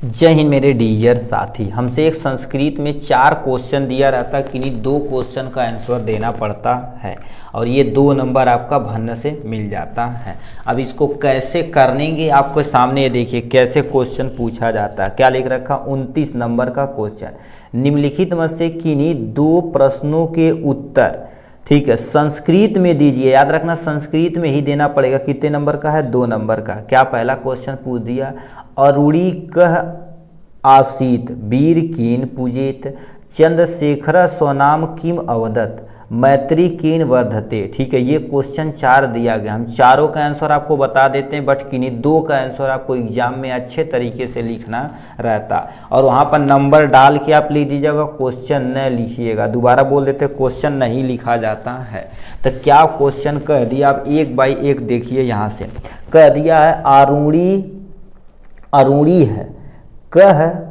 जय हिंद मेरे डियर साथी। हमसे एक संस्कृत में 4 क्वेश्चन दिया रहता है, किन्हीं 2 क्वेश्चन का आंसर देना पड़ता है और ये 2 नंबर आपका भरने से मिल जाता है। अब इसको कैसे करेंगे आपके सामने, ये देखिए कैसे क्वेश्चन पूछा जाता है। क्या लिख रखा, 29 नंबर का क्वेश्चन, निम्नलिखित में से किन्हीं 2 प्रश्नों के उत्तर, ठीक है, संस्कृत में दीजिए। याद रखना संस्कृत में ही देना पड़ेगा। कितने नंबर का है, 2 नंबर का। क्या पहला क्वेश्चन पूछ दिया, अरुणी कह आसीत वीर कीन पूजित चंद्रशेखर स्वनाम किम अवदत् मैत्री कीन वर्धते। ठीक है, ये क्वेश्चन 4 दिया गया, हम चारों का आंसर आपको बता देते हैं, बट किन्हीं 2 का आंसर आपको एग्जाम में अच्छे तरीके से लिखना रहता, और वहाँ पर नंबर डाल के आप लिख दीजिएगा, क्वेश्चन न लिखिएगा। दोबारा बोल देते, क्वेश्चन नहीं लिखा जाता है। तो क्या क्वेश्चन कह दिया, आप 1 बाई 1 देखिए। यहाँ से कह दिया है अरूणी है, कह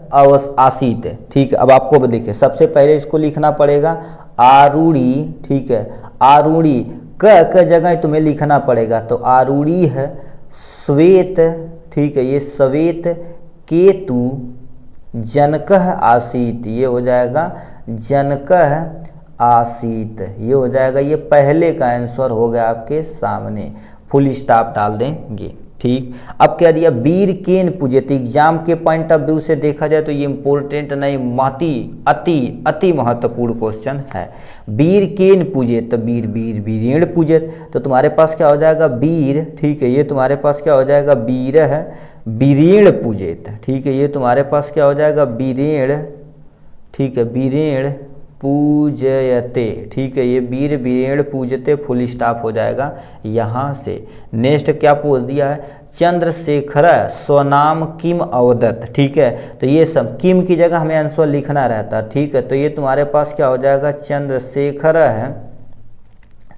आसित है। ठीक है, अब आपको देखिए, सबसे पहले इसको लिखना पड़ेगा आरूढ़ी। ठीक है, आरूढ़ी क जगह तुम्हें लिखना पड़ेगा, तो आरूढ़ी है श्वेत। ठीक है, ये श्वेत केतु जनकः आसीत, ये हो जाएगा जनकः आसीत, ये हो जाएगा, ये पहले का आंसर हो गया आपके सामने। फुल स्टॉप डाल देंगे। ठीक, अब क्या दिया, वीर केन पूजित। एग्जाम के पॉइंट ऑफ व्यू से देखा जाए तो ये इंपॉर्टेंट नहीं, अति महत्वपूर्ण क्वेश्चन है। वीर केन पूजित, तो वीरेण पूजित, तो तुम्हारे पास क्या हो जाएगा वीर। ठीक है, ये तुम्हारे पास क्या हो जाएगा वीर है वीरेण पूजित। ठीक है, ये तुम्हारे पास क्या हो जाएगा वीरेण। ठीक है, वीरेण पूजयते। ठीक है, ये वीरेण पूजते, फुल स्टॉप हो जाएगा यहाँ से। नेक्स्ट क्या पूछ दिया है, चंद्रशेखर स्वनाम किम अवदत्। ठीक है, तो ये सब किम की जगह हमें आंसर लिखना रहता। ठीक है, तो ये तुम्हारे पास क्या हो जाएगा चंद्रशेखर है।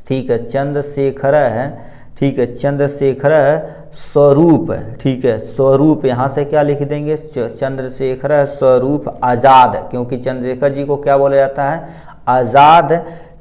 ठीक है, चंद्रशेखर है। ठीक है, चंद्रशेखर स्वरूप। ठीक है, स्वरूप यहाँ से क्या लिख देंगे, चंद्रशेखर स्वरूप आज़ाद, क्योंकि चंद्रशेखर जी को क्या बोला जाता है आज़ाद।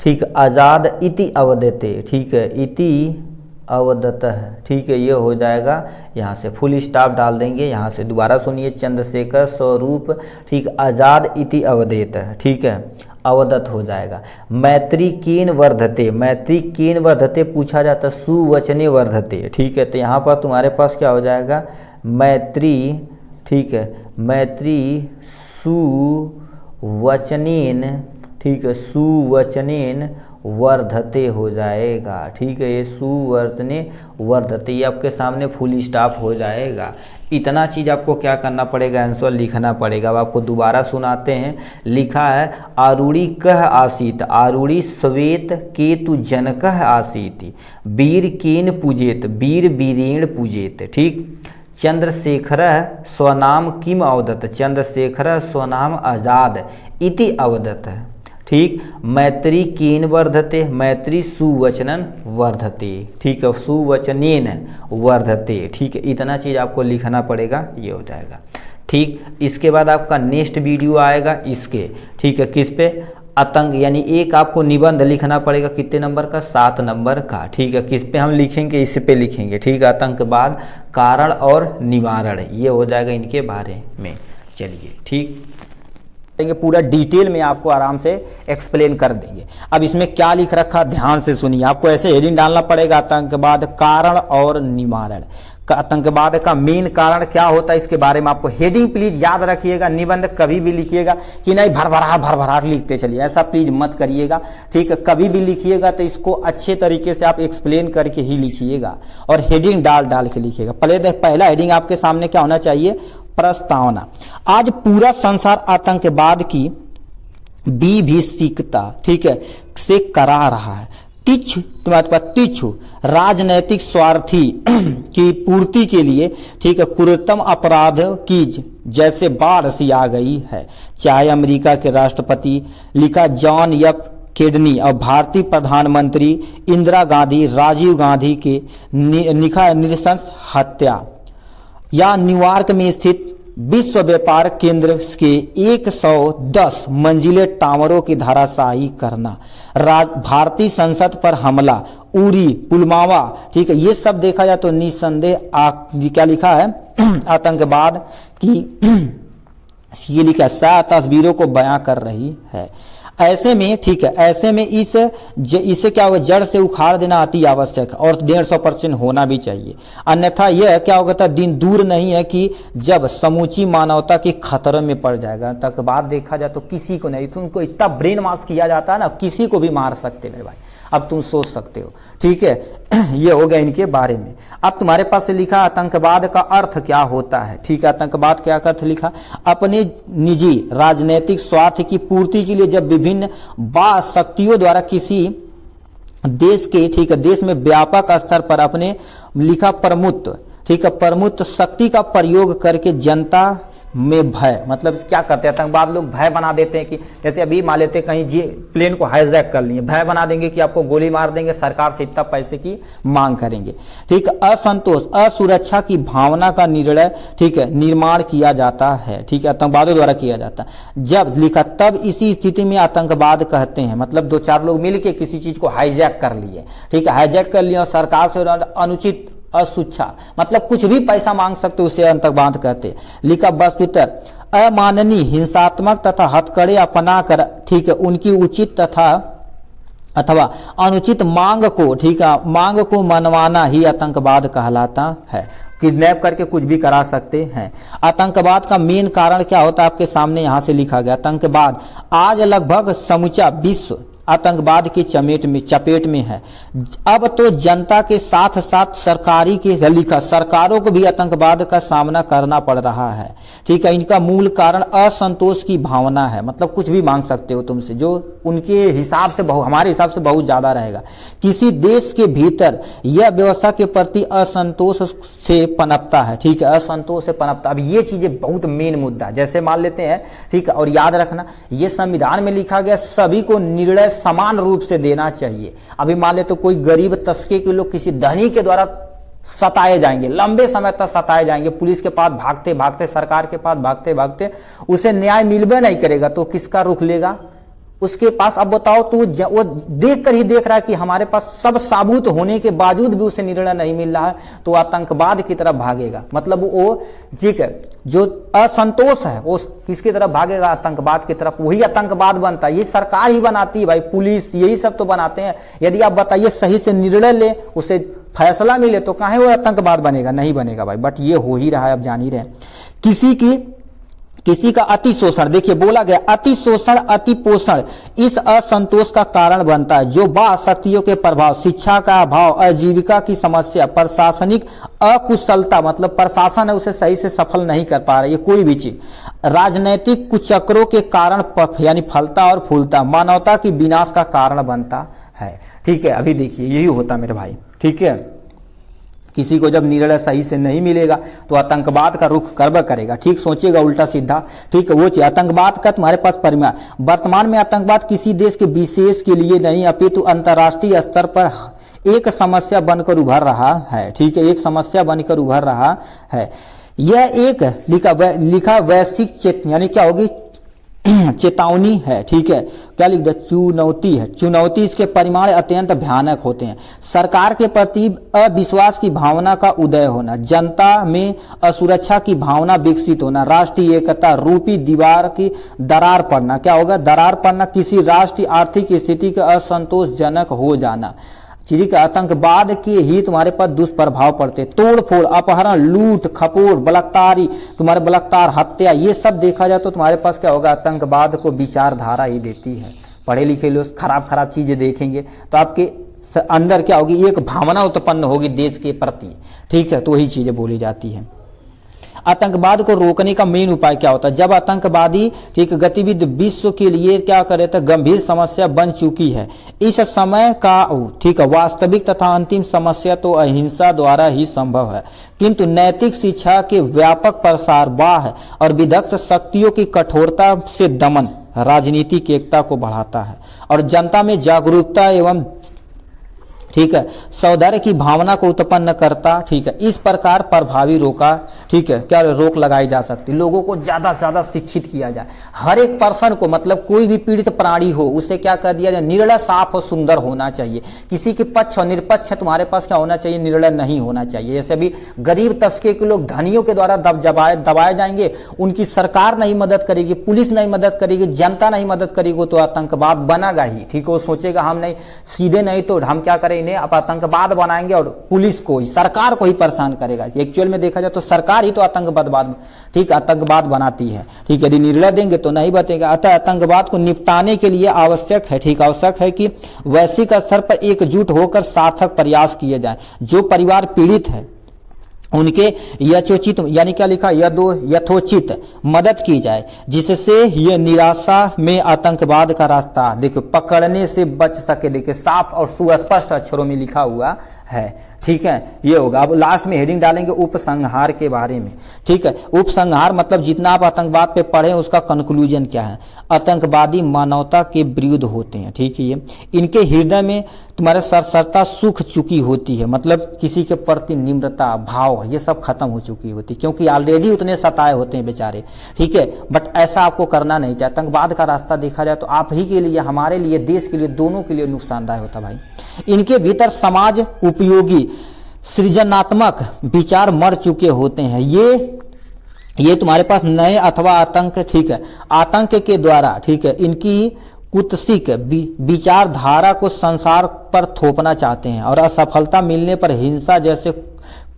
ठीक, आज़ाद इति अवदते। ठीक है, इति अवदत है। ठीक है, ये हो जाएगा, यहाँ से फुल स्टॉप डाल देंगे। यहाँ से दोबारा सुनिए, चंद्रशेखर स्वरूप ठीक आज़ाद इति अवदेत। ठीक है, अवदत हो जाएगा। मैत्री कीन वर्धते, मैत्री कीन वर्धते पूछा जाता, सुवचने वर्धते। ठीक है, तो यहाँ पर तुम्हारे पास क्या हो जाएगा मैत्री। ठीक है, मैत्री सुवचनेन। ठीक है, सुवचनेन वर्धते हो जाएगा। ठीक है, ये सुवर्तने वर्धते, ये आपके सामने फुल स्टॉप हो जाएगा। इतना चीज़ आपको क्या करना पड़ेगा, आंसर लिखना पड़ेगा। अब आपको दोबारा सुनाते हैं। लिखा है आरूढ़ी कह आसीत, आरूढ़ी श्वेत केतु जनकः आसीत, वीर केन पूजेत, वीर वीरेण पूजेत। ठीक, चंद्रशेखर स्वनाम किम अवदत्, चंद्रशेखर स्वनाम आज़ाद इति अवदत्। ठीक, मैत्री कीन वर्धते, मैत्री सुवचनन वर्धते। ठीक है, सुवचनेन वर्धते। ठीक है, इतना चीज़ आपको लिखना पड़ेगा, ये हो जाएगा। ठीक, इसके बाद आपका नेक्स्ट वीडियो आएगा इसके। ठीक है, किस पे, आतंक, यानी एक आपको निबंध लिखना पड़ेगा, कितने नंबर का 7 नंबर का। ठीक है, किस पे हम लिखेंगे, इस पे लिखेंगे। ठीक है, आतंकवाद कारण और निवारण, ये हो जाएगा इनके बारे में। चलिए, ठीक, पूरा डिटेल में आपको आराम से एक्सप्लेन कर देंगे। अब इसमें क्या लिख रखा ध्यान से सुनिए, आपको ऐसे हेडिंग डालना पड़ेगा, आतंकवाद कारण और निवारण। आतंकवाद का मेन कारण क्या होता है, इसके बारे में आपको हेडिंग प्लीज याद रखिएगा। निबंध कभी भी लिखिएगा कि नहीं भरभराट लिखते चलिए, ऐसा प्लीज मत करिएगा। ठीक है, कभी भी लिखिएगा तो इसको अच्छे तरीके से आप एक्सप्लेन करके ही लिखिएगा, और हेडिंग डाल के लिखिएगा। पहला हेडिंग आपके सामने क्या होना चाहिए, प्रस्तावना। आज पूरा संसार आतंकवाद की विभीषिकता, ठीक है, से करा रहा है। तिच्छु राजनैतिक स्वार्थी की पूर्ति के लिए, ठीक है, क्रूरतम अपराध की जैसे बाढ़ सी आ गई है। चाहे अमेरिका के राष्ट्रपति लिखा जॉन एफ केनेडी और भारतीय प्रधानमंत्री इंदिरा गांधी, राजीव गांधी के नृशंस हत्या, या न्यूयॉर्क में स्थित विश्व व्यापार केंद्र के 110 मंजिले टावरों की धराशायी करना, भारतीय संसद पर हमला, उरी, पुलवामा, ठीक है, ये सब देखा जाए तो निस्संदेह क्या लिखा है, आतंकवाद की ये लिखा है तस्वीरों को बयां कर रही है। ऐसे में, ठीक है, ऐसे में इसे क्या होगा, जड़ से उखाड़ देना अति आवश्यक और 150% होना भी चाहिए। अन्यथा यह क्या होगा, था दिन दूर नहीं है कि जब समूची मानवता के खतरे में पड़ जाएगा। तक बात देखा जाए तो किसी को नहीं, तो उनको इतना ब्रेन वॉश किया जाता है ना, किसी को भी मार सकते मेरे भाई। अब तुम सोच सकते हो, ठीक है। ये हो गया इनके बारे में। अब तुम्हारे पास से लिखा आतंकवाद का अर्थ क्या होता है, ठीक है। आतंकवाद क्या अर्थ लिखा, अपने निजी राजनीतिक स्वार्थ की पूर्ति के लिए जब विभिन्न बाह्य शक्तियों द्वारा किसी देश के, ठीक है, देश में व्यापक स्तर पर अपने लिखा प्रमुख, ठीक है, प्रमुख शक्ति का प्रयोग करके जनता में भय, मतलब क्या करते हैं आतंकवाद लोग, भय बना देते हैं कि जैसे अभी मान लेते हैं कहीं जी प्लेन को हाईजैक कर लिए, भय बना देंगे कि आपको गोली मार देंगे, सरकार से इतना पैसे की मांग करेंगे, ठीक है। असंतोष असुरक्षा की भावना का निर्णय, ठीक है, निर्माण किया जाता है, ठीक है, आतंकवादियों द्वारा किया जाता है। जब लिखा तब इसी स्थिति में आतंकवाद कहते हैं, मतलब दो चार लोग मिलकर किसी चीज को हाईजैक कर लिए, ठीक है, हाईजैक कर लिया और सरकार से अनुचित असुच्छा, मतलब कुछ भी पैसा मांग सकते उसे आतंकवाद कहते। लिखा वस्तुतः अमाननीय हिंसात्मक तथा हथकड़े अपना कर, ठीक है, उनकी उचित तथा अथवा अनुचित मांग को, ठीक है, मांग को मनवाना ही आतंकवाद कहलाता है। किडनैप करके कुछ भी करा सकते हैं। आतंकवाद का मेन कारण क्या होता है आपके सामने यहां से लिखा गया। आतंकवाद आज लगभग समूचा विश्व आतंकवाद की चपेट में है। अब तो जनता के साथ साथ सरकारी के लिखा सरकारों को भी आतंकवाद का सामना करना पड़ रहा है, ठीक है। इनका मूल कारण असंतोष की भावना है, मतलब कुछ भी मांग सकते हो तुमसे, जो उनके हिसाब से हमारे हिसाब से बहुत ज्यादा रहेगा। किसी देश के भीतर यह व्यवस्था के प्रति असंतोष से पनपता है, ठीक है, असंतोष से पनपता। अब ये चीजें बहुत मेन मुद्दा है। जैसे मान लेते हैं, ठीक है, और याद रखना ये संविधान में लिखा गया सभी को निर्णय समान रूप से देना चाहिए। अभी मान ले तो कोई गरीब तबके के लोग किसी धनी के द्वारा सताए जाएंगे, लंबे समय तक सताए जाएंगे, पुलिस के पास भागते भागते, सरकार के पास भागते भागते, उसे न्याय मिलबे नहीं करेगा तो किसका रुख लेगा उसके पास। अब बताओ तो वो देख कर ही देख रहा है कि हमारे पास सब साबूत होने के बावजूद भी उसे निर्णय नहीं मिल रहा है, तो आतंकवाद की तरफ भागेगा। मतलब वो, ठीक है, जो असंतोष है वो किसकी तरफ भागेगा, आतंकवाद की तरफ। वही आतंकवाद बनता है, ये सरकार ही बनाती है भाई, पुलिस यही सब तो बनाते हैं। यदि आप बताइए सही से निर्णय ले, उसे फैसला मिले, तो कहाँ वो आतंकवाद बनेगा, नहीं बनेगा भाई। बट ये हो ही रहा है, अब जान ही रहे। किसी का अति शोषण, देखिए बोला गया अति शोषण अति पोषण इस असंतोष का कारण बनता है, जो बाह्य शक्तियों के प्रभाव, शिक्षा का अभाव, आजीविका की समस्या, प्रशासनिक अकुशलता, मतलब प्रशासन है उसे सही से सफल नहीं कर पा रही है कोई भी चीज, राजनैतिक कुचक्रों के कारण यानी फलता और फूलता, मानवता की विनाश का कारण बनता है, ठीक है। अभी देखिए यही होता मेरे भाई, ठीक है। किसी को जब निर्णय सही से नहीं मिलेगा तो आतंकवाद का रुख करब करेगा, ठीक, सोचिएगा उल्टा सीधा, ठीक है। वो चीज आतंकवाद का तुम्हारे पास परिमाण, वर्तमान में आतंकवाद किसी देश के विशेष के लिए नहीं अपितु अंतर्राष्ट्रीय स्तर पर एक समस्या बनकर उभर रहा है, ठीक है, एक समस्या बनकर उभर रहा है। यह एक लिखा वैश्विक यानी क्या होगी, चेतावनी है, ठीक है। क्या लिख दिया, चुनौती है, चुनौती। इसके परिमाण अत्यंत भयानक होते हैं। सरकार के प्रति अविश्वास की भावना का उदय होना, जनता में असुरक्षा की भावना विकसित होना, राष्ट्रीय एकता रूपी दीवार की दरार पड़ना, क्या होगा, दरार पड़ना, किसी राष्ट्र की आर्थिक स्थिति का असंतोषजनक हो जाना, ठीक है। आतंकवाद के ही तुम्हारे पास दुष्प्रभाव पड़ते, तोड़फोड़, अपहरण, लूट खपोड़, बलात्कारी, तुम्हारे बलात्कार, हत्या, ये सब देखा जाए तो तुम्हारे पास क्या होगा, आतंकवाद को विचारधारा ही देती है। पढ़े लिखे लोग खराब खराब चीजें देखेंगे तो आपके अंदर क्या होगी, एक भावना उत्पन्न होगी देश के प्रति, ठीक है, तो वही चीजें बोली जाती है। आतंकवाद को रोकने का मेन उपाय क्या होता है, जब आतंकवादी, ठीक, गतिविधि विश्व के लिए क्या करे तो गंभीर समस्या बन चुकी है, इस समय का, ठीक है, वास्तविक तथा अंतिम समस्या तो अहिंसा द्वारा ही संभव है, किंतु नैतिक शिक्षा के व्यापक प्रसार, बाह्य और विधक्त शक्तियों की कठोरता से दमन राजनीतिक एकता को बढ़ाता है और जनता में जागरूकता एवं, ठीक है, सौंदर्य की भावना को उत्पन्न करता, ठीक है। इस प्रकार प्रभावी रोका, ठीक है, क्या रोक लगाई जा सकती, लोगों को ज्यादा से ज्यादा शिक्षित किया जाए, हर एक पर्सन को, मतलब कोई भी पीड़ित प्राणी हो उसे क्या कर दिया जाए, निर्णय साफ और सुंदर होना चाहिए, किसी के पक्ष और निरपक्ष तुम्हारे पास क्या होना चाहिए, निर्णय नहीं होना चाहिए। जैसे अभी गरीब तबके के लोग धनियों के द्वारा दबाए जाएंगे, उनकी सरकार नहीं मदद करेगी, पुलिस नहीं मदद करेगी, जनता नहीं मदद करेगी, तो आतंकवाद बनेगा ही, ठीक है। वो सोचेगा हम नहीं, सीधे नहीं तो हम क्या करें, इन्हें आप आतंकवाद बनाएंगे और पुलिस को ही, सरकार को ही परेशान करेगा। एक्चुअल में देखा जाए तो सरकार ही तो आतंकवाद ठीक आतंकवाद बनाती है। ठीक है, यदि निर्णय देंगे तो नहीं बतेगा। अतः आतंकवाद को निपटाने के लिए आवश्यक है, ठीक आवश्यक है कि वैश्विक स्तर पर एकजुट होकर सार्थक प्रयास किए जाए। जो परिवार पीड़ित है उनके यथोचित, यानी क्या लिखा, यथोचित मदद की जाए, जिससे ये निराशा में आतंकवाद का रास्ता देखो पकड़ने से बच सके। देखिए साफ और सुस्पष्ट अक्षरों में लिखा हुआ है। ठीक है, ये होगा। अब लास्ट में हेडिंग डालेंगे उपसंहार के बारे में। ठीक है, उपसंहार मतलब जितना आप आतंकवाद पे पढ़े उसका कंक्लूजन क्या है। आतंकवादी मानवता के विरुद्ध होते हैं। ठीक है, ये इनके हृदय में तुम्हारे सरसरता सूख चुकी होती है, मतलब किसी के प्रति निम्रता भाव ये सब खत्म हो चुकी होती है, क्योंकि ऑलरेडी उतने सताए होते हैं बेचारे। ठीक है, बट ऐसा आपको करना नहीं चाहिए। आतंकवाद का रास्ता देखा जाए तो आप ही के लिए, हमारे लिए, देश के लिए, दोनों के लिए नुकसानदायक होता भाई। इनके भीतर समाज उपयोगी सृजनात्मक विचार मर चुके होते हैं। ये तुम्हारे पास नए अथवा आतंक, ठीक है, आतंक के द्वारा, ठीक है, इनकी कुत्सिक विचारधारा को संसार पर थोपना चाहते हैं और असफलता मिलने पर हिंसा जैसे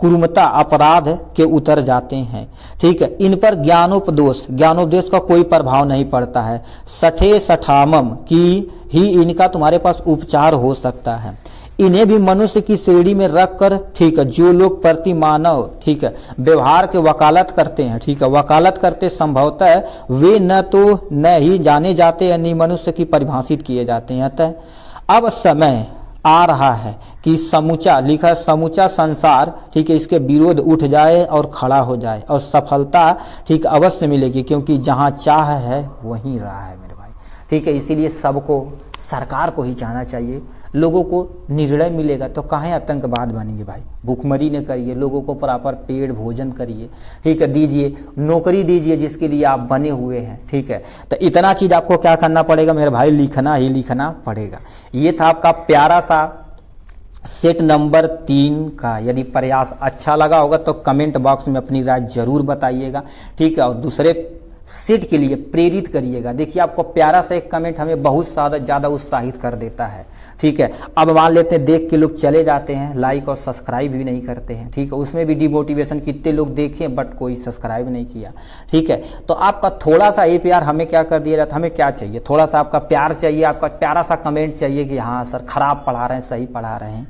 क्रूरता अपराध के उतर जाते हैं। ठीक है, इन पर ज्ञानोपदेश का कोई प्रभाव नहीं पड़ता है। सठे सठामम की ही इनका तुम्हारे पास उपचार हो सकता है। इन्हें भी मनुष्य की श्रेणी में रखकर, ठीक है, जो लोग प्रति मानव, ठीक है, व्यवहार के वकालत करते हैं, ठीक है, वकालत करते संभवतः वे न ही जाने जाते या नहीं मनुष्य की परिभाषित किए जाते हैं। अतः अब समय आ रहा है कि समूचा, लिखा समूचा संसार, ठीक है, इसके विरोध उठ जाए और खड़ा हो जाए और सफलता, ठीक, अवश्य मिलेगी, क्योंकि जहां चाह है वहीं राह है मेरे भाई। ठीक है, इसीलिए सबको, सरकार को ही चाहना चाहिए, लोगों को निर्णय मिलेगा तो कहाँ आतंकवाद बनेंगे भाई। भूखमरी न करिए, लोगों को प्रॉपर पेड़ भोजन करिए, ठीक है, दीजिए, नौकरी दीजिए जिसके लिए आप बने हुए हैं। ठीक है, तो इतना चीज़ आपको क्या करना पड़ेगा मेरे भाई, लिखना ही लिखना पड़ेगा। ये था आपका प्यारा सा सेट नंबर 3 का। यदि प्रयास अच्छा लगा होगा तो कमेंट बॉक्स में अपनी राय जरूर बताइएगा। ठीक है, और दूसरे सेट के लिए प्रेरित करिएगा। देखिए आपको प्यारा सा एक कमेंट हमें बहुत ज़्यादा उत्साहित कर देता है। ठीक है, अब मान लेते हैं देख के लोग चले जाते हैं, लाइक और सब्सक्राइब भी नहीं करते हैं। ठीक है, उसमें भी डिमोटिवेशन, कितने लोग देखें बट कोई सब्सक्राइब नहीं किया। ठीक है, तो आपका थोड़ा सा ये प्यार हमें क्या कर दिया जाता है, हमें क्या चाहिए, थोड़ा सा आपका प्यार चाहिए, आपका प्यारा सा कमेंट चाहिए कि हाँ सर खराब पढ़ा रहे हैं, सही पढ़ा रहे हैं।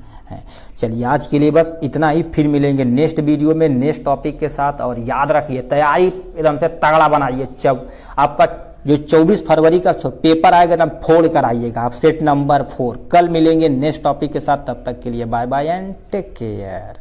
चलिए आज के लिए बस इतना ही, फिर मिलेंगे नेक्स्ट वीडियो में नेक्स्ट टॉपिक के साथ। और याद रखिए तैयारी एकदम से तगड़ा बनाइए। जब आपका जो 24 फरवरी का पेपर आएगा एकदम फोड़ कर आइएगा आप, सेट नंबर 4। कल मिलेंगे नेक्स्ट टॉपिक के साथ, तब तक के लिए bye bye and take care.